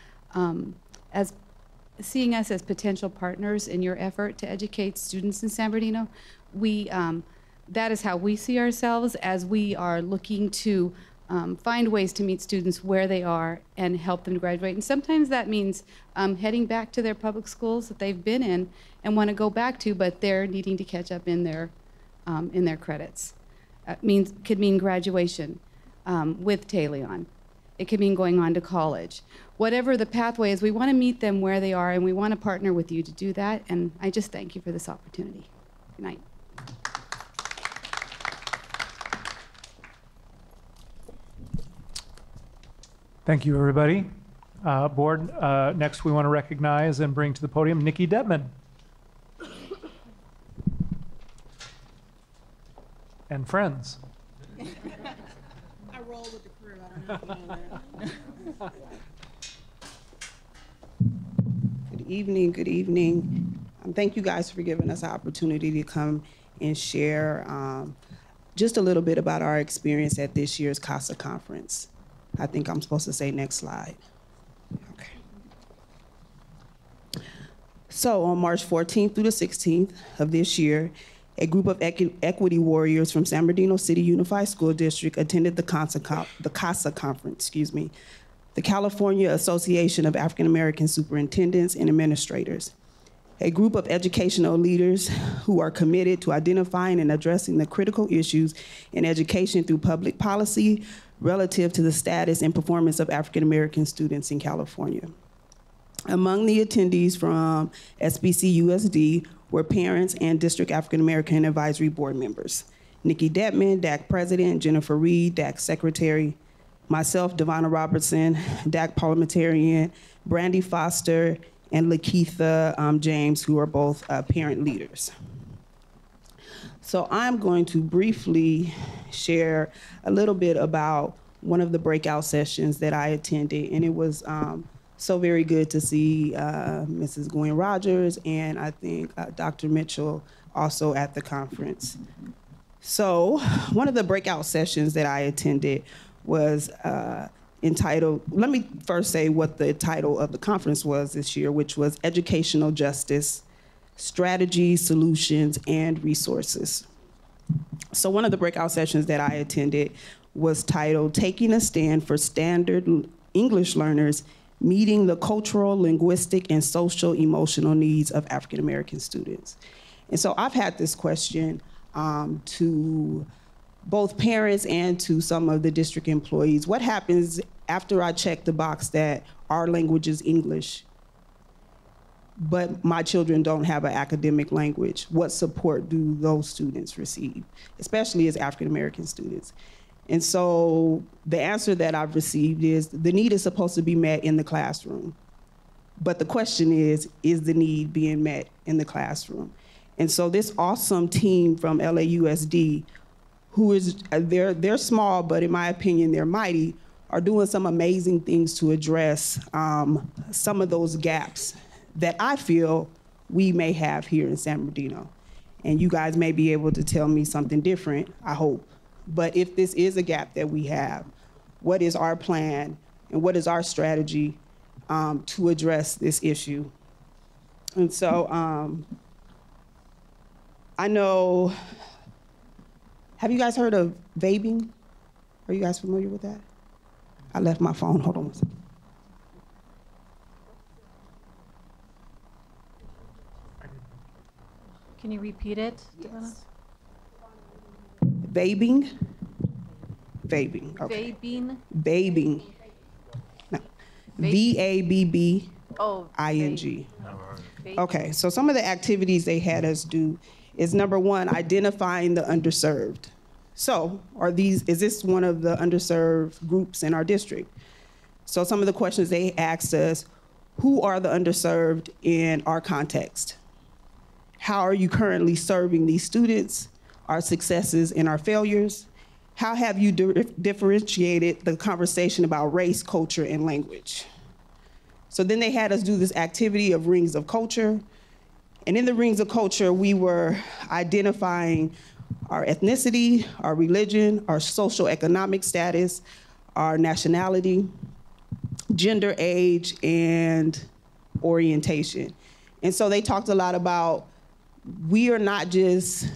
seeing us as potential partners in your effort to educate students in San Bernardino. That is how we see ourselves as we are looking to find ways to meet students where they are and help them to graduate. And sometimes that means heading back to their public schools that they've been in and want to go back to, but they're needing to catch up in their credits. Could mean graduation with Talion. It could mean going on to college. Whatever the pathway is, we want to meet them where they are, and we want to partner with you to do that. And I just thank you for this opportunity. Good night. Thank you, everybody. Board, next we want to recognize and bring to the podium Nikki Detman. And friends. I roll with the crew. I don't know if you know that. Good evening. Good evening. Thank you guys for giving us the opportunity to come and share just a little bit about our experience at this year's CASA conference. I think I'm supposed to say next slide. Okay. So on March 14th through the 16th of this year, a group of equity warriors from San Bernardino City Unified School District attended the CASA conference, the California Association of African American Superintendents and Administrators, a group of educational leaders who are committed to identifying and addressing the critical issues in education through public policy relative to the status and performance of African American students in California. Among the attendees from SBCUSD were parents and District African American Advisory Board members. Nikki Detman, DAC President, Jennifer Reed, DAC Secretary, myself, Devonna Robertson, DAC Parliamentarian, Brandy Foster, and Lakeitha James, who are both parent leaders. So I'm going to briefly share a little bit about one of the breakout sessions that I attended, and it was so very good to see Mrs. Gwen Rogers and I think Dr. Mitchell also at the conference. So one of the breakout sessions that I attended was entitled, let me first say what the title of the conference was this year, which was Educational Justice, Strategies, Solutions, and Resources. So one of the breakout sessions that I attended was titled Taking a Stand for Standard English Learners, Meeting the Cultural, Linguistic, and Social Emotional Needs of African American Students. And so I've had this question to both parents and to some of the district employees. What happens after I check the box that our language is English, but my children don't have an academic language? What support do those students receive, especially as African American students? And so the answer that I've received is the need is supposed to be met in the classroom. But the question is the need being met in the classroom? And so this awesome team from LAUSD, who is, they're small, but in my opinion, they're mighty, are doing some amazing things to address some of those gaps that I feel we may have here in San Bernardino. And you guys may be able to tell me something different, I hope. But if this is a gap that we have, what is our plan and what is our strategy to address this issue? And so I know, have you guys heard of vaping? Are you guys familiar with that? I left my phone, hold on one second. Can you repeat it, Devonna? Vaping? Vaping, okay. Vaping? Vaping. No. V-A-B-B-I-N-G. Oh, Okay, so some of the activities they had us do is number one, identifying the underserved. So is this one of the underserved groups in our district? So some of the questions they asked us, who are the underserved in our context? How are you currently serving these students, our successes and our failures? How have you differentiated the conversation about race, culture, and language? So then they had us do this activity of rings of culture. And in the rings of culture, we were identifying our ethnicity, our religion, our socioeconomic status, our nationality, gender, age, and orientation. And so they talked a lot about, we are not just,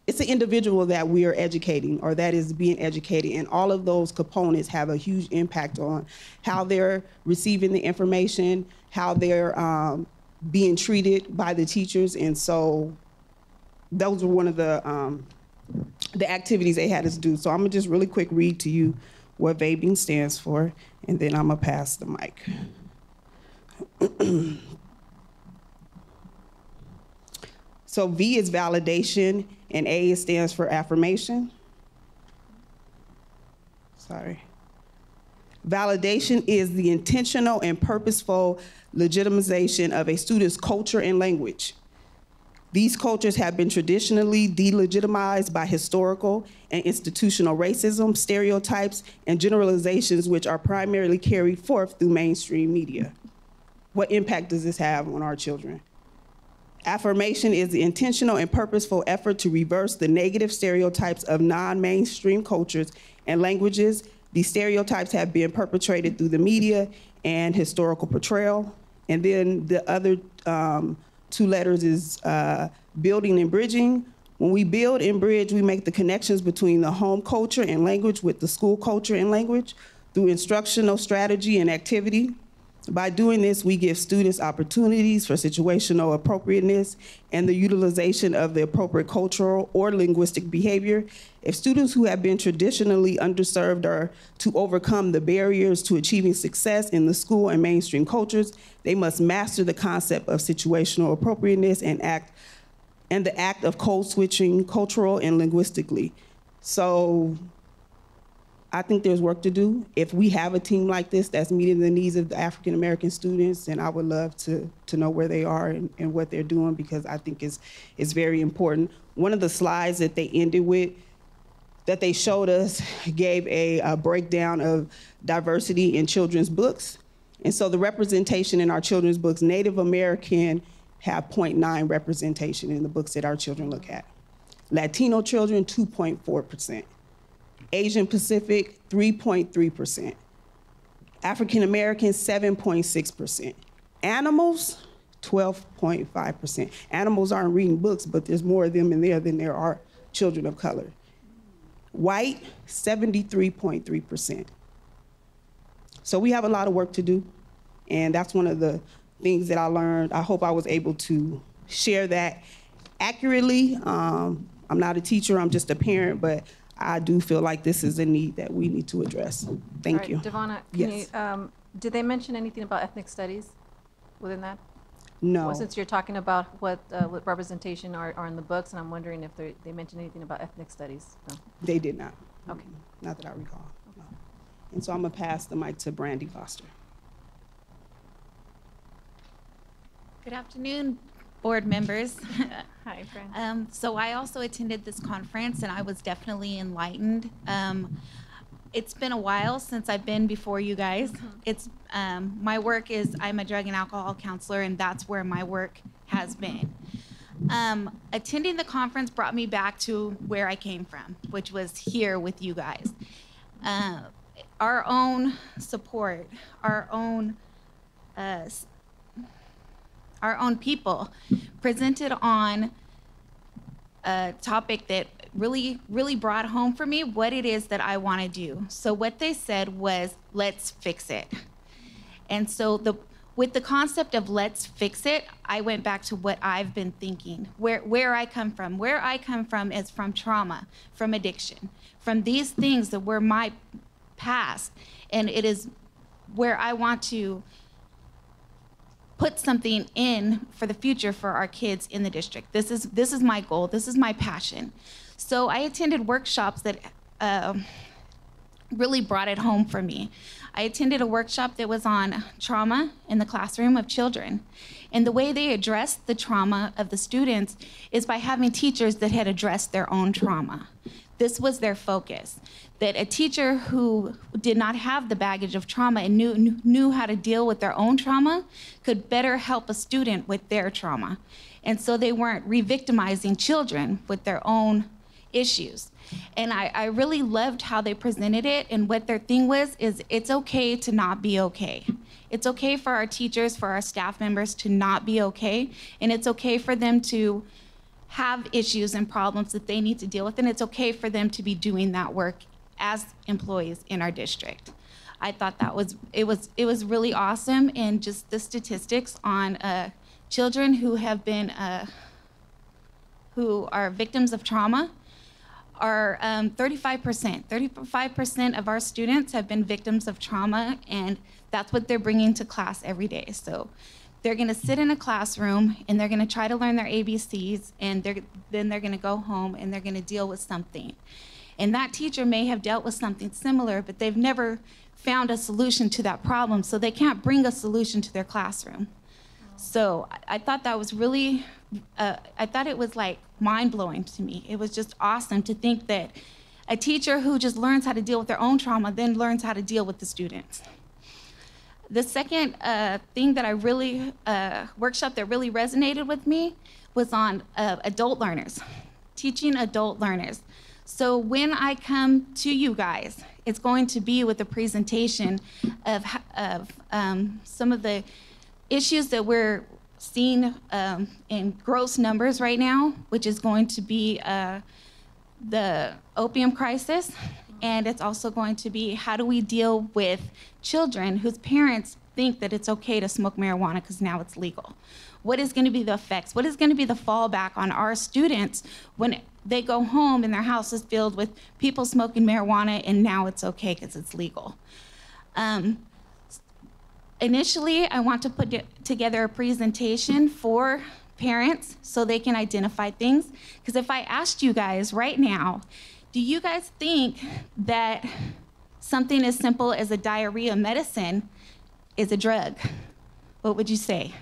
it's it's an individual that we are educating or that is being educated, and all of those components have a huge impact on how they're receiving the information, how they're being treated by the teachers. And so those were one of the activities they had us do. So I'm gonna just really quick read to you what vaping stands for, and then I'm gonna pass the mic. So V is validation, and A stands for affirmation. Sorry. Validation is the intentional and purposeful legitimization of a student's culture and language. These cultures have been traditionally delegitimized by historical and institutional racism, stereotypes, and generalizations which are primarily carried forth through mainstream media. What impact does this have on our children? Affirmation is the intentional and purposeful effort to reverse the negative stereotypes of non-mainstream cultures and languages. These stereotypes have been perpetrated through the media and historical portrayal. And then the other two letters is building and bridging. When we build and bridge, we make the connections between the home culture and language with the school culture and language through instructional strategy and activity. By doing this, we give students opportunities for situational appropriateness and the utilization of the appropriate cultural or linguistic behavior. If students who have been traditionally underserved are to overcome the barriers to achieving success in the school and mainstream cultures, they must master the concept of situational appropriateness and the act of code switching cultural and linguistically. So I think there's work to do. If we have a team like this that's meeting the needs of the African American students, then I would love to know where they are and what they're doing, because I think it's very important. One of the slides that they ended with, that they showed us, gave a breakdown of diversity in children's books. And so the representation in our children's books, Native American have 0.9 representation in the books that our children look at. Latino children, 2.4%. Asian Pacific, 3.3%. African American, 7.6%. Animals, 12.5%. Animals aren't reading books, but there's more of them in there than there are children of color. White, 73.3%. So we have a lot of work to do, and that's one of the things that I learned. I hope I was able to share that accurately. I'm not a teacher, I'm just a parent, but I do feel like this is a need that we need to address. Thank you. Devonna, Yes. Did they mention anything about ethnic studies within that? No. Well, since you're talking about what representation are in the books, and I'm wondering if they mentioned anything about ethnic studies. No. They did not. Okay. Not that I recall. No. And so I'm gonna pass the mic to Brandy Foster. Good afternoon, board members. Hi, Fran. So I also attended this conference, and I was definitely enlightened. It's been a while since I've been before you guys. It's my work is I'm a drug and alcohol counselor, and that's where my work has been. Attending the conference brought me back to where I came from, which was here with you guys. Our own support, our own people presented on a topic that really brought home for me what it is that I want to do. So what they said was, let's fix it. And so with the concept of let's fix it, I went back to what I've been thinking, where I come from. Where I come from is from trauma, from addiction, from these things that were my past. And it is where I want to put something in for the future for our kids in the district. This is my goal. This is my passion. So I attended workshops that really brought it home for me. I attended a workshop that was on trauma in the classroom of children. And the way they addressed the trauma of the students is by having teachers that had addressed their own trauma. This was their focus, that a teacher who did not have the baggage of trauma and knew how to deal with their own trauma could better help a student with their trauma. And so they weren't re-victimizing children with their own issues. And I really loved how they presented it, and what their thing was is it's okay to not be okay. It's okay for our teachers, for our staff members to not be okay, and it's okay for them to have issues and problems that they need to deal with, and it's okay for them to be doing that work as employees in our district. I thought that was really awesome, and just the statistics on children who have been who are victims of trauma are 35%. 35% of our students have been victims of trauma, and that's what they're bringing to class every day. So they're going to sit in a classroom and they're going to try to learn their ABCs, and then they're going to go home and they're going to deal with something. And that teacher may have dealt with something similar, but they've never found a solution to that problem, so they can't bring a solution to their classroom. So I thought that was really, I thought it was like mind-blowing to me. It was just awesome to think that a teacher who just learns how to deal with their own trauma then learns how to deal with the students. The second thing that I really, workshop that really resonated with me was on adult learners, teaching adult learners. So when I come to you guys, it's going to be with a presentation of some of the issues that we're seeing in gross numbers right now, which is going to be the opium crisis, and it's also going to be how do we deal with children whose parents think that it's okay to smoke marijuana because now it's legal. What is going to be the effects? What is going to be the fallback on our students when they go home and their house is filled with people smoking marijuana and now it's okay because it's legal? Initially, I want to put together a presentation for parents so they can identify things. Because if I asked you guys right now, do you guys think that something as simple as a diarrhea medicine is a drug? What would you say?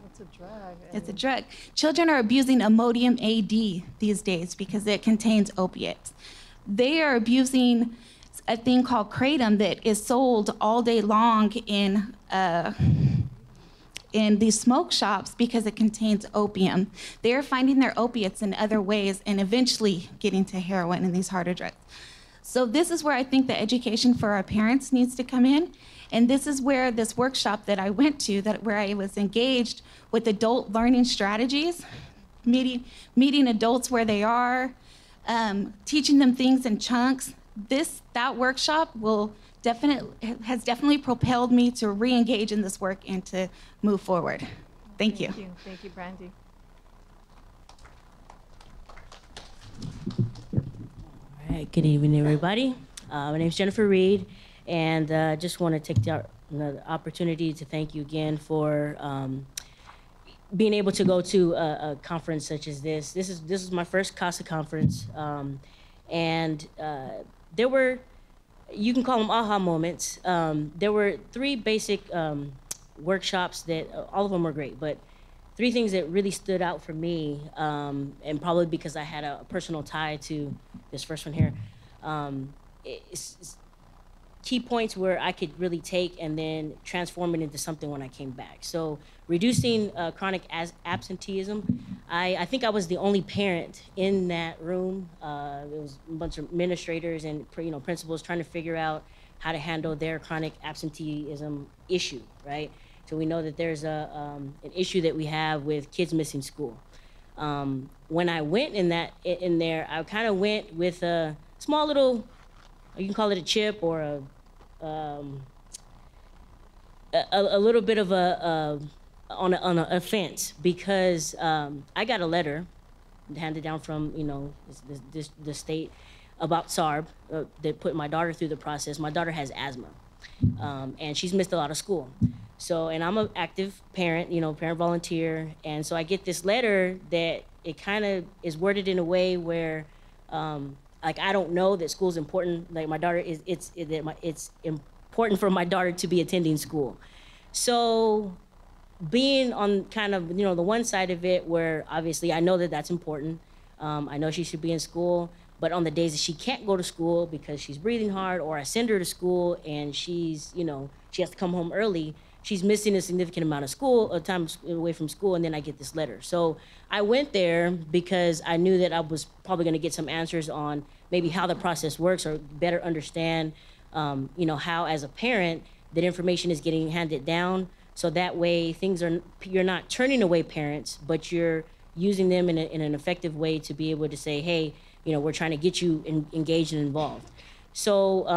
It's a drug. It's a drug. Children are abusing Imodium AD these days because it contains opiates. They are abusing a thing called kratom that is sold all day long in these smoke shops because it contains opium. They are finding their opiates in other ways and eventually getting to heroin and these harder drugs. So this is where I think the education for our parents needs to come in. And this is where this workshop that I went to, where I was engaged with adult learning strategies, meeting adults where they are, teaching them things in chunks. That workshop has definitely propelled me to re-engage in this work and to move forward. Thank you. Thank you, Brandy. All right, good evening, everybody. My name is Jennifer Reed, and just want to take the opportunity to thank you again for being able to go to a conference such as this. This is my first CASA conference, and there were, you can call them aha moments. There were three basic workshops that, all of them were great, but three things that really stood out for me, and probably because I had a personal tie to this first one here, it's key points where I could really take and then transform it into something when I came back. So reducing chronic absenteeism. I think I was the only parent in that room. It was a bunch of administrators and principals trying to figure out how to handle their chronic absenteeism issue, right? So we know that there's an issue that we have with kids missing school. When I went in there, I kind of went with a small little, you can call it a chip or a little bit of on an offense, because I got a letter handed down from the state about SARB that put my daughter through the process. My daughter has asthma, and she's missed a lot of school. So, and I'm an active parent, parent volunteer, and so I get this letter that it kind of is worded in a way where, like, I don't know that school's important. Like, my daughter it's important for my daughter to be attending school. So, being on kind of the one side of it, where obviously I know that that's important. I know she should be in school, but on the days that she can't go to school because she's breathing hard, or I send her to school and she's she has to come home early, she's missing a significant amount of time away from school, and then I get this letter. So I went there because I knew that I was probably gonna get some answers on maybe how the process works, or better understand, how as a parent that information is getting handed down. So that way you're not turning away parents, but you're using them in an effective way to be able to say, hey, we're trying to get you engaged and involved. So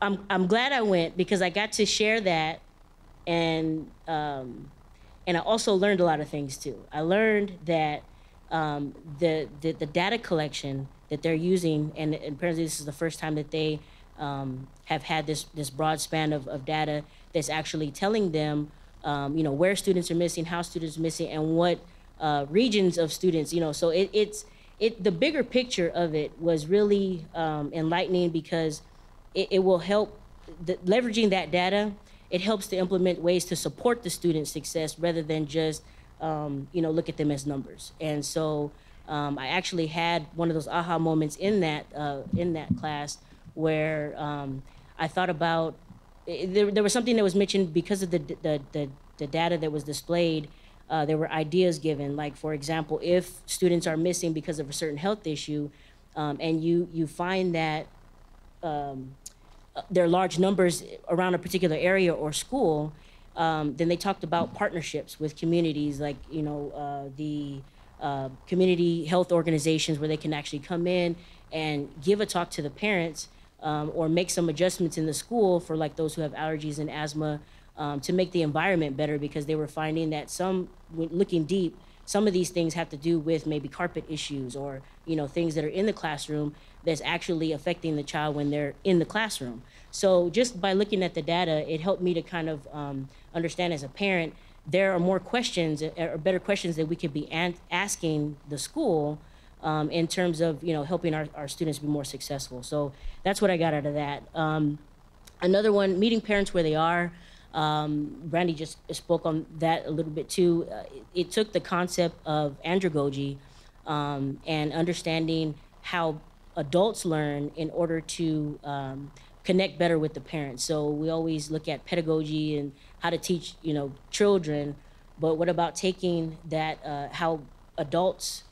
I'm glad I went because I got to share that, and I also learned a lot of things too. I learned that the data collection that they're using, and apparently this is the first time that they have had this broad span of data that's actually telling them, where students are missing, how students are missing, and what regions of students, so the bigger picture of it was really enlightening because it will help, leveraging that data, it helps to implement ways to support the student's success rather than just, look at them as numbers. And so I actually had one of those aha moments in that class where I thought about, there was something that was mentioned because of the data that was displayed. There were ideas given, like, for example, if students are missing because of a certain health issue, and you find that there are large numbers around a particular area or school, then they talked about partnerships with communities, like, the community health organizations where they can actually come in and give a talk to the parents, or make some adjustments in the school for, like, those who have allergies and asthma, to make the environment better, because they were finding that looking deep, some of these things have to do with maybe carpet issues or, things that are in the classroom that's actually affecting the child when they're in the classroom. So just by looking at the data, it helped me to kind of understand as a parent, there are more questions or better questions that we could be asking the school in terms of, helping our students be more successful. So that's what I got out of that. Another one, meeting parents where they are. Brandy just spoke on that a little bit too. It took the concept of andragogy and understanding how adults learn in order to connect better with the parents. So we always look at pedagogy and how to teach, children, but what about taking that, how adults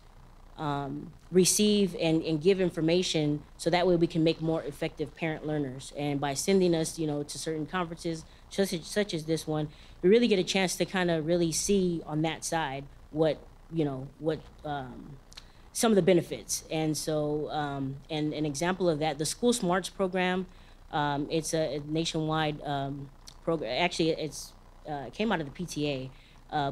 receive and give information, so that way we can make more effective parent learners. And by sending us, to certain conferences, such as this one, we really get a chance to kind of really see on that side what some of the benefits. And so, and an example of that, the School Smarts program, it's a nationwide program. Actually, it came out of the PTA,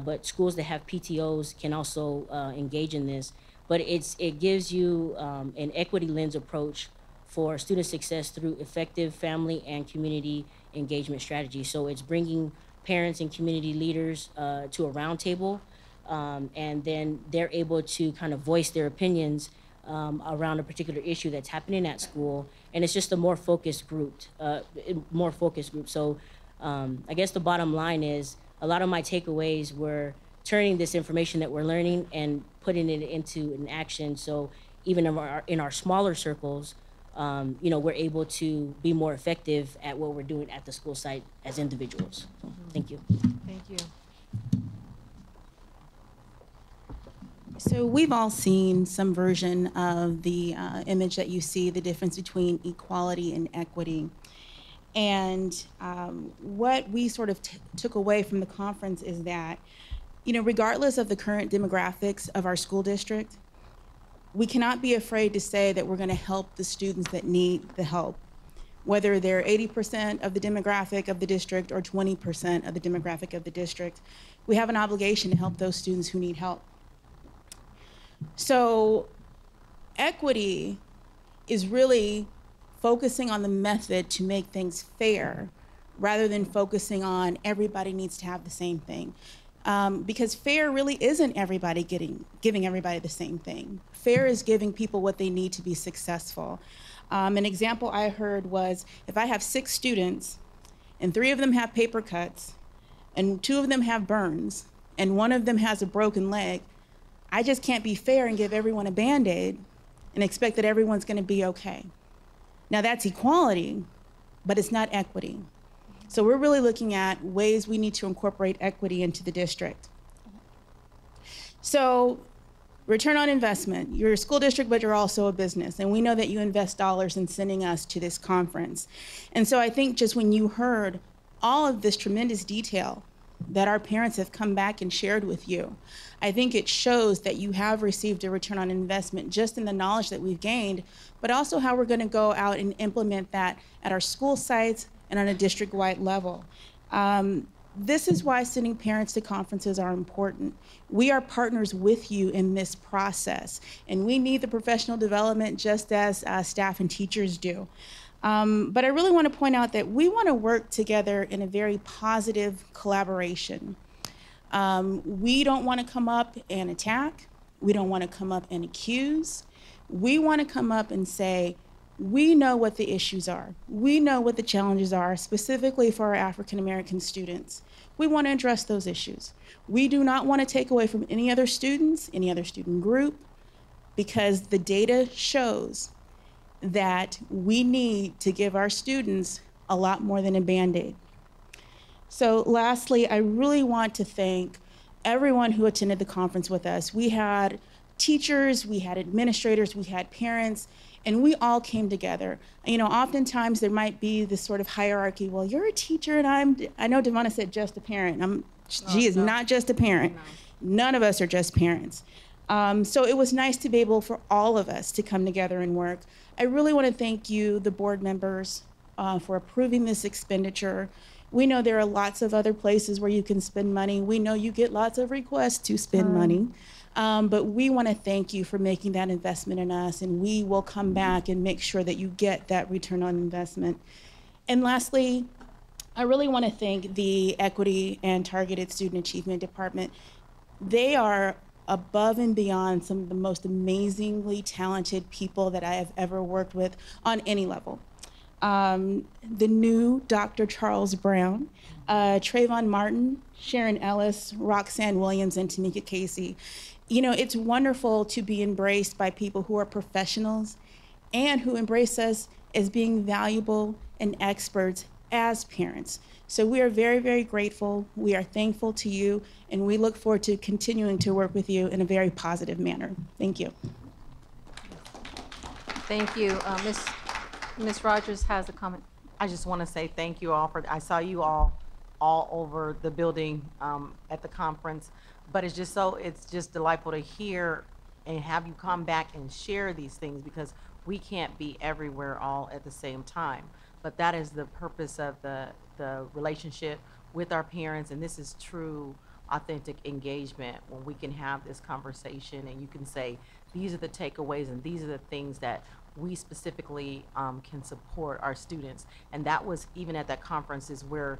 but schools that have PTOs can also engage in this. But it gives you an equity lens approach for student success through effective family and community engagement strategies. So it's bringing parents and community leaders to a round table, and then they're able to kind of voice their opinions around a particular issue that's happening at school. And it's just a more focused group. So I guess the bottom line is a lot of my takeaways were turning this information that we're learning and putting it into an action. So even in our smaller circles, we're able to be more effective at what we're doing at the school site as individuals. So, thank you. Thank you. So we've all seen some version of the image that you see, the difference between equality and equity. And what we sort of took away from the conference is that, regardless of the current demographics of our school district, we cannot be afraid to say that we're going to help the students that need the help, whether they're 80% of the demographic of the district or 20% of the demographic of the district. We have an obligation to help those students who need help. So equity is really focusing on the method to make things fair rather than focusing on everybody needs to have the same thing. Because fair really isn't everybody giving everybody the same thing. Fair is giving people what they need to be successful. An example I heard was, if I have 6 students and 3 of them have paper cuts and 2 of them have burns and 1 of them has a broken leg, I just can't be fair and give everyone a Band-Aid and expect that everyone's gonna be okay. Now that's equality, but it's not equity. So we're really looking at ways we need to incorporate equity into the district. So return on investment. You're a school district, but you're also a business. And we know that you invest dollars in sending us to this conference. And so I think just when you heard all of this tremendous detail that our parents have come back and shared with you. I think it shows that you have received a return on investment just in the knowledge that we've gained, but also how we're going to go out and implement that at our school sites and on a district-wide level. This is why sending parents to conferences are important. We are partners with you in this process, and we need the professional development just as staff and teachers do. But I really want to point out that we want to work together in a very positive collaboration. We don't want to come up and attack. We don't want to come up and accuse. We want to come up and say, we know what the issues are. We know what the challenges are, specifically for our African American students. We want to address those issues. We do not want to take away from any other students, any other student group, because the data shows that we need to give our students a lot more than a Band-Aid. So lastly, I really want to thank everyone who attended the conference with us. We had teachers, we had administrators, we had parents, and we all came together. You know, oftentimes there might be this sort of hierarchy. Well, you're a teacher and I know Devonna said just a parent. She is not just a parent. No. None of us are just parents. So it was nice to be able for all of us to come together and work. I really want to thank you, the board members, for approving this expenditure. We know there are lots of other places where you can spend money. We know you get lots of requests to spend money. But we want to thank you for making that investment in us, and we will come back and make sure that you get that return on investment. And lastly, I really want to thank the Equity and Targeted Student Achievement Department. They are above and beyond some of the most amazingly talented people that I have ever worked with on any level. The new Dr. Charles Brown, Trayvon Martin, Sharon Ellis, Roxanne Williams, and Tamika Casey. You know, it's wonderful to be embraced by people who are professionals and who embrace us as being valuable and experts as parents. So we are very, very grateful. We are thankful to you, and we look forward to continuing to work with you in a very positive manner. Thank you. Thank you. Ms. Rogers has a comment. I just want to say thank you all I saw you all over the building at the conference, but it's just delightful to hear and have you come back and share these things, because we can't be everywhere all at the same time. But that is the purpose of the relationship with our parents, and this is true, authentic engagement when we can have this conversation and you can say, these are the takeaways and these are the things that we specifically can support our students. And that was even at that conference is where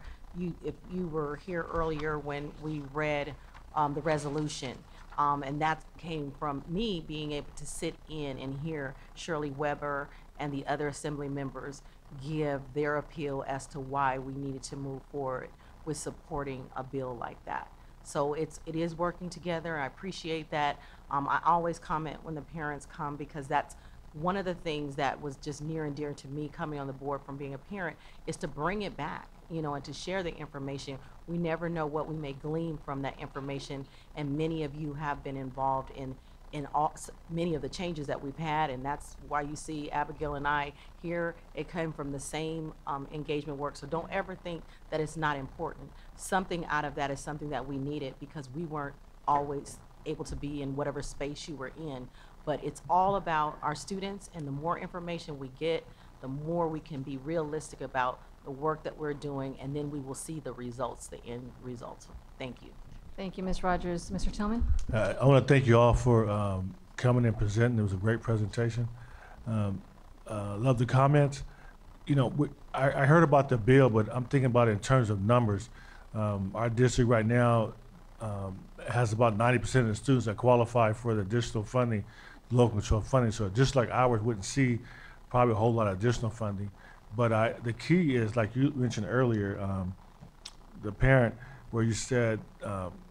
if you were here earlier when we read the resolution, and that came from me being able to sit in and hear Shirley Weber and the other assembly members give their appeal as to why we needed to move forward with supporting a bill like that. So it is working together. I appreciate that. I always comment when the parents come, because that's one of the things that was just near and dear to me coming on the board from being a parent, is to bring it back, you know, and to share the information. We never know what we may glean from that information, and many of you have been involved in many of the changes that we've had, and that's why you see Abigail and I here. It came from the same engagement work, so don't ever think that it's not important. Something out of that is something that we needed, because we weren't always able to be in whatever space you were in. But it's all about our students, and the more information we get, the more we can be realistic about the work that we're doing, and then we will see the results, the end results. Thank you. Thank you, Ms. Rogers. Mr. Tillman? I want to thank you all for coming and presenting. It was a great presentation. Love the comments. You know, I heard about the bill, but I'm thinking about it in terms of numbers. Our district right now has about 90% of the students that qualify for the additional funding, local control funding. So just like ours wouldn't see probably a whole lot of additional funding. But the key is, like you mentioned earlier, the parent, where you said,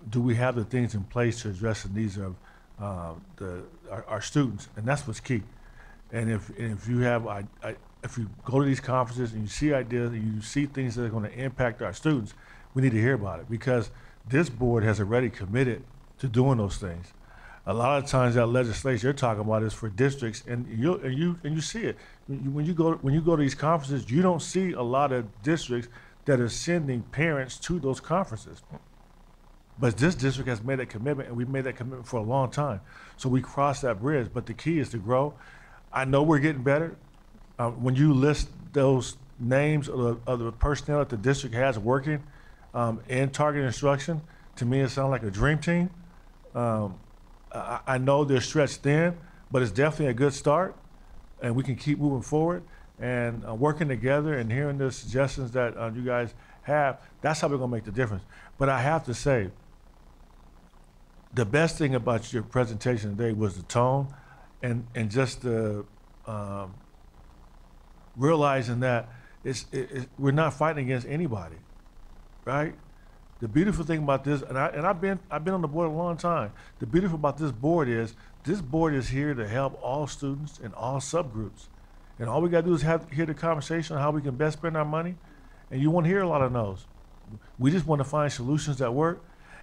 do we have the things in place to address the needs of our students? And that's what's key. And if you have, if you go to these conferences and you see ideas and you see things that are going to impact our students, we need to hear about it, because this board has already committed to doing those things. A lot of times that legislation you're talking about is for districts, and you see it. When you go to these conferences, you don't see a lot of districts that are sending parents to those conferences. But this district has made that commitment, and we've made that commitment for a long time. So we crossed that bridge, but the key is to grow. I know we're getting better. When you list those names of the personnel that the district has working in target instruction, to me it sounds like a dream team. I know they're stretched thin, but it's definitely a good start, and we can keep moving forward and working together and hearing the suggestions that you guys have. That's how we're gonna make the difference. But I have to say, the best thing about your presentation today was the tone and just the realizing that we're not fighting against anybody, right? The beautiful thing about this, and I've been on the board a long time. The beautiful about this board is here to help all students and all subgroups. And all we gotta do is hear the conversation on how we can best spend our money. And you won't hear a lot of no's. We just want to find solutions that work.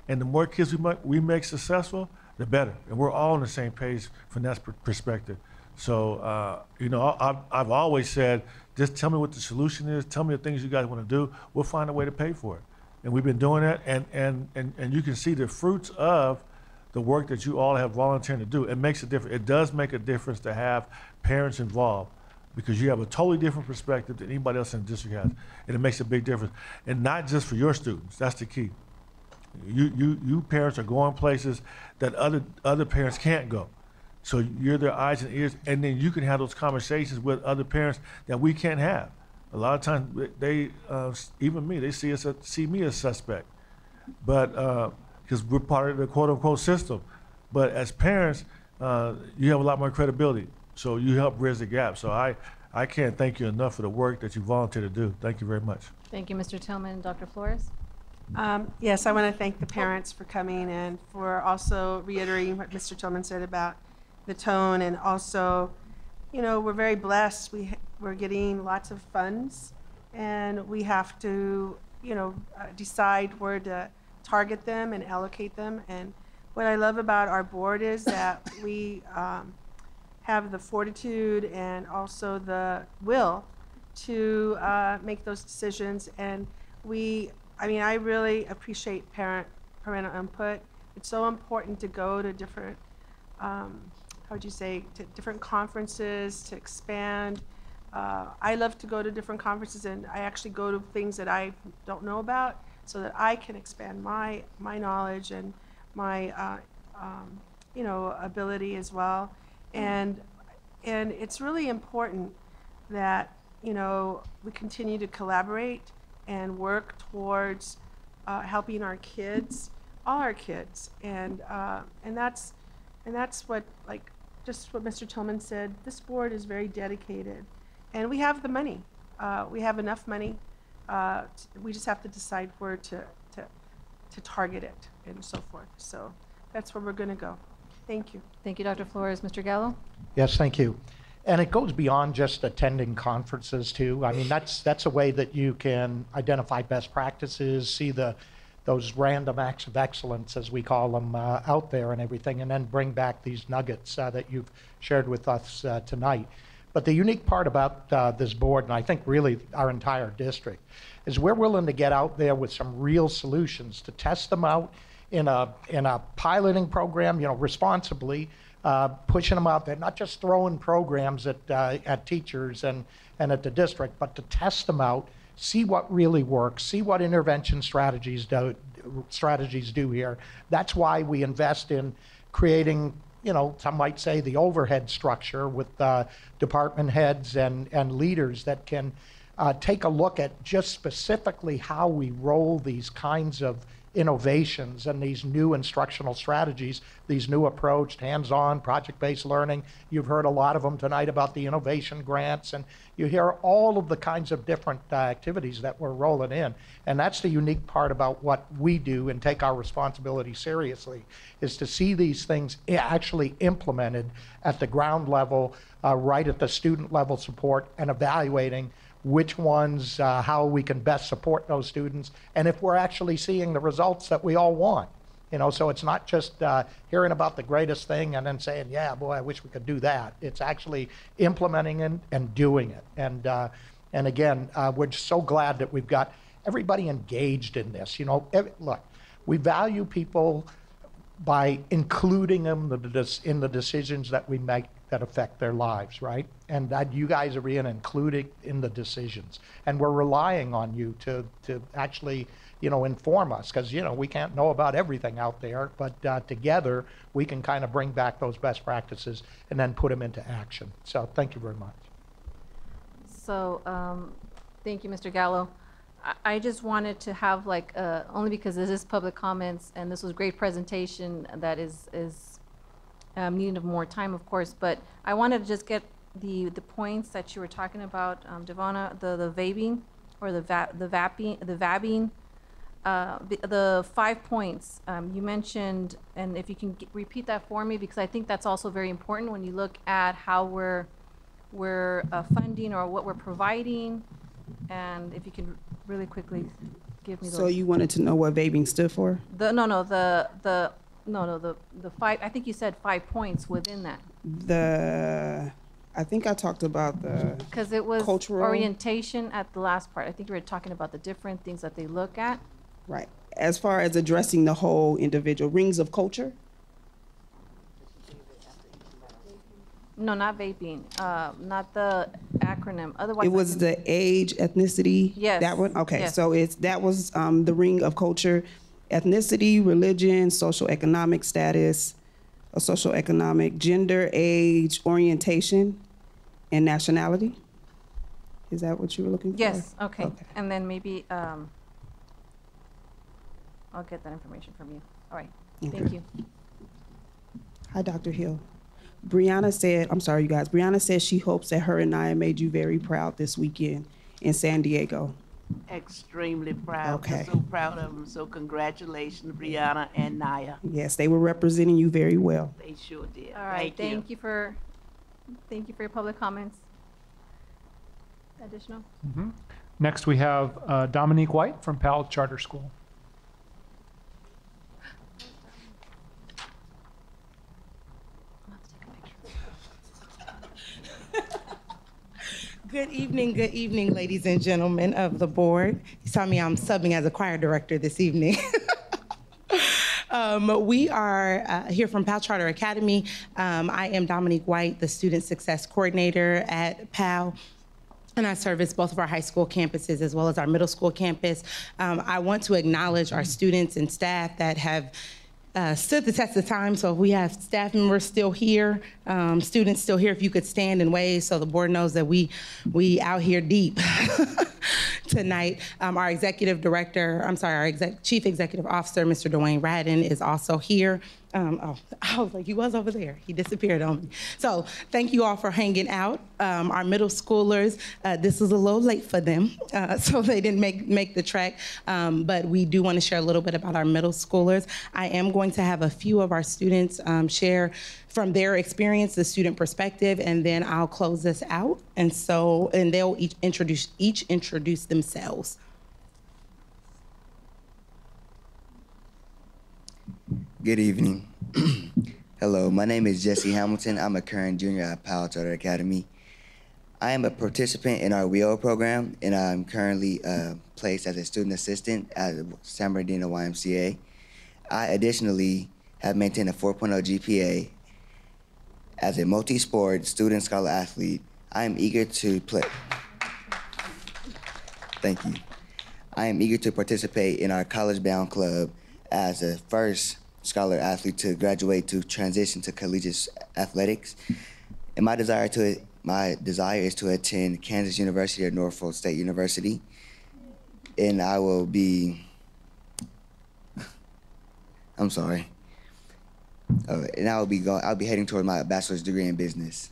And the more kids we make successful, the better. And we're all on the same page from that perspective. So, you know, I've always said, just tell me what the solution is. Tell me the things you guys want to do. We'll find a way to pay for it. And we've been doing that. And you can see the fruits of the work that you all have volunteered to do. It makes a difference. It does make a difference to have parents involved, because you have a totally different perspective than anybody else in the district has. And it makes a big difference. And not just for your students, that's the key. You parents are going places that other parents can't go. So you're their eyes and ears, and then you can have those conversations with other parents that we can't have. A lot of times they, even me, they see me as suspect, but because we're part of the quote unquote system. But as parents, you have a lot more credibility. So you help bridge the gap. So I can't thank you enough for the work that you volunteered to do. Thank you very much. Thank you, Mr. Tillman. Dr. Flores? Yes, I want to thank the parents for coming and for also reiterating what Mr. Tillman said about the tone. And also, you know, we're very blessed. We're getting lots of funds, and we have to, you know, decide where to target them and allocate them. And what I love about our board is that we have the fortitude and also the will to make those decisions. And I really appreciate parental input. It's so important to go to different, to different conferences to expand. I love to go to different conferences, and I actually go to things that I don't know about so that I can expand my knowledge and my, ability as well. And it's really important that, you know, we continue to collaborate and work towards helping our kids, all our kids. And that's what, like, just what Mr. Tillman said, this board is very dedicated. And we have the money. We have enough money. We just have to decide where to target it and so forth. So that's where we're going to go. Thank you. Thank you, Dr. Flores. Mr. Gallo? Yes, thank you. And it goes beyond just attending conferences too. I mean, that's a way that you can identify best practices, see those random acts of excellence, as we call them, out there and everything, and then bring back these nuggets that you've shared with us tonight. But the unique part about this board, and I think really our entire district, is we're willing to get out there with some real solutions to test them out in a piloting program, you know, responsibly, pushing them out there, not just throwing programs at teachers and at the district, but to test them out, see what really works, see what intervention strategies do here. That's why we invest in creating, you know, some might say the overhead structure with department heads and leaders that can take a look at just specifically how we roll these kinds of innovations and these new instructional strategies, these new approached hands-on project-based learning. You've heard a lot of them tonight about the innovation grants, and you hear all of the kinds of different activities that we're rolling in. And that's the unique part about what we do and take our responsibility seriously, is to see these things actually implemented at the ground level, right at the student level support, and evaluating which ones, how we can best support those students, and if we're actually seeing the results that we all want. You know, so it's not just hearing about the greatest thing and then saying, yeah, boy, I wish we could do that. It's actually implementing it and doing it. And again, we're just so glad that we've got everybody engaged in this. You know, look, We value people by including them in the decisions that we make that affect their lives, right? And that you guys are being included in the decisions. And we're relying on you to actually, inform us, because, we can't know about everything out there, but together we can kind of bring back those best practices and then put them into action. So thank you very much. So, thank you, Mr. Gallo. I just wanted to have only because this is public comments and this was a great presentation that is needing of more time, of course, but I wanted to just get the points that you were talking about, Devonna, the vaping or the vabbing, the 5 points you mentioned, and if you can repeat that for me, because I think that's also very important when you look at how we're funding or what we're providing, and if you can really quickly give me those. So you wanted to know what vaping stood for? The 5, I think you said 5 points within that. I think I talked about because it was cultural orientation at the last part. I think you were talking about the different things that they look at. Right. As far as addressing the whole individual rings of culture? No, not vaping. Not the acronym. Otherwise, It was the age, ethnicity. Yes. That one. Okay. Yes. So that was the ring of culture: ethnicity, religion, social economic status, social economic, gender, age, orientation, and nationality. Is that what you were looking for? Yes. Okay. And then maybe I'll get that information from you. All right. Okay. Thank you. Hi, Dr. Hill. Brianna said, I'm sorry, you guys. Brianna said she hopes that her and Naya made you very proud this weekend in San Diego. Extremely proud. Okay. We're so proud of them. So congratulations, Brianna and Naya. Yes, they were representing you very well. They sure did. All right. Thank you for your public comments. Additional. Next, we have Dominique White from Powell Charter School. Good evening, ladies and gentlemen of the board. You saw me, I'm subbing as a choir director this evening. We are here from Powell Charter Academy. I am Dominique White, the Student Success Coordinator at Powell. And I service both of our high school campuses as well as our middle school campus. I want to acknowledge our students and staff that have stood the test of time. So if we have staff members still here, students still here, if you could stand and wave so the board knows that we out here deep tonight. Our Chief Executive Officer, Mr. Dwayne Radden, is also here. I was like, he was over there. He disappeared on me. So thank you all for hanging out. Our middle schoolers, this was a little late for them, so they didn't make the trek, but we do want to share a little bit about our middle schoolers. I am going to have a few of our students share from their experience, the student perspective, and then I'll close this out. And they'll each introduce themselves. Good evening. Hello, my name is Jesse Hamilton. I'm a current junior at Powell Charter Academy. I am a participant in our WEO program, and I'm currently placed as a student assistant at San Bernardino YMCA. I additionally have maintained a 4.0 GPA. As a multi-sport student scholar athlete, I am eager to Thank you. I am eager to participate in our College Bound Club as a first scholar athlete to graduate to transition to collegiate athletics. And my desire is to attend Kansas University or Norfolk State University. And I will be, I'm sorry. And I'll be heading toward my bachelor's degree in business.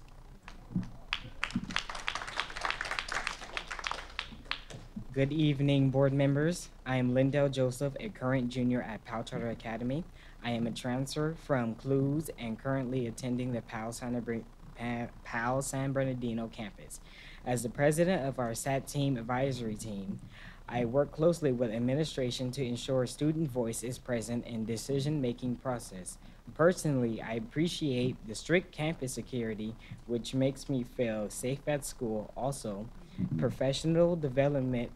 Good evening, board members. I am Lindell Joseph, a current junior at Powell Charter Academy. I am a transfer from Clues and currently attending the Powell San Bernardino campus. As the president of our SAT team advisory team, I work closely with administration to ensure student voice is present in decision-making process. Personally, I appreciate the strict campus security, which makes me feel safe at school. Also, professional development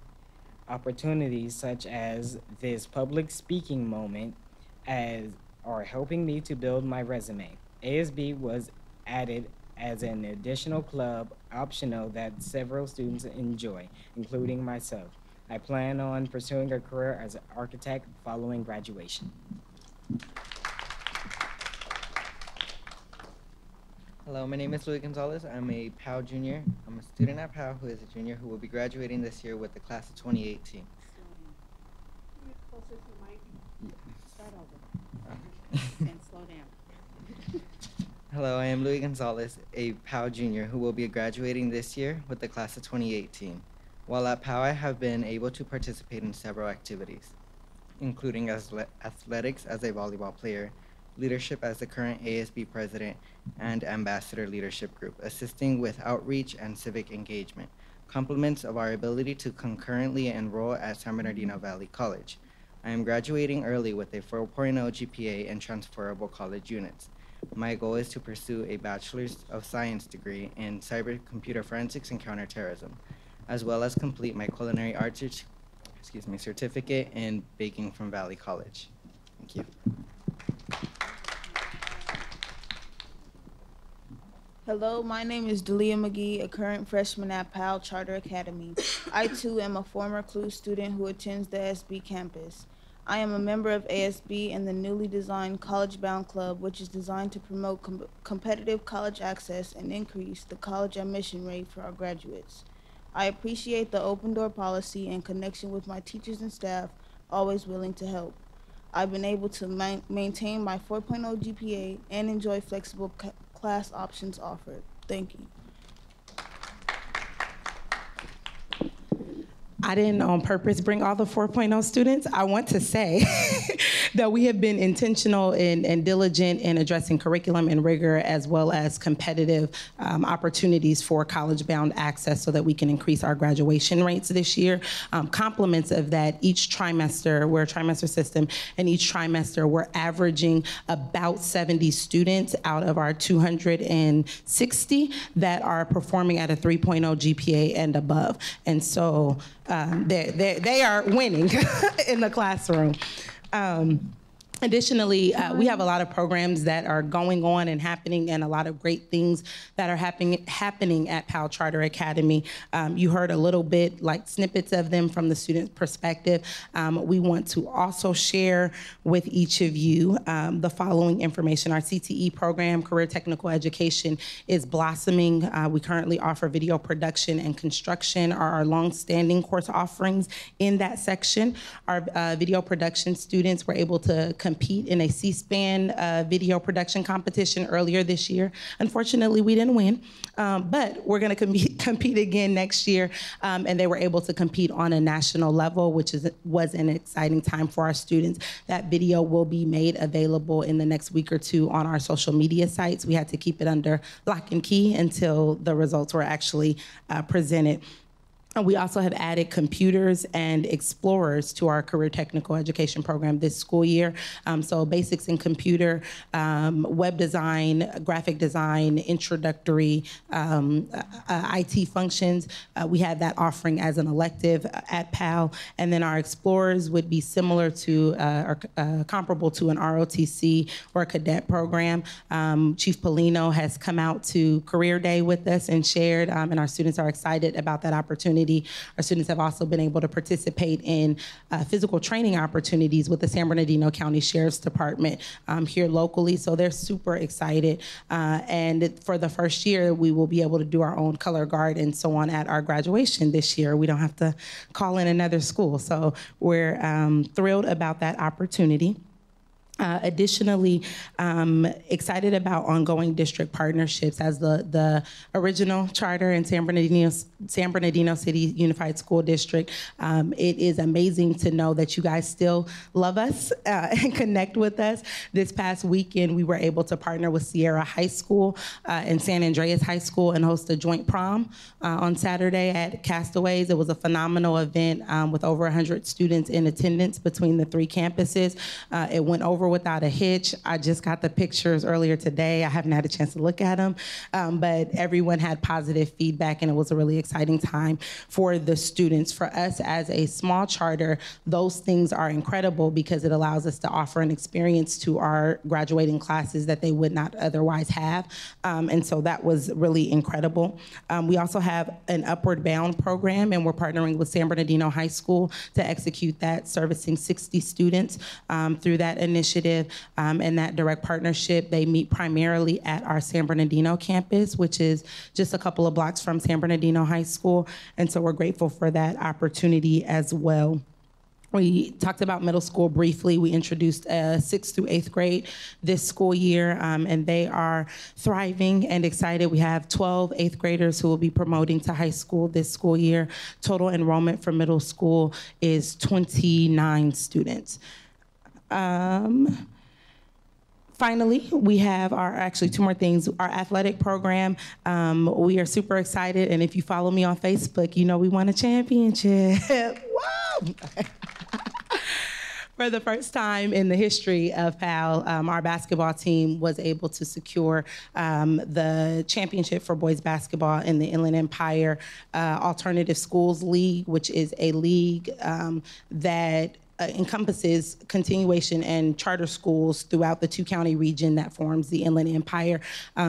opportunities such as this public speaking moment are helping me to build my resume. ASB was added as an additional club optional that several students enjoy, including myself. I plan on pursuing a career as an architect following graduation. Hello, my name is Louis Gonzalez. I'm a POW junior. I'm a student at POW who is a junior who will be graduating this year with the class of 2018. Start over. And slow down. Hello, I am Louis Gonzalez, a POW junior who will be graduating this year with the class of 2018. While at POW, I have been able to participate in several activities, including athletics as a volleyball player, leadership as the current ASB president, and ambassador leadership group, assisting with outreach and civic engagement, complements of our ability to concurrently enroll at San Bernardino Valley College. I am graduating early with a 4.0 GPA and transferable college units. My goal is to pursue a Bachelor's of Science degree in Cyber Computer Forensics and Counterterrorism, as well as complete my culinary arts certificate in baking from Valley College. Thank you. Hello, my name is Dalia McGee, a current freshman at Powell Charter Academy. I too am a former CLU student who attends the SB campus. I am a member of ASB and the newly designed College Bound Club, which is designed to promote competitive college access and increase the college admission rate for our graduates. I appreciate the open door policy and connection with my teachers and staff, always willing to help. I've been able to maintain my 4.0 GPA and enjoy flexible class options offered. Thank you. I didn't on purpose bring all the 4.0 students. I want to say that we have been intentional and diligent in addressing curriculum and rigor as well as competitive opportunities for college-bound access so that we can increase our graduation rates this year. Complements of that, each trimester, we're a trimester system, and each trimester we're averaging about 70 students out of our 260 that are performing at a 3.0 GPA and above. And so they are winning in the classroom. Additionally, we have a lot of programs that are going on and happening, and a lot of great things that are happening at Powell Charter Academy. You heard a little bit, like snippets of them from the student perspective. We want to also share with each of you the following information. Our CTE program, Career Technical Education, is blossoming. We currently offer video production and construction are our long-standing course offerings in that section. Our video production students were able to compete in a C-SPAN video production competition earlier this year. Unfortunately, we didn't win, but we're gonna compete again next year, and they were able to compete on a national level, which was an exciting time for our students. That video will be made available in the next week or two on our social media sites. We had to keep it under lock and key until the results were actually presented. We also have added computers and explorers to our career technical education program this school year. So basics in computer, web design, graphic design, introductory IT functions. We have that offering as an elective at PAL. And then our explorers would be similar to or comparable to an ROTC or a cadet program. Chief Polino has come out to Career Day with us and shared, and our students are excited about that opportunity. Our students have also been able to participate in physical training opportunities with the San Bernardino County Sheriff's Department here locally, so they're super excited. And for the first year, we will be able to do our own color guard and so on at our graduation this year. We don't have to call in another school, so we're thrilled about that opportunity. Additionally, excited about ongoing district partnerships as the original charter in San Bernardino City Unified School District. It is amazing to know that you guys still love us and connect with us. This past weekend, we were able to partner with Sierra High School and San Andreas High School and host a joint prom on Saturday at Castaways. It was a phenomenal event with over 100 students in attendance between the three campuses. It went over over without a hitch. I just got the pictures earlier today. I haven't had a chance to look at them, but everyone had positive feedback, and it was a really exciting time for the students. For us as a small charter, those things are incredible because it allows us to offer an experience to our graduating classes that they would not otherwise have, and so that was really incredible. We also have an Upward Bound program, and we're partnering with San Bernardino High School to execute that, servicing 60 students through that initiative and that direct partnership. They meet primarily at our San Bernardino campus, which is just a couple of blocks from San Bernardino High School, and so we're grateful for that opportunity as well. We talked about middle school briefly. We introduced 6th through 8th grade this school year, and they are thriving and excited. We have 12 8th graders who will be promoting to high school this school year. Total enrollment for middle school is 29 students. Finally, we have actually two more things. Our athletic program, we are super excited, and if you follow me on Facebook, you know we won a championship. Woo! For the first time in the history of PAL, our basketball team was able to secure the championship for boys basketball in the Inland Empire Alternative Schools League, which is a league that encompasses continuation and charter schools throughout the two-county region that forms the Inland Empire.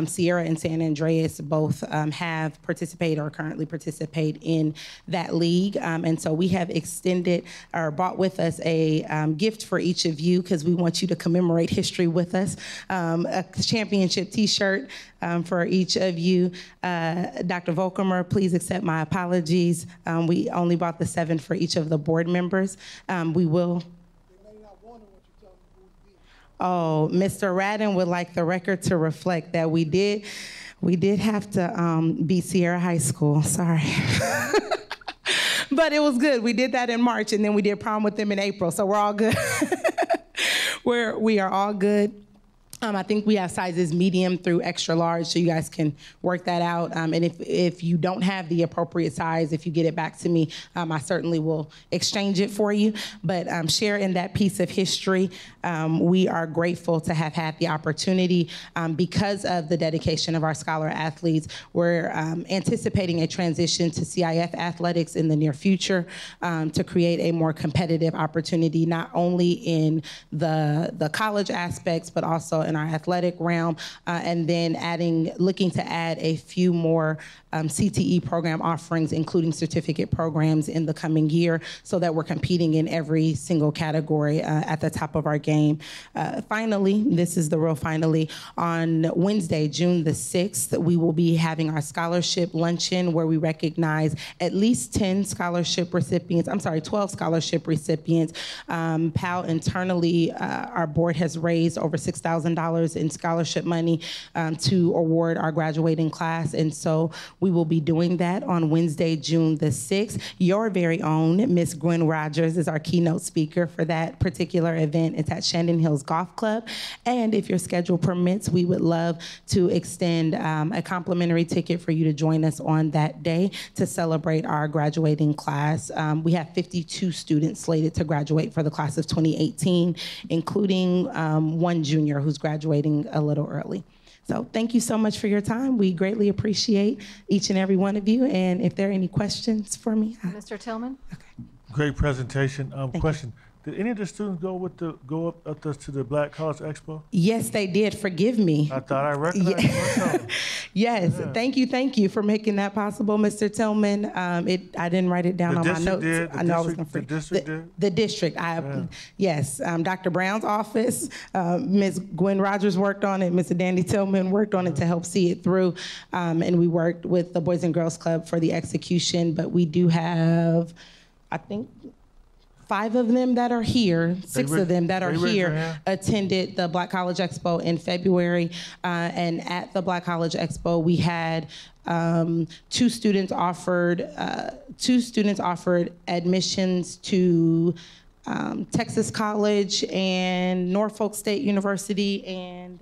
Sierra and San Andreas both have participated or currently participate in that league. And so we have extended or brought with us a gift for each of you because we want you to commemorate history with us. A championship t-shirt for each of you. Dr. Volkemer, please accept my apologies. We only bought the 7 for each of the board members. We will. Oh, Mr. Radden would like the record to reflect that we did have to beat Sierra High School. Sorry. But it was good. We did that in March, and then we did prom with them in April, so we're all good. We are all good. I think we have sizes medium through extra large, so you guys can work that out. And if you don't have the appropriate size, if you get it back to me, I certainly will exchange it for you. But share in that piece of history. We are grateful to have had the opportunity because of the dedication of our scholar athletes. We're anticipating a transition to CIF athletics in the near future to create a more competitive opportunity, not only in the college aspects, but also in our athletic realm, and then looking to add a few more CTE program offerings, including certificate programs in the coming year, so that we're competing in every single category at the top of our game. Finally, this is the real finally, on Wednesday, June the 6th, we will be having our scholarship luncheon where we recognize at least 12 scholarship recipients. PAL internally, our board has raised over $6,000 in scholarship money to award our graduating class, and so we will be doing that on Wednesday, June the 6th. Your very own Miss Gwen Rogers is our keynote speaker for that particular event. It's at Shandon Hills Golf Club, and if your schedule permits, we would love to extend a complimentary ticket for you to join us on that day to celebrate our graduating class. We have 52 students slated to graduate for the class of 2018, including one junior who's graduating a little early. So thank you so much for your time. We greatly appreciate each and every one of you. And if there are any questions for me. Mr. Tillman? Great presentation. Question. Did any of the students go up to the Black College Expo? Yes, they did. Forgive me. I thought I recognized myself. Yes, yeah. Thank you for making that possible, Mr. Tillman. I didn't write it down on my notes. The district did? The district. Yes, Dr. Brown's office, Ms. Gwen Rogers worked on it, Mr. Dandy Tillman worked on it to help see it through, and we worked with the Boys and Girls Club for the execution, but we do have, I think, 5 of them that are here, 6 of them that are here attended the Black College Expo in February. And at the Black College Expo, we had 2 students offered admissions to Texas College and Norfolk State University and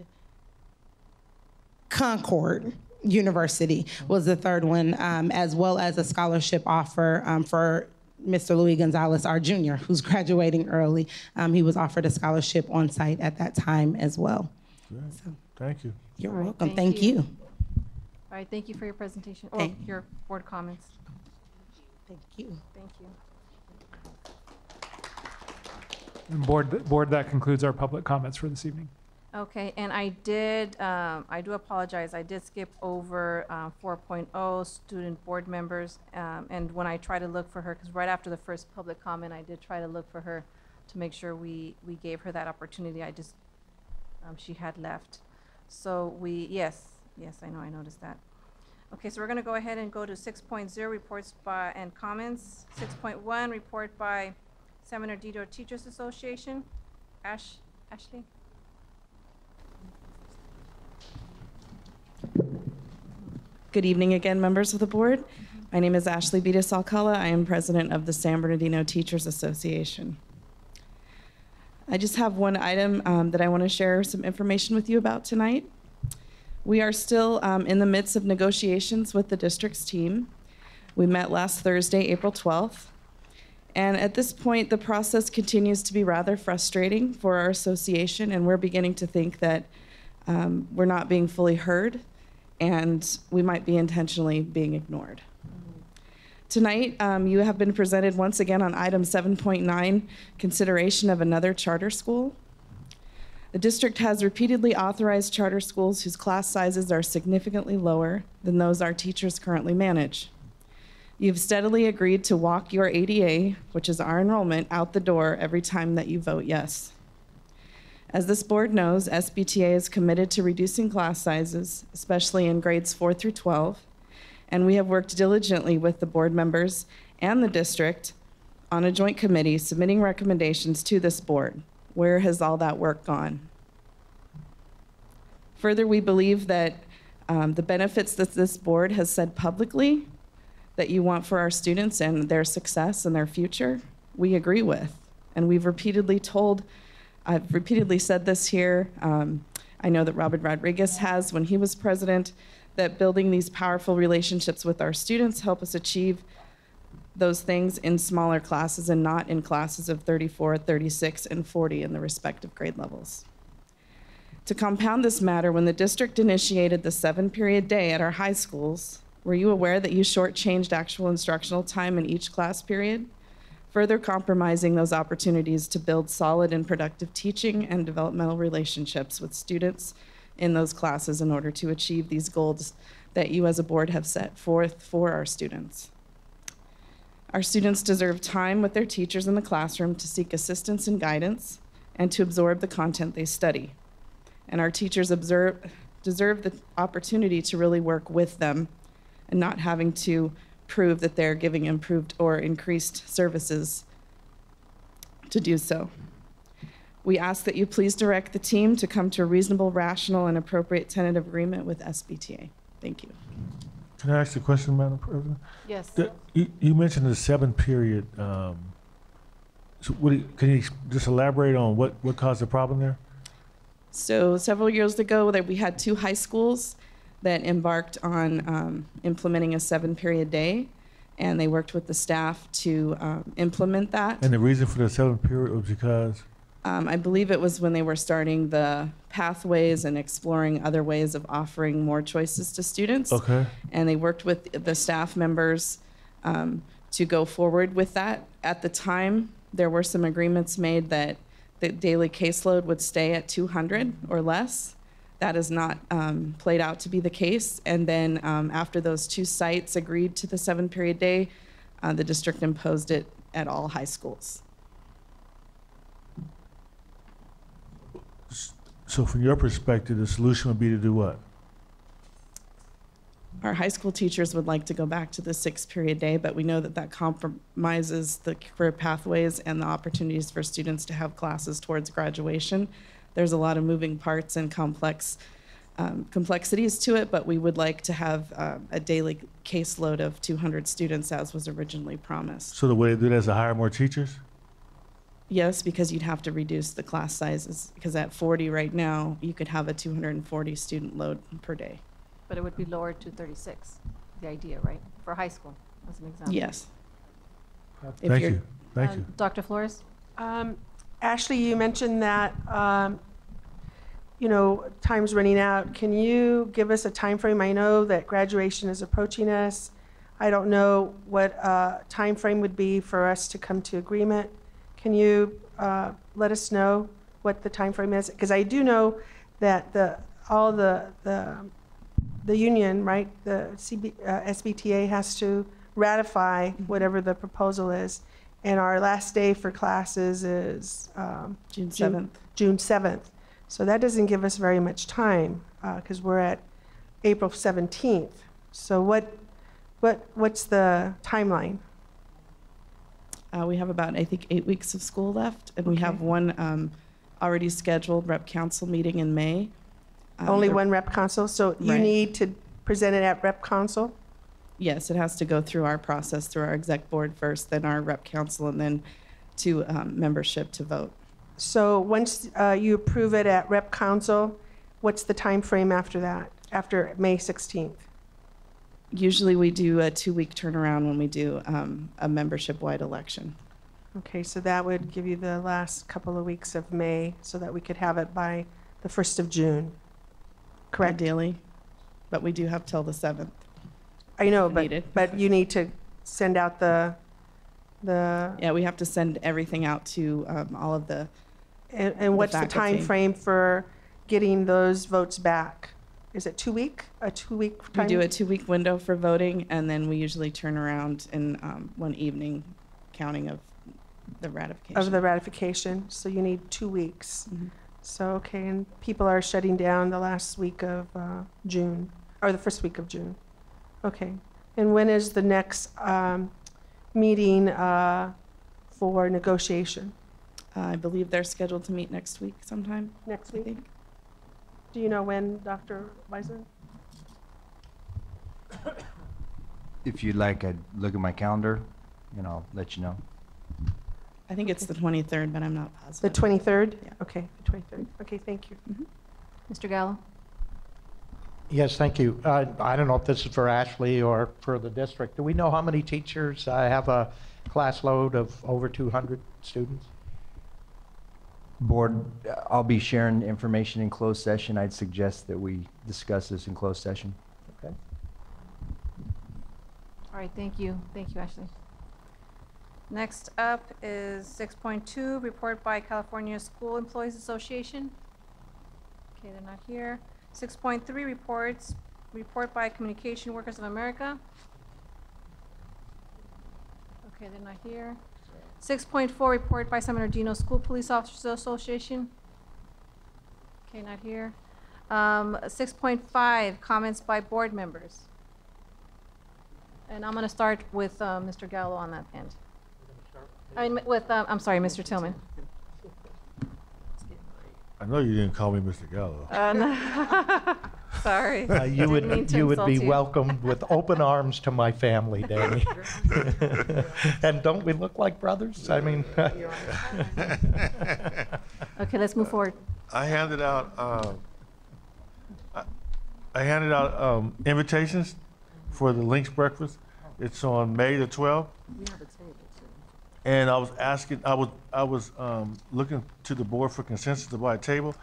Concord University was the third one, as well as a scholarship offer for Mr. Louis Gonzalez, our junior, who's graduating early. He was offered a scholarship on site at that time as well. Great. So, Thank you. you're All right, welcome. Thank you. All right, thank you for your presentation, or Thank- your board comments. Thank you. Thank you. And board, that concludes our public comments for this evening. Okay, and I do apologize, I did skip over 4.0, student board members, and when I try to look for her, because right after the first public comment, I did try to look for her to make sure we gave her that opportunity. I just, she had left. So yes, I know, I noticed that. Okay, so we're going to go ahead and go to 6.0, reports by and comments. 6.1, report by San Bernardino Teachers Association. Ashley? Good evening again, members of the board. My name is Ashley Vitas Alcala. I am president of the San Bernardino Teachers Association. I just have one item that I want to share some information with you about tonight. We are still in the midst of negotiations with the district's team. We met last Thursday, April 12th. And at this point, the process continues to be rather frustrating for our association, and we're beginning to think that we're not being fully heard, and we might be intentionally being ignored. Tonight, you have been presented once again on item 7.9, consideration of another charter school. The district has repeatedly authorized charter schools whose class sizes are significantly lower than those our teachers currently manage. You've steadily agreed to walk your ADA, which is our enrollment, out the door every time that you vote yes. As this board knows, SBTA is committed to reducing class sizes, especially in grades 4 through 12, and we have worked diligently with the board members and the district on a joint committee submitting recommendations to this board. Where has all that work gone? Further, we believe that the benefits that this board has said publicly that you want for our students and their success and their future, we agree with. And I've repeatedly said this here. I know that Robert Rodriguez has when he was president, that building these powerful relationships with our students help us achieve those things in smaller classes and not in classes of 34, 36, and 40 in the respective grade levels. To compound this matter, when the district initiated the 7-period day at our high schools, were you aware that you shortchanged actual instructional time in each class period, further compromising those opportunities to build solid and productive teaching and developmental relationships with students in those classes in order to achieve these goals that you as a board have set forth for our students? Our students deserve time with their teachers in the classroom to seek assistance and guidance and to absorb the content they study. And our teachers deserve the opportunity to really work with them and not having to prove that they're giving improved or increased services to do so. We ask that you please direct the team to come to a reasonable, rational, and appropriate tentative agreement with SBTA. Thank you. Can I ask a question, Madam President? Yes. You mentioned the 7-period. So can you just elaborate on what caused the problem there? So several years ago, we had 2 high schools that embarked on implementing a 7-period day, and they worked with the staff to implement that. And the reason for the 7-period was because? I believe it was when they were starting the pathways and exploring other ways of offering more choices to students. Okay. And they worked with the staff members to go forward with that. At the time, there were some agreements made that the daily caseload would stay at 200 or less. That has not played out to be the case. And then after those 2 sites agreed to the 7-period day, the district imposed it at all high schools. So from your perspective, the solution would be to do what? Our high school teachers would like to go back to the 6-period day, but we know that that compromises the career pathways and the opportunities for students to have classes towards graduation. There's a lot of moving parts and complexities to it, but we would like to have a daily caseload of 200 students as was originally promised. So the way to do that is to hire more teachers? Yes, because you'd have to reduce the class sizes, because at 40 right now, you could have a 240 student load per day. But it would be lowered to 36, the idea, right? For high school, as an example. Yes. If Thank you're- you. Thank you. Dr. Flores? Ashley, you mentioned that, time's running out. Can you give us a time frame? I know that graduation is approaching us. I don't know what time frame would be for us to come to agreement. Can you let us know what the time frame is? Because I do know that the union, right, the SBTA has to ratify whatever the proposal is. And our last day for classes is June 7th. June 7th. So that doesn't give us very much time because we're at April 17th. So what's the timeline? We have about, I think, 8 weeks of school left, and we have one already scheduled rep council meeting in May. Only one rep council? So you Right. need to present it at rep council? Yes, it has to go through our process, through our exec board first, then our rep council, and then to membership to vote. So once you approve it at rep council, what's the time frame after that, after May 16th? Usually we do a 2-week turnaround when we do a membership-wide election. Okay, so that would give you the last couple of weeks of May so that we could have it by the 1st of June. Correct? Ideally, but we do have till the 7th. I know, Needed. but you need to send out the. Yeah, we have to send everything out to all of the. And what's the time faculty. frame for getting those votes back? Is it 2 week? A 2 week We time? do a 2-week window for voting, and then we usually turn around in one evening counting of the ratification. Of the ratification, so you need 2 weeks. Mm-hmm. So, okay, and people are shutting down the last week of June, or the first week of June. Okay, and when is the next meeting for negotiation? I believe they're scheduled to meet next week sometime. Next I week? think. Do you know when, Dr. Wiseman? If you'd like, I'd look at my calendar and I'll let you know. I think it's the 23rd, but I'm not The positive. 23rd? Yeah. Okay, the 23rd. Okay, thank you. Mr. Gallo? Yes, thank you. I don't know if this is for Ashley or for the district. Do we know how many teachers have a class load of over 200 students? Board, I'll be sharing information in closed session. I'd suggest that we discuss this in closed session. Okay. All right, thank you. Thank you, Ashley. Next up is 6.2, report by California School Employees Association. Okay, they're not here. 6.3, report by Communication Workers of America. Okay, they're not here. 6.4, report by San Bernardino School Police Officers Association. Okay, not here. 6.5, comments by board members. And I'm going to start with Mr. Gallo on that end. I mean, with, I'm sorry, Mr. Tillman. I know you didn't call me Mr. Gallo. No. Sorry. You Didn't mean would to you would insult be you. welcomed with open arms to my family, Danny. And don't we look like brothers? I mean. Okay, let's move forward. I handed out invitations for the Lynx Breakfast. It's on May the 12th. And I was asking, I was looking to the board for consensus to buy a table.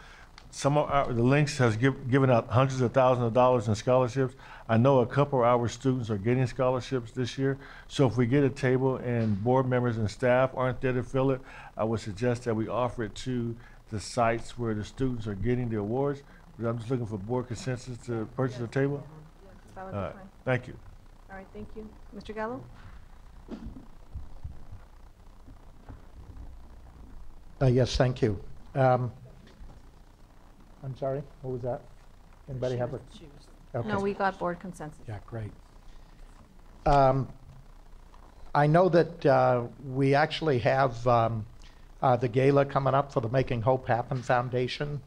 Some of the Lynx has given out hundreds of thousands of dollars in scholarships. I know a couple of our students are getting scholarships this year. So if we get a table and board members and staff aren't there to fill it, I would suggest that we offer it to the sites where the students are getting the awards. But I'm just looking for board consensus to purchase a table. That would be fine. Thank you. All right, thank you. Mr. Gallo? Yes, thank you. I'm sorry, what was that? Anybody have a? Okay. No, we got board consensus. Yeah, great. I know that we actually have the gala coming up for the Making Hope Happen Foundation,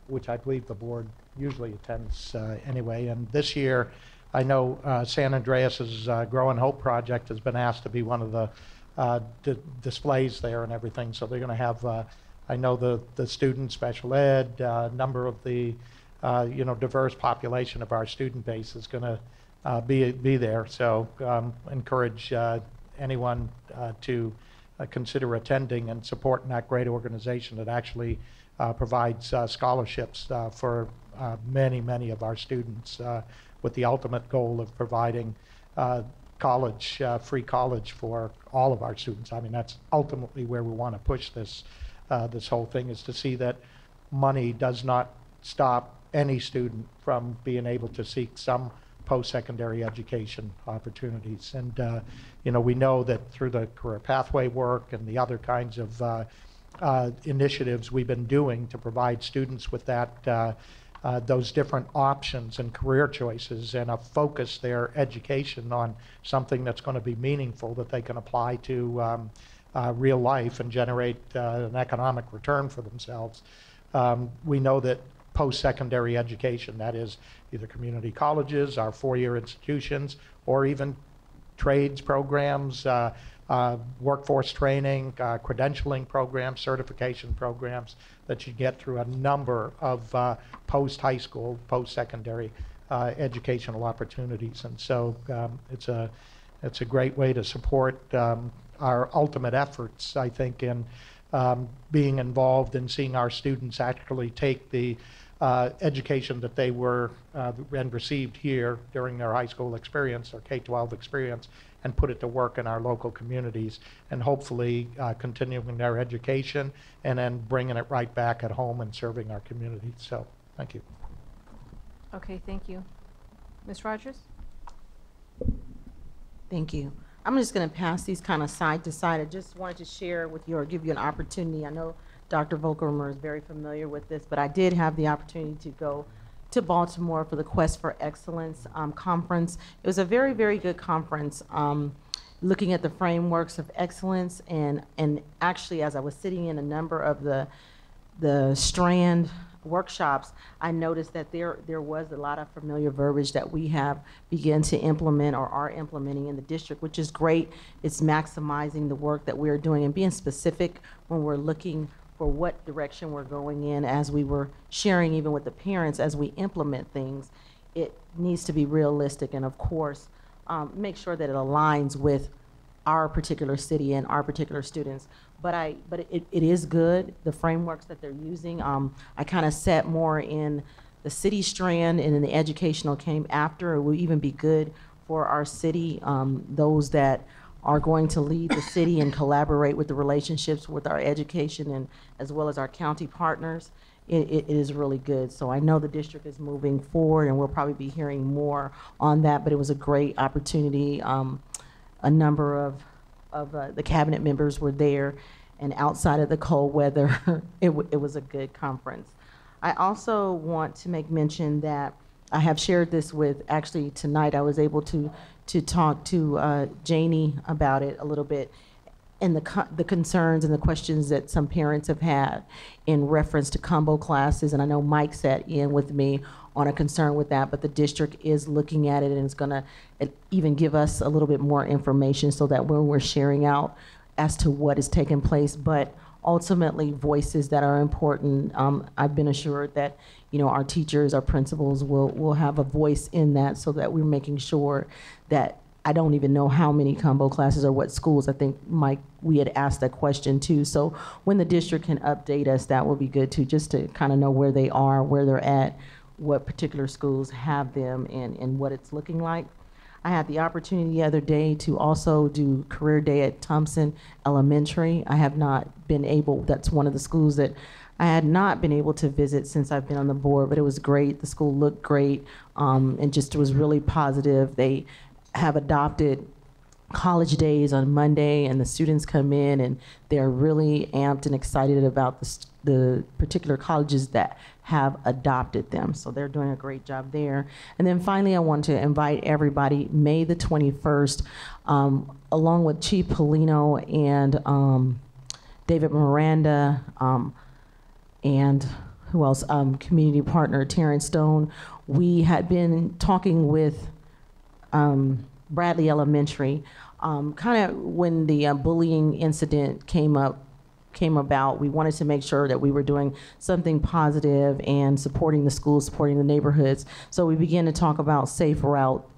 which I believe the board usually attends anyway. And this year, I know San Andreas's Growing Hope project has been asked to be one of the displays there and everything. So they're going to have, I know the student special ed, number of the diverse population of our student base is going to be there. So encourage anyone to consider attending and supporting that great organization that actually provides scholarships for many of our students with the ultimate goal of providing college, free college for all of our students. I mean, that's ultimately where we want to push this, this whole thing, is to see that money does not stop any student from being able to seek some post-secondary education opportunities. And, you know, we know that through the career pathway work and the other kinds of initiatives we've been doing to provide students with that, those different options and career choices, and focus their education on something that's going to be meaningful that they can apply to real life and generate an economic return for themselves. We know that post-secondary education, that is either community colleges, our four-year institutions, or even trades programs, workforce training, credentialing programs, certification programs that you get through a number of post-high school, post-secondary educational opportunities. And so it's a great way to support our ultimate efforts, I think, in being involved in seeing our students actually take the education that they were and received here during their high school experience or K-12 experience, and put it to work in our local communities, and hopefully continuing their education and then bringing it right back at home and serving our communities. So thank you. Okay, thank you. Ms. Rogers? Thank you. I'm just going to pass these kind of side to side. I just wanted to share with you or give you an opportunity. I know Dr. Volkermer is very familiar with this, but I did have the opportunity to go to Baltimore for the Quest for Excellence conference. It was a very, very good conference, looking at the frameworks of excellence, and actually as I was sitting in a number of the Strand workshops, I noticed that there was a lot of familiar verbiage that we have begun to implement or are implementing in the district, which is great. It's maximizing the work that we're doing and being specific when we're looking for what direction we're going in. As we were sharing even with the parents, as we implement things, it needs to be realistic, and of course, make sure that it aligns with our particular city and our particular students. But it is good, the frameworks that they're using. I kind of sat more in the city strand, and then the educational came after. It will even be good for our city, those that are going to lead the city and collaborate with the relationships with our education and as well as our county partners. It is really good. So I know the district is moving forward, and we'll probably be hearing more on that, but it was a great opportunity. A number of the cabinet members were there, and outside of the cold weather, it was a good conference. I also want to make mention that I have shared this with, actually tonight I was able to talk to Janie about it a little bit, and the concerns and the questions that some parents have had in reference to combo classes. And I know Mike sat in with me on a concern with that, but the district is looking at it, and it's gonna even give us a little bit more information so that when we're sharing out as to what is taking place, but ultimately voices that are important. I've been assured that, you know, our teachers, our principals will have a voice in that, so that we're making sure that, I don't even know how many combo classes or what schools. I think, Mike, we had asked that question too. So when the district can update us, that would be good too, just to kind of know where they are, where they're at, what particular schools have them, and what it's looking like. I had the opportunity the other day to also do career day at Thompson Elementary. I have not been able, that's one of the schools that I had not been able to visit since I've been on the board, but it was great. The school looked great, and just was really positive. They have adopted college days on Monday, and the students come in and they're really amped and excited about the particular colleges that have adopted them. So they're doing a great job there. And then finally, I want to invite everybody, May the 21st, along with Chief Polino and David Miranda, and who else? Community partner Terrence Stone. We had been talking with Bradley Elementary, kind of when the bullying incident came about. We wanted to make sure that we were doing something positive and supporting the schools, supporting the neighborhoods. So we began to talk about safe route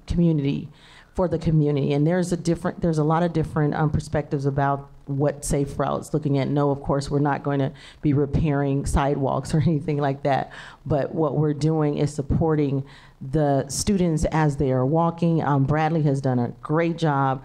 community for the community. And there's a lot of different perspectives about what safe routes looking at. No, of course, we're not going to be repairing sidewalks or anything like that. But what we're doing is supporting the students as they are walking. Bradley has done a great job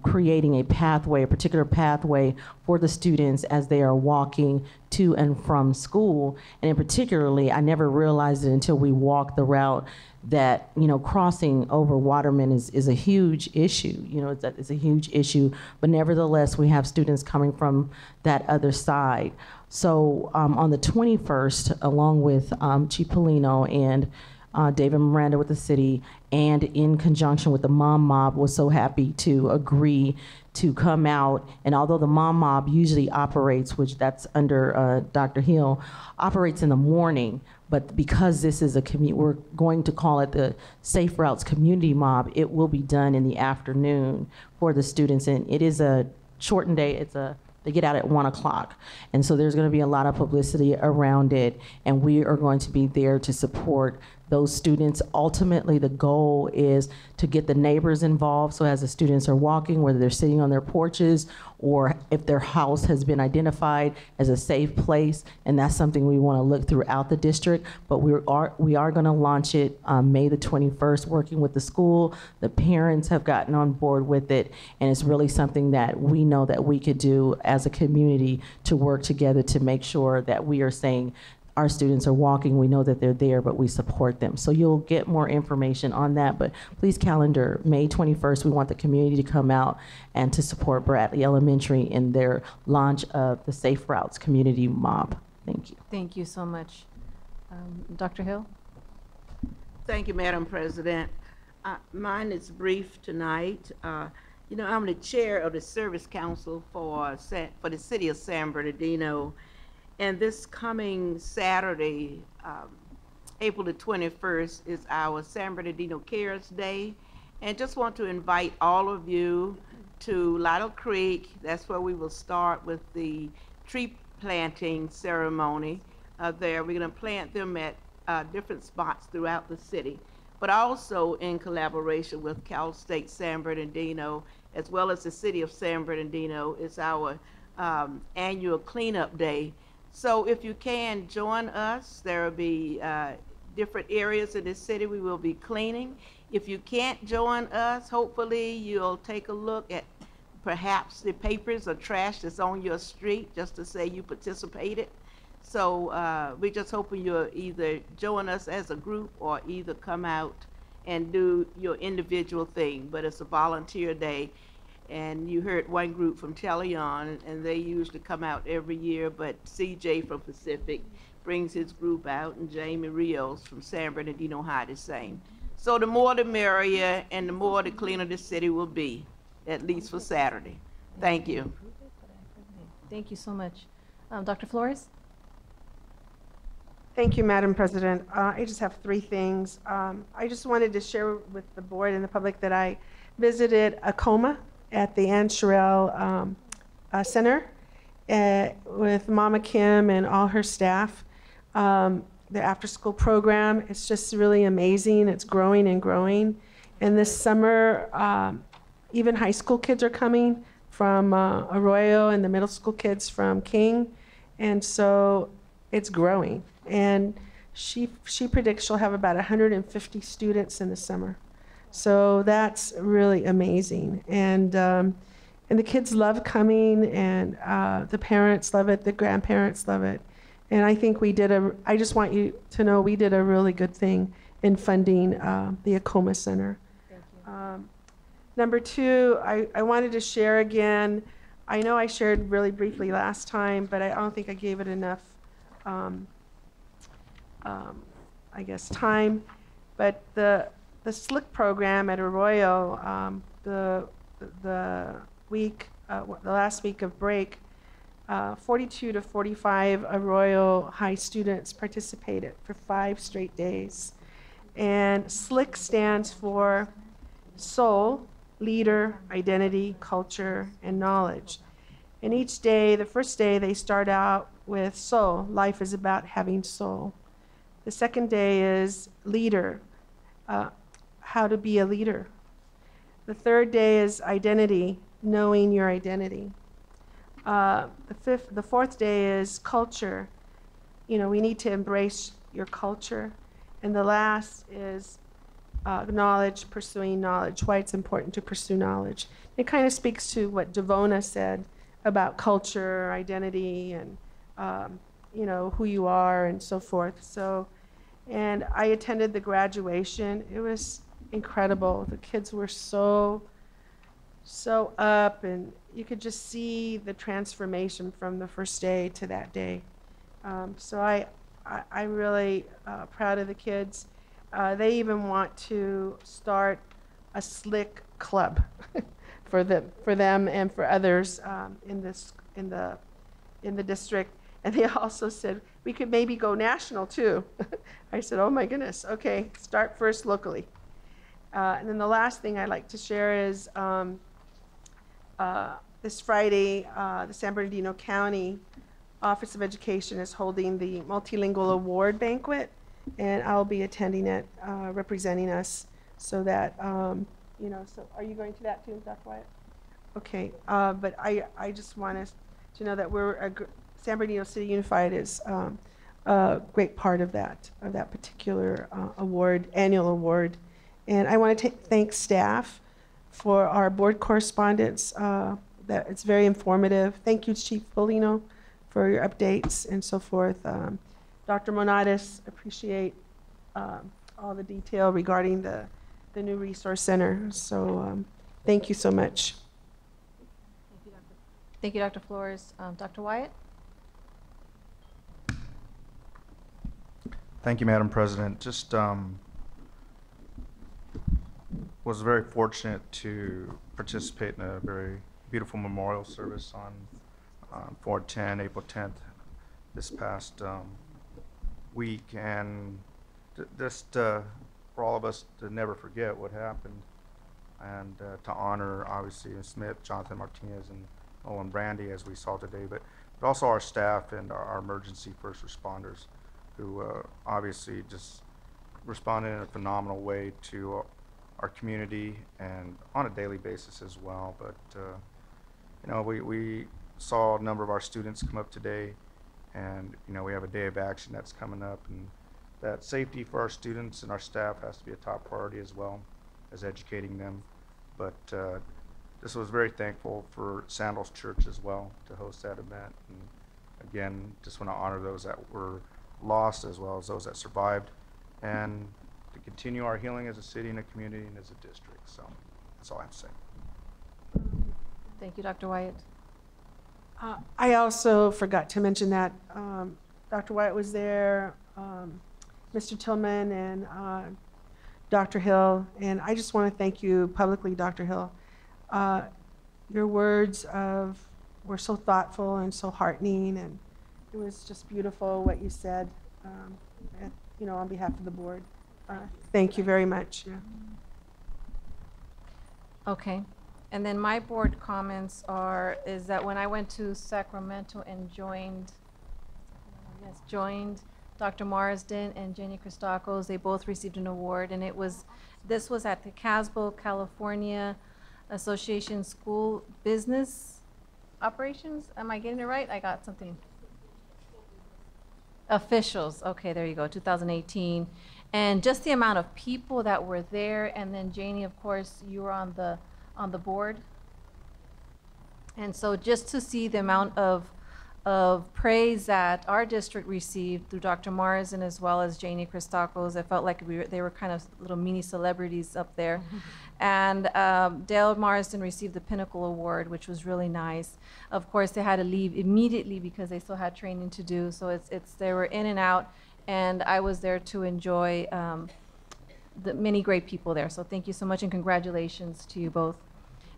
creating a pathway, a particular pathway for the students as they are walking to and from school. And in particularly, I never realized it until we walked the route that, you know, crossing over Waterman is a huge issue. You know, it's a huge issue, but nevertheless, we have students coming from that other side. So on the 21st, along with Chief Polino and David Miranda with the city, and in conjunction with the Mom Mob, was so happy to agree to come out. And although the Mom Mob usually operates, which that's under Dr. Hill, operates in the morning, but because this is we're going to call it the Safe Routes Community Mob, it will be done in the afternoon for the students. And it is a shortened day. They get out at 1 o'clock. And so there's going to be a lot of publicity around it, and we are going to be there to support those students. Ultimately, the goal is to get the neighbors involved. So as the students are walking, whether they're sitting on their porches or if their house has been identified as a safe place, and that's something we want to look throughout the district. But we are going to launch it May the 21st, working with the school. The parents have gotten on board with it, and it's really something that we know that we could do as a community to work together to make sure that we are saying our students are walking, we know that they're there, but we support them. So you'll get more information on that, but please calendar May 21st. We want the community to come out and to support Bradley Elementary in their launch of the Safe Routes Community Mob. Thank you. Thank you so much. Dr. Hill? Thank you, Madam President. Mine is brief tonight. You know, I'm the chair of the Service Council for the city of San Bernardino. And this coming Saturday, April the 21st, is our San Bernardino Cares Day. And just want to invite all of you to Lytle Creek. That's where we will start with the tree planting ceremony there. We're going to plant them at different spots throughout the city, but also in collaboration with Cal State San Bernardino, as well as the city of San Bernardino. It's our annual cleanup day. So if you can join us, there will be different areas in the city we will be cleaning. If you can't join us, hopefully you'll take a look at perhaps the papers or trash that's on your street, just to say you participated. So we're just hoping you'll either join us as a group or either come out and do your individual thing. But it's a volunteer day. And you heard one group from Teleon, and they usually come out every year, but CJ from Pacific brings his group out, and Jamie Rios from San Bernardino High the same. So the more the merrier, and the more the cleaner the city will be, at least for Saturday. Thank you. Thank you so much. Dr. Flores? Thank you, Madam President. I just have three things. I just wanted to share with the board and the public that I visited ACOMA at the Ann Sherrill Center with Mama Kim and all her staff. The after-school program, it's just really amazing. It's growing and growing. And this summer, even high school kids are coming from Arroyo, and the middle school kids from King. And so it's growing. And she predicts she'll have about 150 students in the summer. So that's really amazing. And the kids love coming, and the parents love it, the grandparents love it. And I think I just want you to know we did a really good thing in funding the ACOMA Center. Thank you. Number two, I wanted to share again. I know I shared really briefly last time, but I don't think I gave it enough, I guess, time. But the SLIC program at Arroyo, the last week of break, 42 to 45 Arroyo High students participated for 5 straight days. And SLIC stands for Soul, Leader, Identity, Culture, and Knowledge. And each day, the first day, they start out with soul. Life is about having soul. The second day is leader, how to be a leader. The third day is identity, knowing your identity. The fourth day is culture. You know, we need to embrace your culture. And the last is knowledge, pursuing knowledge, why it's important to pursue knowledge. It kind of speaks to what Devona said about culture, identity, and you know, who you are and so forth. So, and I attended the graduation. It was incredible. The kids were so up, and you could just see the transformation from the first day to that day. So I'm really proud of the kids. They even want to start a slick club for them and for others in the district. And they also said we could maybe go national too. I said, oh my goodness, okay, start first locally. And then the last thing I'd like to share is this Friday, the San Bernardino County Office of Education is holding the Multilingual Award Banquet, and I'll be attending it, representing us, so that, you know, so are you going to that too, Dr. Wyatt? Okay, but I just want us to know that San Bernardino City Unified is a great part of that particular award, annual award. And I want to thank staff for our board correspondence. That it's very informative. Thank you, Chief Bolino, for your updates and so forth. Dr. Monatis, appreciate all the detail regarding the new resource center. So thank you so much. Thank you, Dr. Flores. Dr. Wyatt? Thank you, Madam President. Just was very fortunate to participate in a very beautiful memorial service on 4/10, April 10th, this past week, and just for all of us to never forget what happened, and to honor obviously Smith, Jonathan Martinez, and Nolan Brandy as we saw today, but also our staff and our emergency first responders who obviously just responded in a phenomenal way to our community and on a daily basis as well. But you know, we saw a number of our students come up today, and you know, we have a day of action that's coming up, and that safety for our students and our staff has to be a top priority as well as educating them. But this was very thankful for Sandals Church as well to host that event, and again, just want to honor those that were lost as well as those that survived, and to continue our healing as a city and a community and as a district. So that's all I have to say. Thank you, Dr. Wyatt. I also forgot to mention that Dr. Wyatt was there, Mr. Tillman, and Dr. Hill, and I just want to thank you publicly, Dr. Hill. Your words were so thoughtful and so heartening, and it was just beautiful what you said, you know, on behalf of the board. Thank you very much. Yeah. Okay. And then my board comments is that when I went to Sacramento and joined Dr. Marsden and Jenny Christakos, they both received an award, and this was at the Casbo, California Association School Business Operations. Am I getting it right? I got something. Officials. Okay, there you go, 2018. And just the amount of people that were there, and then Janie, of course, you were on the board. And so just to see the amount of praise that our district received through Dr. Marsden as well as Janie Christakos, I felt like they were kind of little mini celebrities up there. And Dale Marsden received the Pinnacle Award, which was really nice. Of course, they had to leave immediately because they still had training to do. So they were in and out, and I was there to enjoy the many great people there. So thank you so much, and congratulations to you both.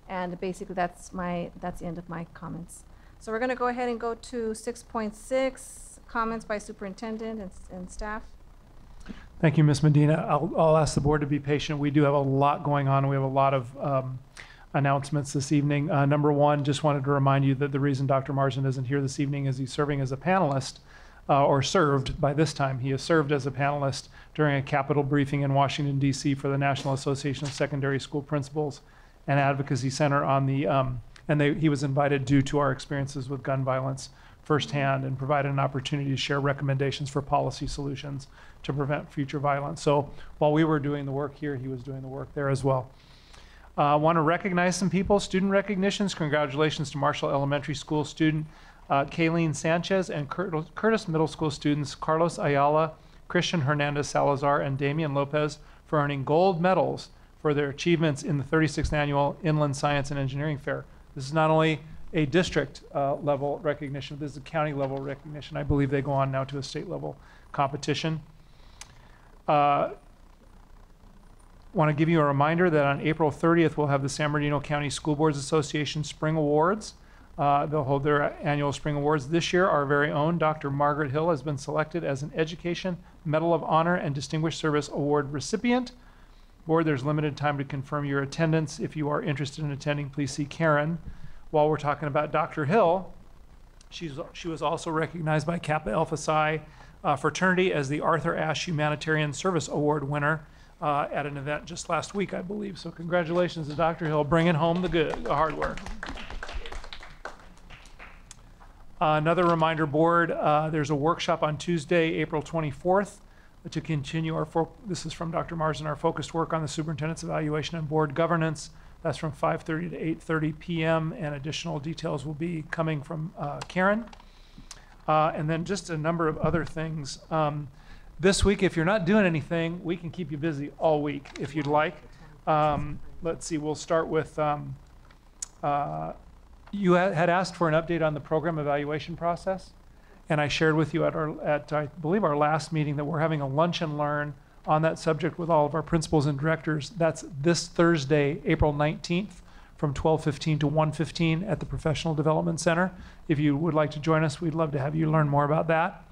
And basically, that's the end of my comments. So we're going to go ahead and go to 6.6, comments by superintendent and staff. Thank you, Ms. Medina. I'll ask the board to be patient. We do have a lot going on. We have a lot of announcements this evening. Number one, just wanted to remind you that the reason Dr. Marsden isn't here this evening is he's serving as a panelist, or served by this time. He has served as a panelist during a Capitol briefing in Washington, D.C. for the National Association of Secondary School Principals. and Advocacy Center on the, he was invited due to our experiences with gun violence firsthand, and provided an opportunity to share recommendations for policy solutions to prevent future violence. So while we were doing the work here, he was doing the work there as well. I want to recognize some people, student recognitions. Congratulations to Marshall Elementary School student Kayleen Sanchez and Curtis Middle School students Carlos Ayala, Christian Hernandez Salazar, and Damian Lopez for earning gold medals for their achievements in the 36th Annual Inland Science and Engineering Fair. This is not only a district level recognition, this is a county level recognition. I believe they go on now to a state level competition. Want to give you a reminder that on April 30th, we'll have the San Bernardino County School Boards Association Spring Awards. They'll hold their annual Spring Awards. This year, our very own Dr. Margaret Hill has been selected as an Education Medal of Honor and Distinguished Service Award recipient. Board, there's limited time to confirm your attendance. If you are interested in attending, please see Karen. While we're talking about Dr. Hill, she was also recognized by Kappa Alpha Psi fraternity as the Arthur Ashe Humanitarian Service Award winner at an event just last week, I believe. So congratulations to Dr. Hill, bringing home the hard work. Another reminder, board, there's a workshop on Tuesday, April 24th to continue this is from Dr. Marsden, our focused work on the superintendent's evaluation and board governance. That's from 5:30 to 8:30 p.m. and additional details will be coming from Karen. And then just a number of other things. This week, if you're not doing anything, we can keep you busy all week if you'd like. Let's see, we'll start with, you had asked for an update on the program evaluation process. And I shared with you at I believe our last meeting that we're having a lunch and learn on that subject with all of our principals and directors. That's this Thursday, April 19th from 12:15 to 1:15 at the Professional Development Center. If you would like to join us, we'd love to have you learn more about that.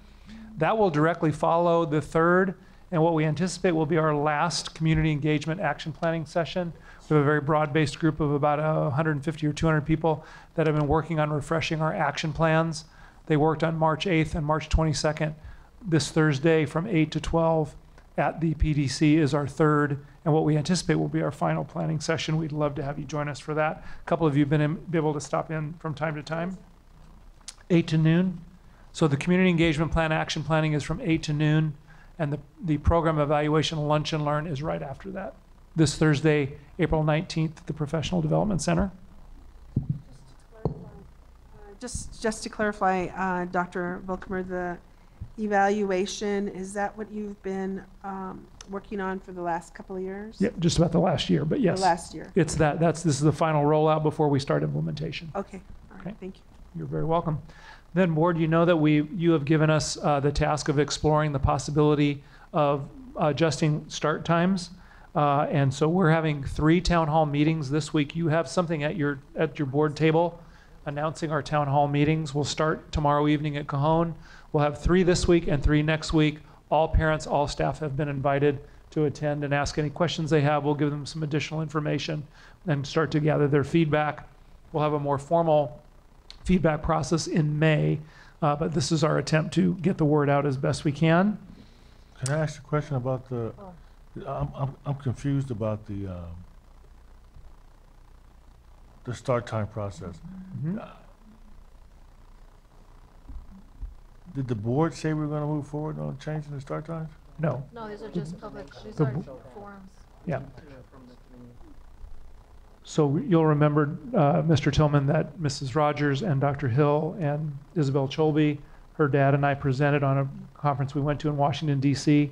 That will directly follow the third and what we anticipate will be our last community engagement action planning session. We have a very broad-based group of about 150 or 200 people that have been working on refreshing our action plans. They worked on March 8th and March 22nd. This Thursday from 8 to 12 at the PDC is our third, and what we anticipate will be our final planning session. We'd love to have you join us for that. A couple of you have been able to stop in from time to time. 8 to noon. So the community engagement plan action planning is from 8 to noon, and the program evaluation lunch and learn is right after that. This Thursday, April 19th, at the Professional Development Center. Just to clarify, Dr. Volkmer, the evaluation, is that what you've been working on for the last couple of years? Yeah, just about the last year, but yes. The last year. It's that. This is the final rollout before we start implementation. Okay. All right. Thank you. You're very welcome. Then, board, you know that you have given us the task of exploring the possibility of adjusting start times. And so we're having 3 town hall meetings this week. You have something at your board table announcing our town hall meetings. We'll start tomorrow evening at Cajon. We'll have 3 this week and 3 next week. All parents, all staff have been invited to attend and ask any questions they have. We'll give them some additional information and start to gather their feedback. We'll have a more formal feedback process in May, but this is our attempt to get the word out as best we can. Can I ask a question about the, I'm confused about the start time process. Mm-hmm. Did the board say we were going to move forward on changing the start times? No. No, these are just public, these The are bo- forums. Yeah. So you'll remember, Mr. Tillman, that Mrs. Rogers and Dr. Hill and Isabel Cholby, her dad and I presented on a conference we went to in Washington, D.C.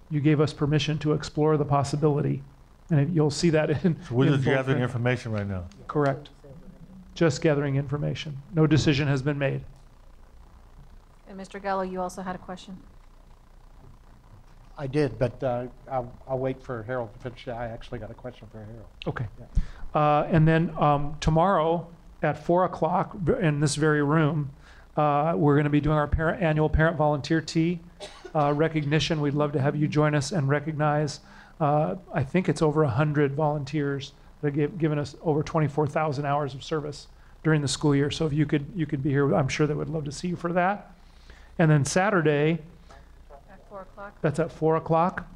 You gave us permission to explore the possibility. And you'll see that in. So we're just in gathering information right now? Correct. Just gathering information. No decision has been made. And Mr. Gallo, you also had a question? I did, but I'll wait for Harold to finish. I actually got a question for Harold. Okay. And then tomorrow at 4 o'clock in this very room, we're going to be doing our annual parent volunteer tea recognition. We'd love to have you join us and recognize, I think it's over 100 volunteers that have given us over 24,000 hours of service during the school year. So if you could be here, I'm sure they would love to see you for that. And then Saturday, At 4 o'clock? that's at 4 o'clock.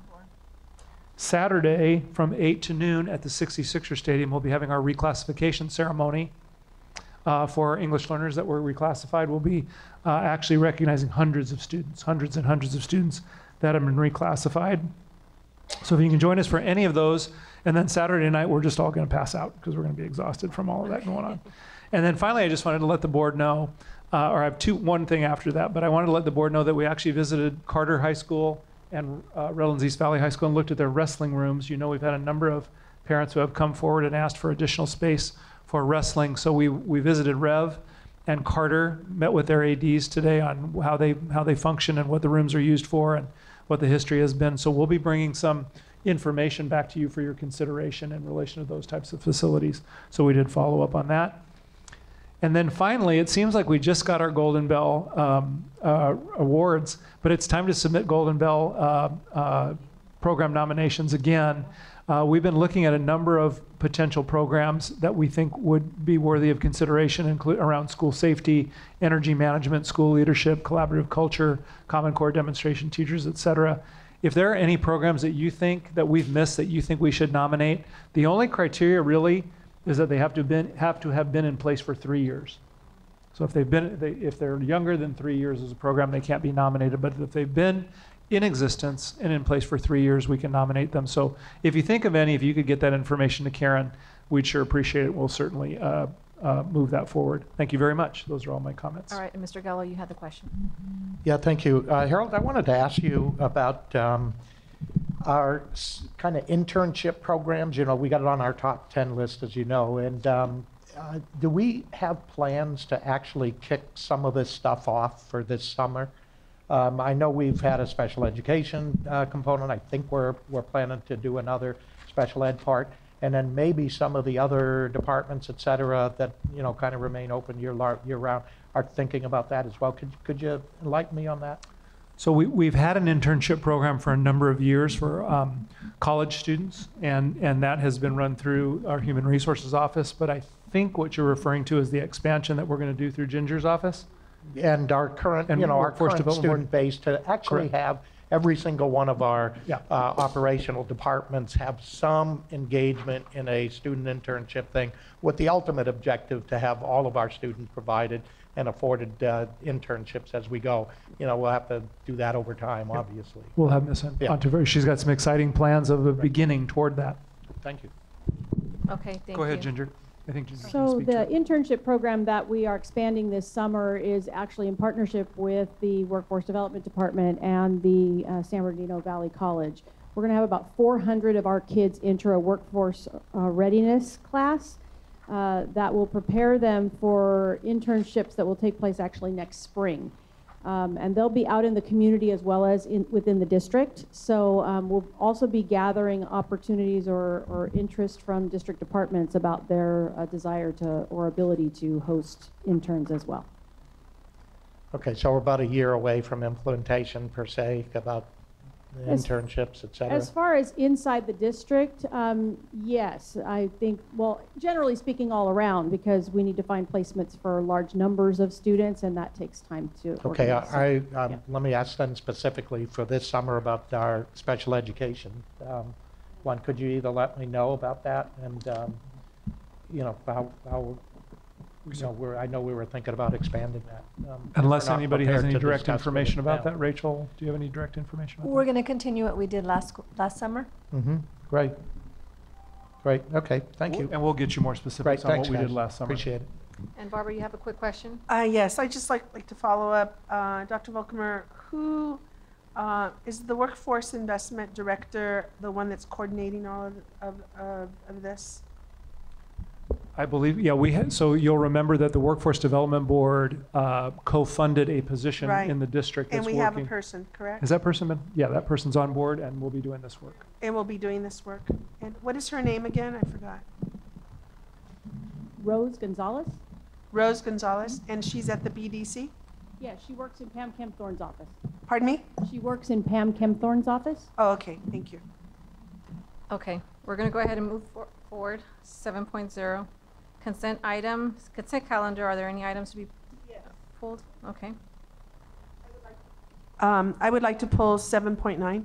Saturday from 8 to noon at the 66er Stadium, we'll be having our reclassification ceremony for our English learners that were reclassified. We'll be actually recognizing hundreds and hundreds of students that have been reclassified. So if you can join us for any of those, and then Saturday night, we're just all going to pass out because we're going to be exhausted from all of that going on. And then finally, I just wanted to let the board know, or I have one thing after that, but I wanted to let the board know that we actually visited Carter High School and Redlands East Valley High School and looked at their wrestling rooms. You know, we've had a number of parents who have come forward and asked for additional space for wrestling. So we visited Rev and Carter, met with their ADs today on how they function and what the rooms are used for and what the history has been. So we'll be bringing some information back to you for your consideration in relation to those types of facilities. So we did follow up on that. And then finally, it seems like we just got our Golden Bell awards, but it's time to submit Golden Bell program nominations again. We've been looking at a number of potential programs that we think would be worthy of consideration, around school safety, energy management, school leadership, collaborative culture, Common Core demonstration teachers, et cetera. If there are any programs that you think that we've missed that you think we should nominate, the only criteria really is that they have to have been in place for 3 years. So if they're younger than 3 years as a program, they can't be nominated. But if they've been in existence and in place for 3 years, we can nominate them. So if you think of any, if you could get that information to Karen, we'd sure appreciate it. We'll certainly move that forward. Thank you very much. Those are all my comments. All right, and Mr. Gallo, you had the question. Yeah, thank you. Harold, I wanted to ask you about our kind of internship programs. You know, we got it on our top 10 list, as you know, and do we have plans to actually kick some of this stuff off for this summer? I know we've had a special education component. I think we're planning to do another special ed part, and then maybe some of the other departments, et cetera, that, you know, kind of remain open year round are thinking about that as well. Could you enlighten me on that? So we've had an internship program for a number of years for college students, and that has been run through our Human Resources office. But I think what you're referring to is the expansion that we're going to do through Ginger's office. And our current, our current student base to actually have every single one of our operational departments have some engagement in a student internship thing, with the ultimate objective to have all of our students provided and afforded internships as we go. You know, we'll have to do that over time, obviously. We'll have Ms. Ontiveros. She's got some exciting plans of a beginning toward that. Thank you. Okay, thank you. Go ahead, Ginger. I think Ginger So the internship program that we are expanding this summer is actually in partnership with the Workforce Development Department and the San Bernardino Valley College. We're going to have about 400 of our kids enter a workforce readiness class that will prepare them for internships that will take place actually next spring. And they'll be out in the community as well as within the district. So we'll also be gathering opportunities or interest from district departments about their desire to or ability to host interns as well. Okay, so we're about a year away from implementation per se, about internships, et cetera. As far as inside the district, yes, I think, well, generally speaking all around, because we need to find placements for large numbers of students, and that takes time to Okay, organize. let me ask then specifically for this summer about our special education. One, could you either let me know about that and, you know, how you know, I know we were thinking about expanding that. Unless anybody has any direct information about that. Rachel, do you have any direct information about We're going to continue what we did last summer. Mm-hmm. Great. Great. Okay. Thank you. And we'll get you more specifics on what we did last summer. Appreciate it. And Barbara, you have a quick question? Yes, I'd just like to follow up. Dr. Volkemer, who is the Workforce Investment Director, the one that's coordinating all of this? I believe, yeah, so you'll remember that the Workforce Development Board co-funded a position in the district that's and we working. have a person, correct? Has that person been, yeah, that person's on board and will be doing this work. And we'll be doing this work. And what is her name again? I forgot. Rose Gonzalez? Rose Gonzalez, and she's at the BDC? Yeah, she works in Pam Kempthorne's office. Pardon me? She works in Pam Kempthorne's office. Oh, okay, thank you. Okay, we're going to go ahead and move forward. 7.0. Consent items, consent calendar. Are there any items to be pulled? Okay. I would like to pull 7.9.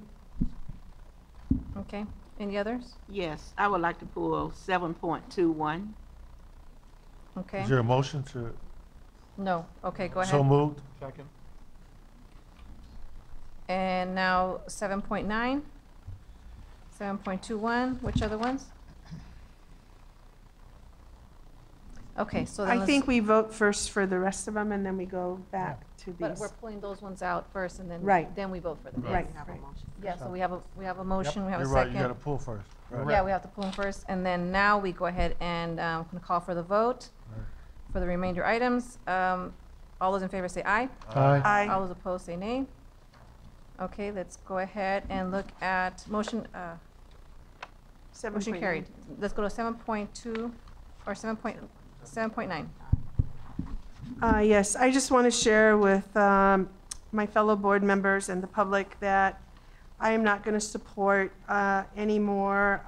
Okay. Any others? Yes, I would like to pull 7.21. Okay. Is there a motion to? No. Okay, go ahead. So moved. Second. And now 7.9, 7.21, which other ones? Okay, so then I let's- think we vote first for the rest of them, and then we go back to But these. we're pulling those ones out first, and then Right. then we vote for them. Right, Yes. right. Yeah, so we have a motion, we have a You're second. right, you gotta pull first. Right. Yeah, we have to pull them first, and then now we go ahead and gonna call for the vote for the remainder items. All those in favor say aye. Aye. Aye. All those opposed say nay. Okay, let's go ahead and look at motion, motion 7.9. carried. Let's go to 7.2 or 7.9. Yes, I just want to share with my fellow board members and the public that I am not going to support any more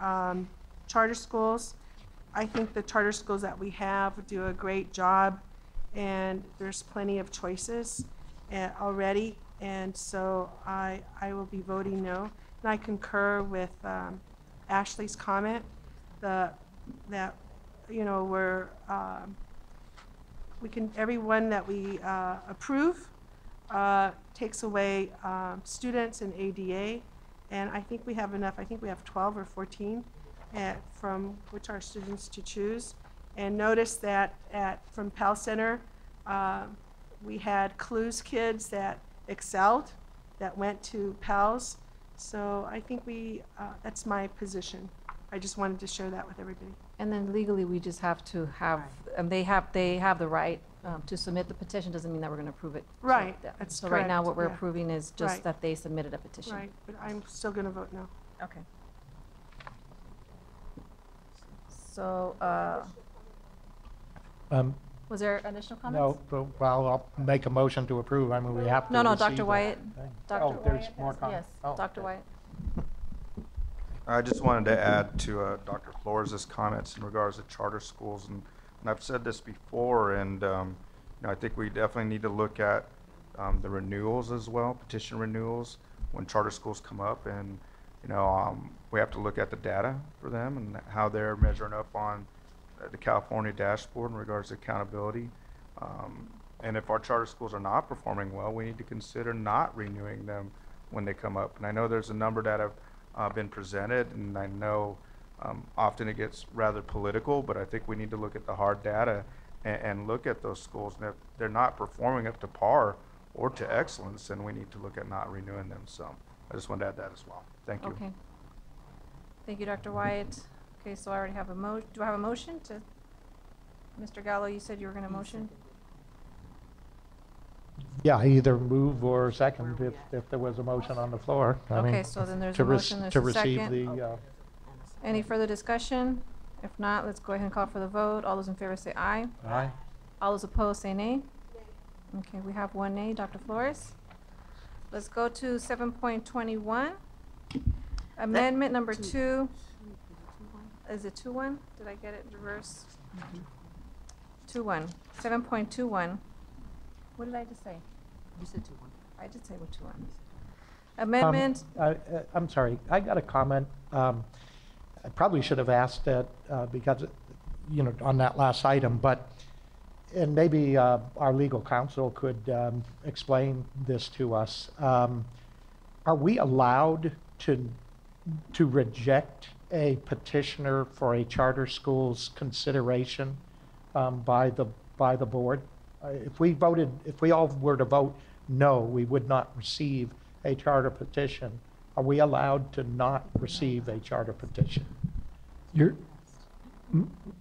charter schools. I think the charter schools that we have do a great job, and there's plenty of choices already, and so I will be voting no. And I concur with Ashley's comment that everyone that we approve takes away students and ADA, and I think we have enough. I think we have 12 or 14 from which our students to choose. And notice that from Pal Center, we had Clues kids that excelled, that went to Pals. So I think that's my position. I just wanted to share that with everybody. And then legally, we just have to have, they have the right to submit the petition, doesn't mean that we're gonna approve it. So Right, that- that's So right now, correct, what we're yeah. approving is just Right. that they submitted a petition. Right, but I'm still going to vote no. Okay. So, was there additional comments? No, well, I'll make a motion to approve. I mean, we have to No, receive Dr. it. Wyatt. Dr. Oh, there's Wyatt more has- comments? Yes, Oh, Dr. okay. Wyatt. I just wanted to add to Dr. Flores' comments in regards to charter schools, and I've said this before, and I think we definitely need to look at the renewals as well, petition renewals, when charter schools come up, and we have to look at the data for them and how they're measuring up on the California dashboard in regards to accountability. And if our charter schools are not performing well, we need to consider not renewing them when they come up. And I know there's a number that have been presented, and I know often it gets rather political, but I think we need to look at the hard data and look at those schools. And if they're not performing up to par or to excellence, then we need to look at not renewing them. So I just wanted to add that as well. Thank you. Okay. Thank you, Dr. Wyatt. Okay, so I already have do I have a motion to, Mr. Gallo, you said you were gonna motion? Yeah, either move or second if there was a motion on the floor. I mean, Okay, so then there's to a rec- motion, there's to a receive second. the, Any further discussion? If not, let's go ahead and call for the vote. All those in favor say aye. Aye. All those opposed say nay. Okay, we have one nay, Dr. Flores. Let's go to 7.21. Amendment number 2. Is it 2-1? Did I get it reversed? 2-1. 7.21. What did I just say? You said 2-1. I did say what 2-1. Amendment. I'm sorry, I got a comment. I probably should have asked that because, on that last item, and maybe our legal counsel could explain this to us. Are we allowed to reject a petitioner for a charter school's consideration by the board? If we all were to vote no, we would not receive a charter petition. Are we allowed to not receive a charter petition?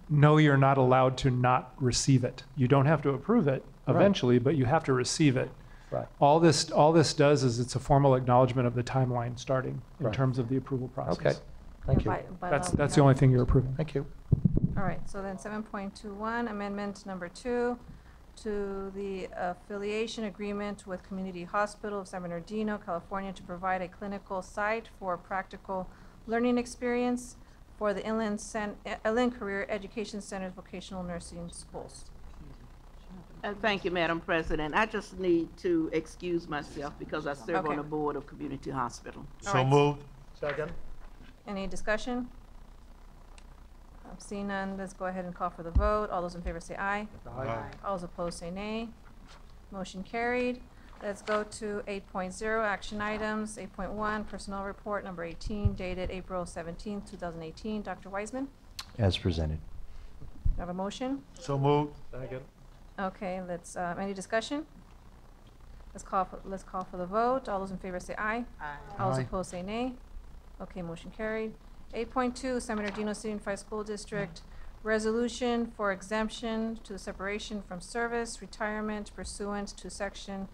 No, you're not allowed to not receive it. You don't have to approve it eventually, but you have to receive it. Right. All this does is it's a formal acknowledgement of the timeline starting in Right. terms of the approval process. Okay, thank you. By That's law, we the have- only thing you're approving. Thank you. All right, so then 7.21, amendment number 2 to the affiliation agreement with Community Hospital of San Bernardino, California, to provide a clinical site for practical learning experience for the Inland Career Education Center's vocational nursing schools. Thank you, Madam President. I just need to excuse myself because I serve Okay. on the board of Community Hospital. So moved. Second. Any discussion? Seeing none, let's go ahead and call for the vote. All those in favor say aye. Aye. All those opposed say nay. Motion carried. Let's go to 8.0, action items. 8.1, personnel report number 18, dated April 17th, 2018. Dr. Wiseman, do As presented. you have a motion? So moved. Second. Okay, let's, any discussion? Let's call for the vote. All those in favor say aye. Aye. All those Aye. opposed say nay. Okay, motion carried. 8.2, San Bernardino City Unified School District resolution for exemption to the separation from service retirement pursuant to section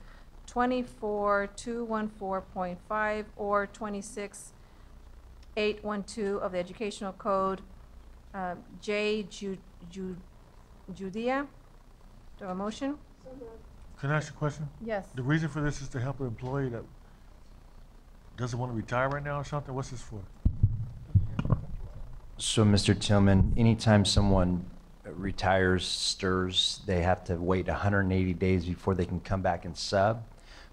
24214.5 or 26812 of the Educational Code. Judea. Do I have a motion? Can I ask you a question? Yes. The reason for this is to help an employee that doesn't want to retire right now or something? What's this for? So, Mr. Tillman, anytime someone retires, stirs, they have to wait 180 days before they can come back and sub.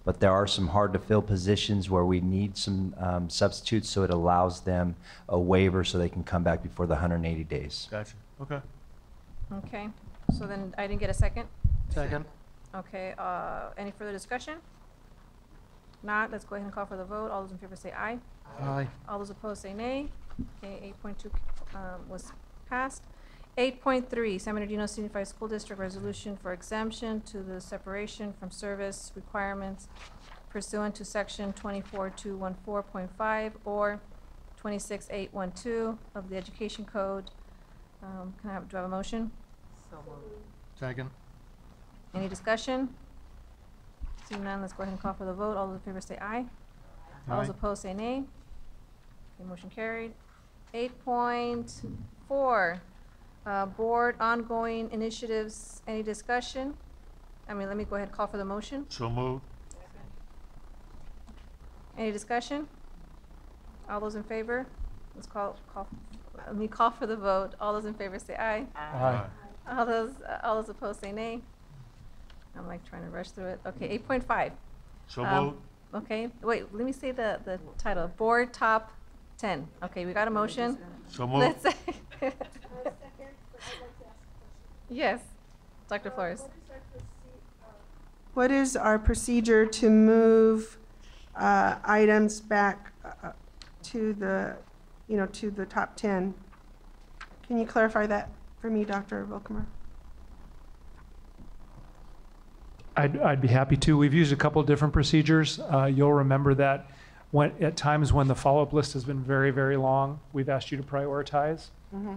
But there are some hard-to-fill positions where we need some substitutes, so it allows them a waiver so they can come back before the 180 days. Gotcha. Okay. Okay, so then I didn't get a second? Second. Okay, any further discussion? Not, let's go ahead and call for the vote. All those in favor say aye. Aye. All those opposed say nay. Okay, 8.2 was passed. 8.3, San Bernardino City Unified School District resolution for exemption to the separation from service requirements pursuant to section 24214.5 or 26812 of the Education Code. Do I have a motion? So moved. Second. Any discussion? Seeing none, let's go ahead and call for the vote. All those in favor say aye. All those Aye. opposed say nay. Okay, motion carried. 8.4, board ongoing initiatives. Any discussion? Let me go ahead and call for the motion. So moved. Any discussion? All those in favor? Let me call for the vote. All those in favor say aye. Aye. All those opposed say nay. I'm like trying to rush through it. Okay, 8.5. So moved. Okay, wait, let me say the title. Board Top 10. Okay, we got a motion. So moved. Let's Yes, Dr. Flores. What is our procedure to move items back to the, to the top 10? Can you clarify that for me, Dr. Wilkemer? I'd be happy to. We've used a couple of different procedures. You'll remember that at times when the follow-up list has been very, very long, we've asked you to prioritize. Mm-hmm.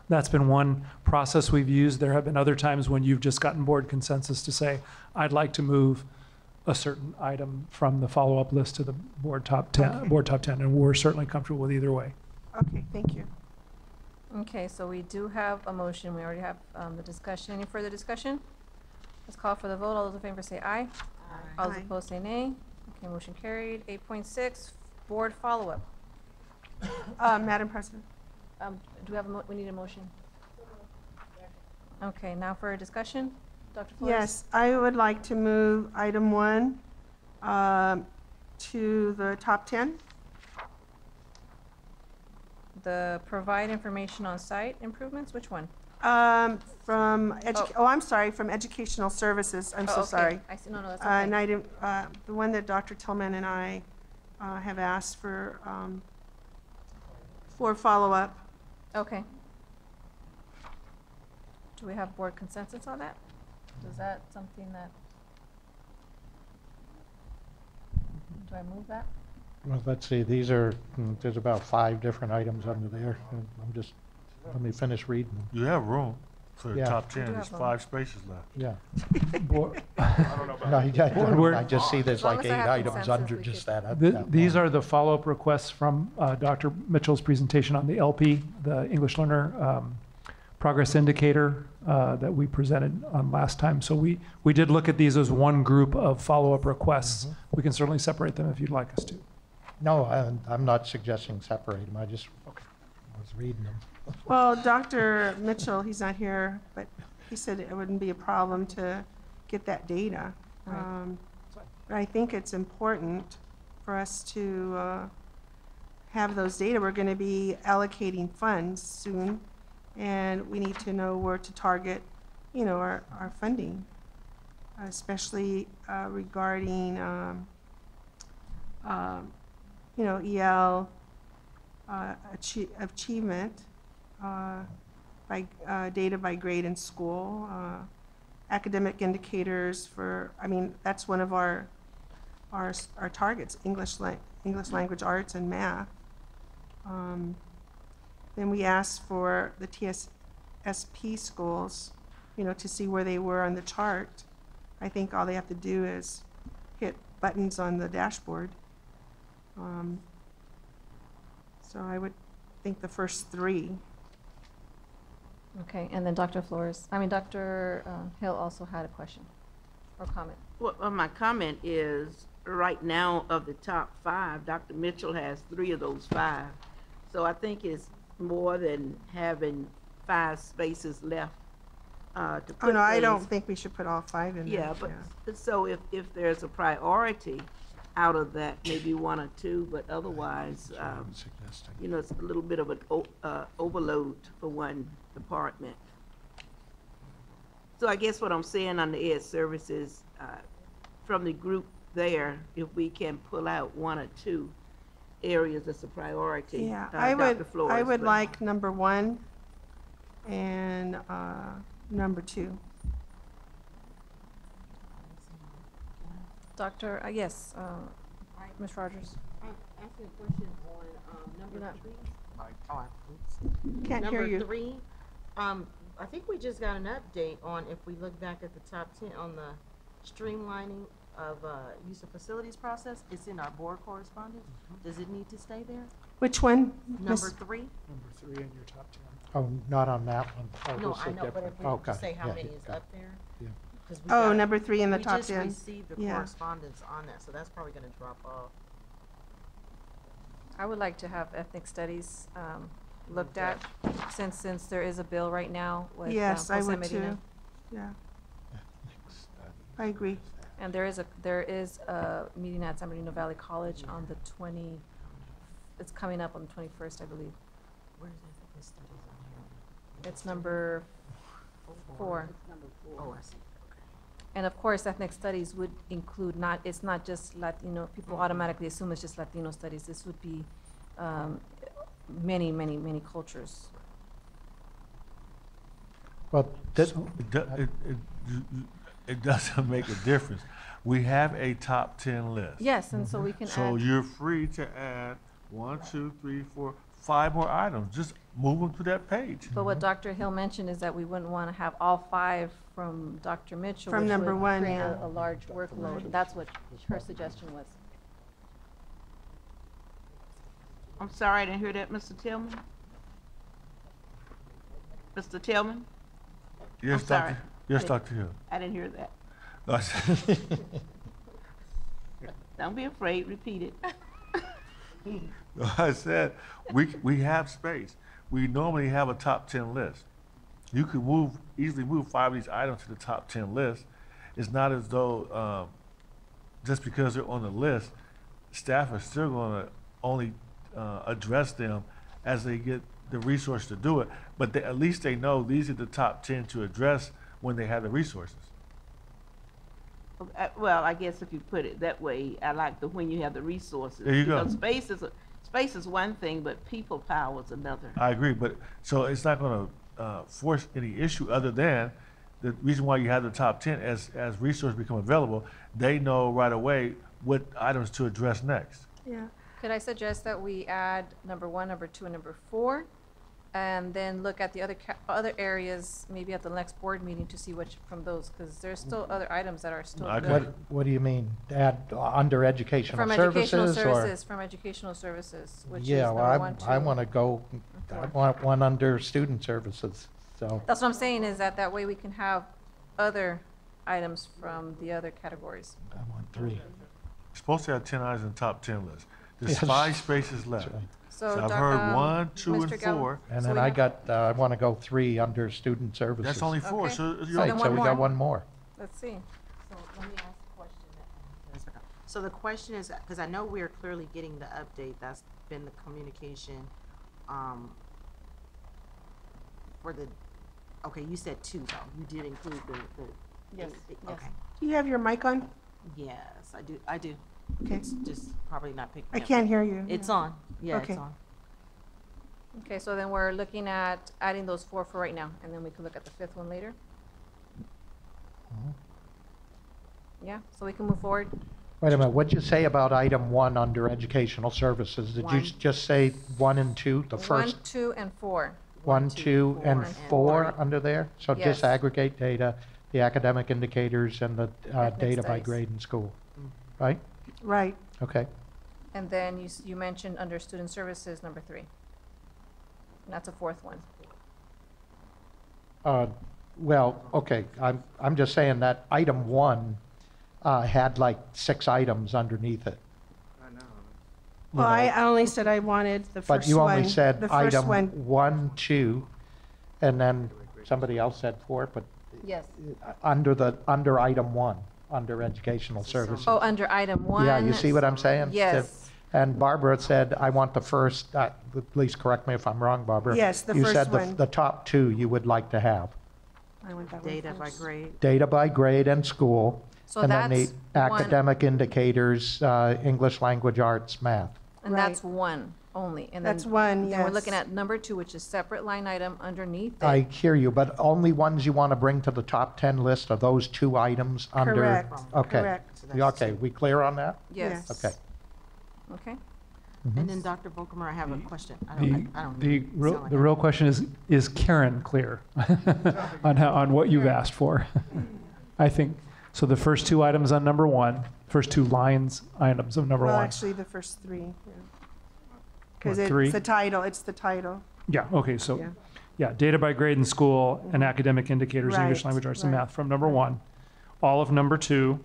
That's been one process we've used. There have been other times when you've just gotten board consensus to say, I'd like to move a certain item from the follow-up list to the board top 10, Okay. board top 10, and we're certainly comfortable with either way. Okay, thank you. Okay, so we do have a motion. We already have the discussion. Any further discussion? Let's call for the vote. All those in favor say aye. All those Aye. opposed say nay. Okay, motion carried. 8.6, board follow-up. Madam President. Do we have we need a motion? Okay, now for a discussion. Dr. Flores? Yes, I would like to move item 1 to the top 10. The provide information on site improvements, which one? I'm sorry, from Educational Services. I'm so okay. sorry. I see, no, that's okay. An item, the one that Dr. Tillman and I have asked for follow-up. Okay. Do we have board consensus on that? Is that something that, do I move that? Well, let's see, there's about 5 different items under there. And let me finish reading them. You have room for the Yeah. top You 10. do There's have 5 spaces left. Yeah. I don't know about No, We're- I just see there's As long like as I 8 have items consensus, under we just could- that. These are the follow-up requests from Dr. Mitchell's presentation on the LP, the English Learner Progress Indicator that we presented on last time. So we did look at these as one group of follow-up requests. We can certainly separate them if you'd like us to. No, I'm not suggesting separate them. I just was reading them. Well, Dr. Mitchell, he's not here, but he said it wouldn't be a problem to get that data. Right. But I think it's important for us to have those data. We're going to be allocating funds soon, and we need to know where to target, you know, our funding, especially regarding, you know, EL achievement, by data by grade in school, academic indicators for, I mean, that's one of our targets, English language arts and math. Then we asked for the TSSP schools, you know, to see where they were on the chart. I think all they have to do is hit buttons on the dashboard. So I would think the first three. Okay, and then Dr. Hill also had a question or comment. Well, my comment is, right now of the top 5, Dr. Mitchell has 3 of those 5. So I think it's more than having 5 spaces left to put. Oh, no, I things. don't think we should put all 5 in there. Yeah, but so if there's a priority out of that, maybe 1 or 2, but otherwise, you know, it's a little bit of an overload for one department. So I guess what I'm saying on the ed services, from the group there, if we can pull out 1 or 2 areas that's a priority. Yeah, Dr. Flores, I would but- like number 1 and number 2. Dr. Yes, Ms. Rogers. I'm asking a question on number 3. Can't hear you. Number 3, I think we just got an update on, if we look back at the top 10 on the streamlining of use of facilities process. It's in our board correspondence. Does it need to stay there? Which one? Number Miss- 3? Number 3 in your top 10. Oh, not on that one. Oh, No, this is I know, but different. if we Okay, just say how yeah, many is yeah. up there? Yeah. 'Cause we Oh, got- number 3 in the top 10. We just received the Yeah. correspondence on that, so that's probably gonna drop off. I would like to have ethnic studies looked at, since there is a bill right now with Yes, I Jose would Medina. too. Yeah. I agree. And there is a meeting at San Bernardino Valley College on the it's coming up on the 21st, I believe. Where's ethnic studies on here? It's number 4. Oh, I see. And of course, ethnic studies would include it's not just Latino, people automatically assume it's just Latino studies. This would be many cultures. Well, It doesn't make a difference. We have a top 10 list. Yes, and so we can So add, you're free to add 1, 2, 3, 4, 5 more items. Just move them to that page. but what Dr. Hill mentioned is that we wouldn't want to have all 5 from Dr. Mitchell. From which number would 1, create yeah. a large workload. That's what her suggestion was. I'm sorry, I didn't hear that, Mr. Tillman. Mr. Tillman? Yes, I'm sorry. Yes, Dr. Hill. I didn't hear that. No, I said- Don't be afraid, repeat it. No, I said, we have space. We normally have a top 10 list. You could easily move 5 of these items to the top 10 list. It's not as though, just because they're on the list, staff are still gonna only address them as they get the resource to do it. But at least they know these are the top 10 to address when they have the resources. Well, I guess if you put it that way, I like the when you have the resources. There you go. Because space is one thing, but people power is another. I agree, but so it's not going to force any issue other than the reason why you have the top 10 as resources become available, they know right away what items to address next. Yeah. Could I suggest that we add number 1, number 2, and number 4? And then look at the other areas, maybe at the next board meeting to see which from those, because there's still other items that are still good. What do you mean? Add under educational From services? educational or- services, from educational services, which is Yeah, number well, 1, 2. I want to go, I want one under student services, so. That's what I'm saying, is that way we can have other items from the other categories. I want 3. You're supposed to have 10 items in the top 10 list. There's Yes. 5 spaces left. That's right. So I've heard 1, 2, and Mr. Gallo? 4. And So then we I have- got, I want to go 3 under student services. That's only 4, Okay. so So you're Right, then so one we more. got 1 more. Let's see. So let me ask a question. So the question is, because I know we're clearly getting the update, that's been the communication, for the, okay, you said 2 though, you did include the. Yes, Okay. Do you have your mic on? Yes, I do. Okay. It's just probably not picking I up. can't hear you. It's Yeah. on, yeah, Okay. it's on. Okay, so then we're looking at adding those 4 for right now, and then we can look at the 5th one later. Yeah, so we can move forward. Wait a minute, what'd you say about item 1 under educational services? Did you One. just say 1 and 2, the 1, first? 2, and 4. 1, 2, and 4 under there? So Yes. disaggregate data, the academic indicators, and the Ethnic data by studies. grade in school, right? Right. Okay. And then you mentioned under student services, number 3. And that's a 4th one. Well, okay, I'm just saying that item 1 had like 6 items underneath it. Well, I only said I wanted the first one. But you only said the first item one. 1, 2, and then somebody else said 4, but Yes. under item 1, under educational services. Oh, under item 1. Yeah, you see what I'm saying? Yes. And Barbara said, I want the first, please correct me if I'm wrong, Barbara. Yes, the You first said one. the top 2 you would like to have. I want that one Data by first. grade. Data by grade and school. So and then the that's one. academic indicators, English language arts, math. And that's 1 only. And That's then, one, Then we're looking yes. at number 2, which is separate line item underneath it. I hear you, but only ones you want to bring to the top 10 list are those 2 items under? Correct, Okay. correct. Okay, we clear on that? Yes. Okay. Okay. And then Dr. Volkemer, I have a question. I The, don't the, sound real, like the real question is Karen clear on what you've asked for? I think, so the first 2 items on number 1, first 2 lines, items of number Well, 1. actually, the first 3. Because What, it's 3? the title, it's the title. Yeah, okay, so, Yeah. yeah, data by grade in school and academic indicators, English Right, language arts and right. math from number 1. All of number 2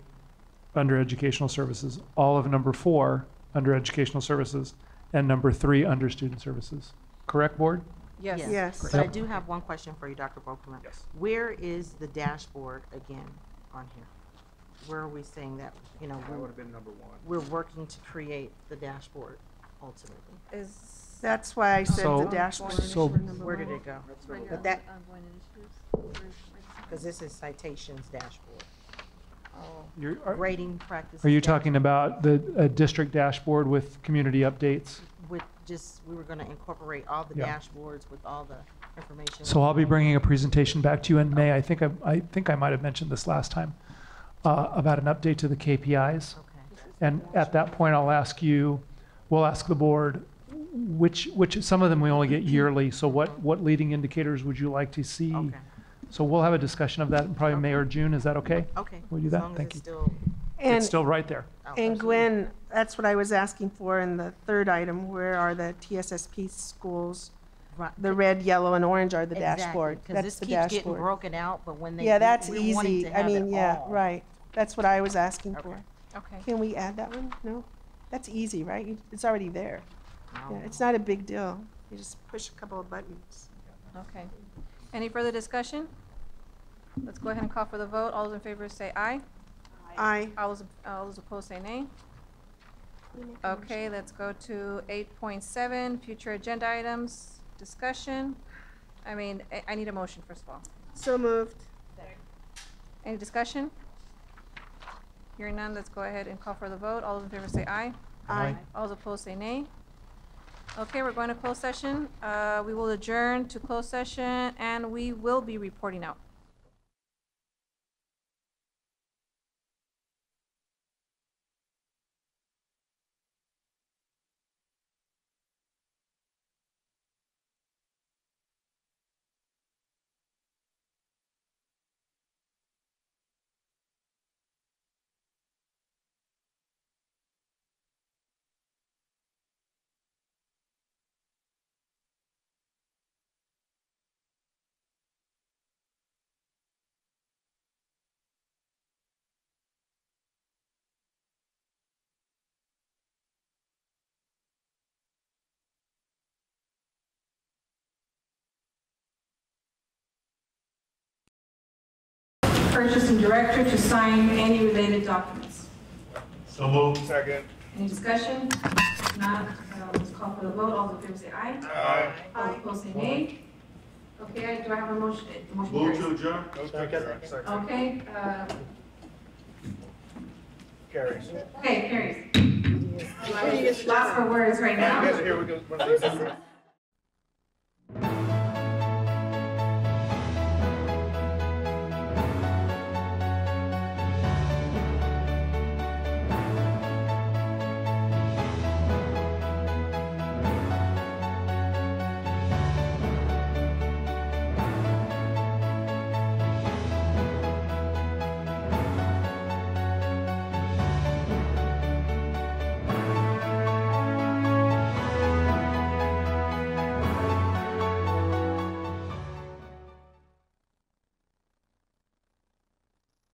under educational services, all of number 4 under educational services, and number 3 under student services. Correct, board? Yes. Yes. But I do have one question for you, Dr. Volkemer. Yes. Where is the dashboard again on here? Where are we saying that, you know, That would have been number 1. we're working to create the dashboard ultimately? That's why I said So- the dashboard. so- Where did it go? But that, because this is citations dashboard. You're, Grading practices. are you dashboard. talking about the district dashboard with community updates? With just, we were gonna incorporate all the Yeah. dashboards with all the information. So I'll be bringing a presentation back to you in May. I think I might have mentioned this last time about an update to the KPIs. And at that point, I'll ask you, we'll ask the board, which some of them we only get yearly. So what leading indicators would you like to see? Okay. So we'll have a discussion of that in probably May or June. Is that okay? Okay. We'll do as that. long as Thank it's you. still- And- It's still right there. Oh, And absolutely. Gwen, that's what I was asking for in the 3rd item. Where are the TSSP schools? Right. The red, yellow, and orange are the Exactly, dashboard. 'cause That's this the keeps getting dashboard. broken out, but when they. Yeah, that's we wanted easy. to I have mean, it yeah, all. right. That's what I was asking for. Okay. Can we add that one? No? That's easy, right? It's already there. No. Yeah, it's not a big deal. You just push a couple of buttons. Okay. Any further discussion? Let's go ahead and call for the vote. All those in favor say aye. Aye. All those opposed say nay. Okay, let's go to 8.7, future agenda items, discussion. I need a motion, first of all. So moved. Any discussion? Hearing none, let's go ahead and call for the vote. All those in favor say aye. Aye. All those opposed say nay. Okay, we're going to closed session. We will adjourn to closed session, and we will be reporting out. Purchasing director to sign any related documents. So moved. Second. Any discussion? If not, let's call for the vote. All those in favor say aye. Aye. All those opposed say nay. Okay, do I have a motion? Motion Move carries. to adjourn. Second. Okay, Carries. okay, carries. Lots for words right now. Here we go.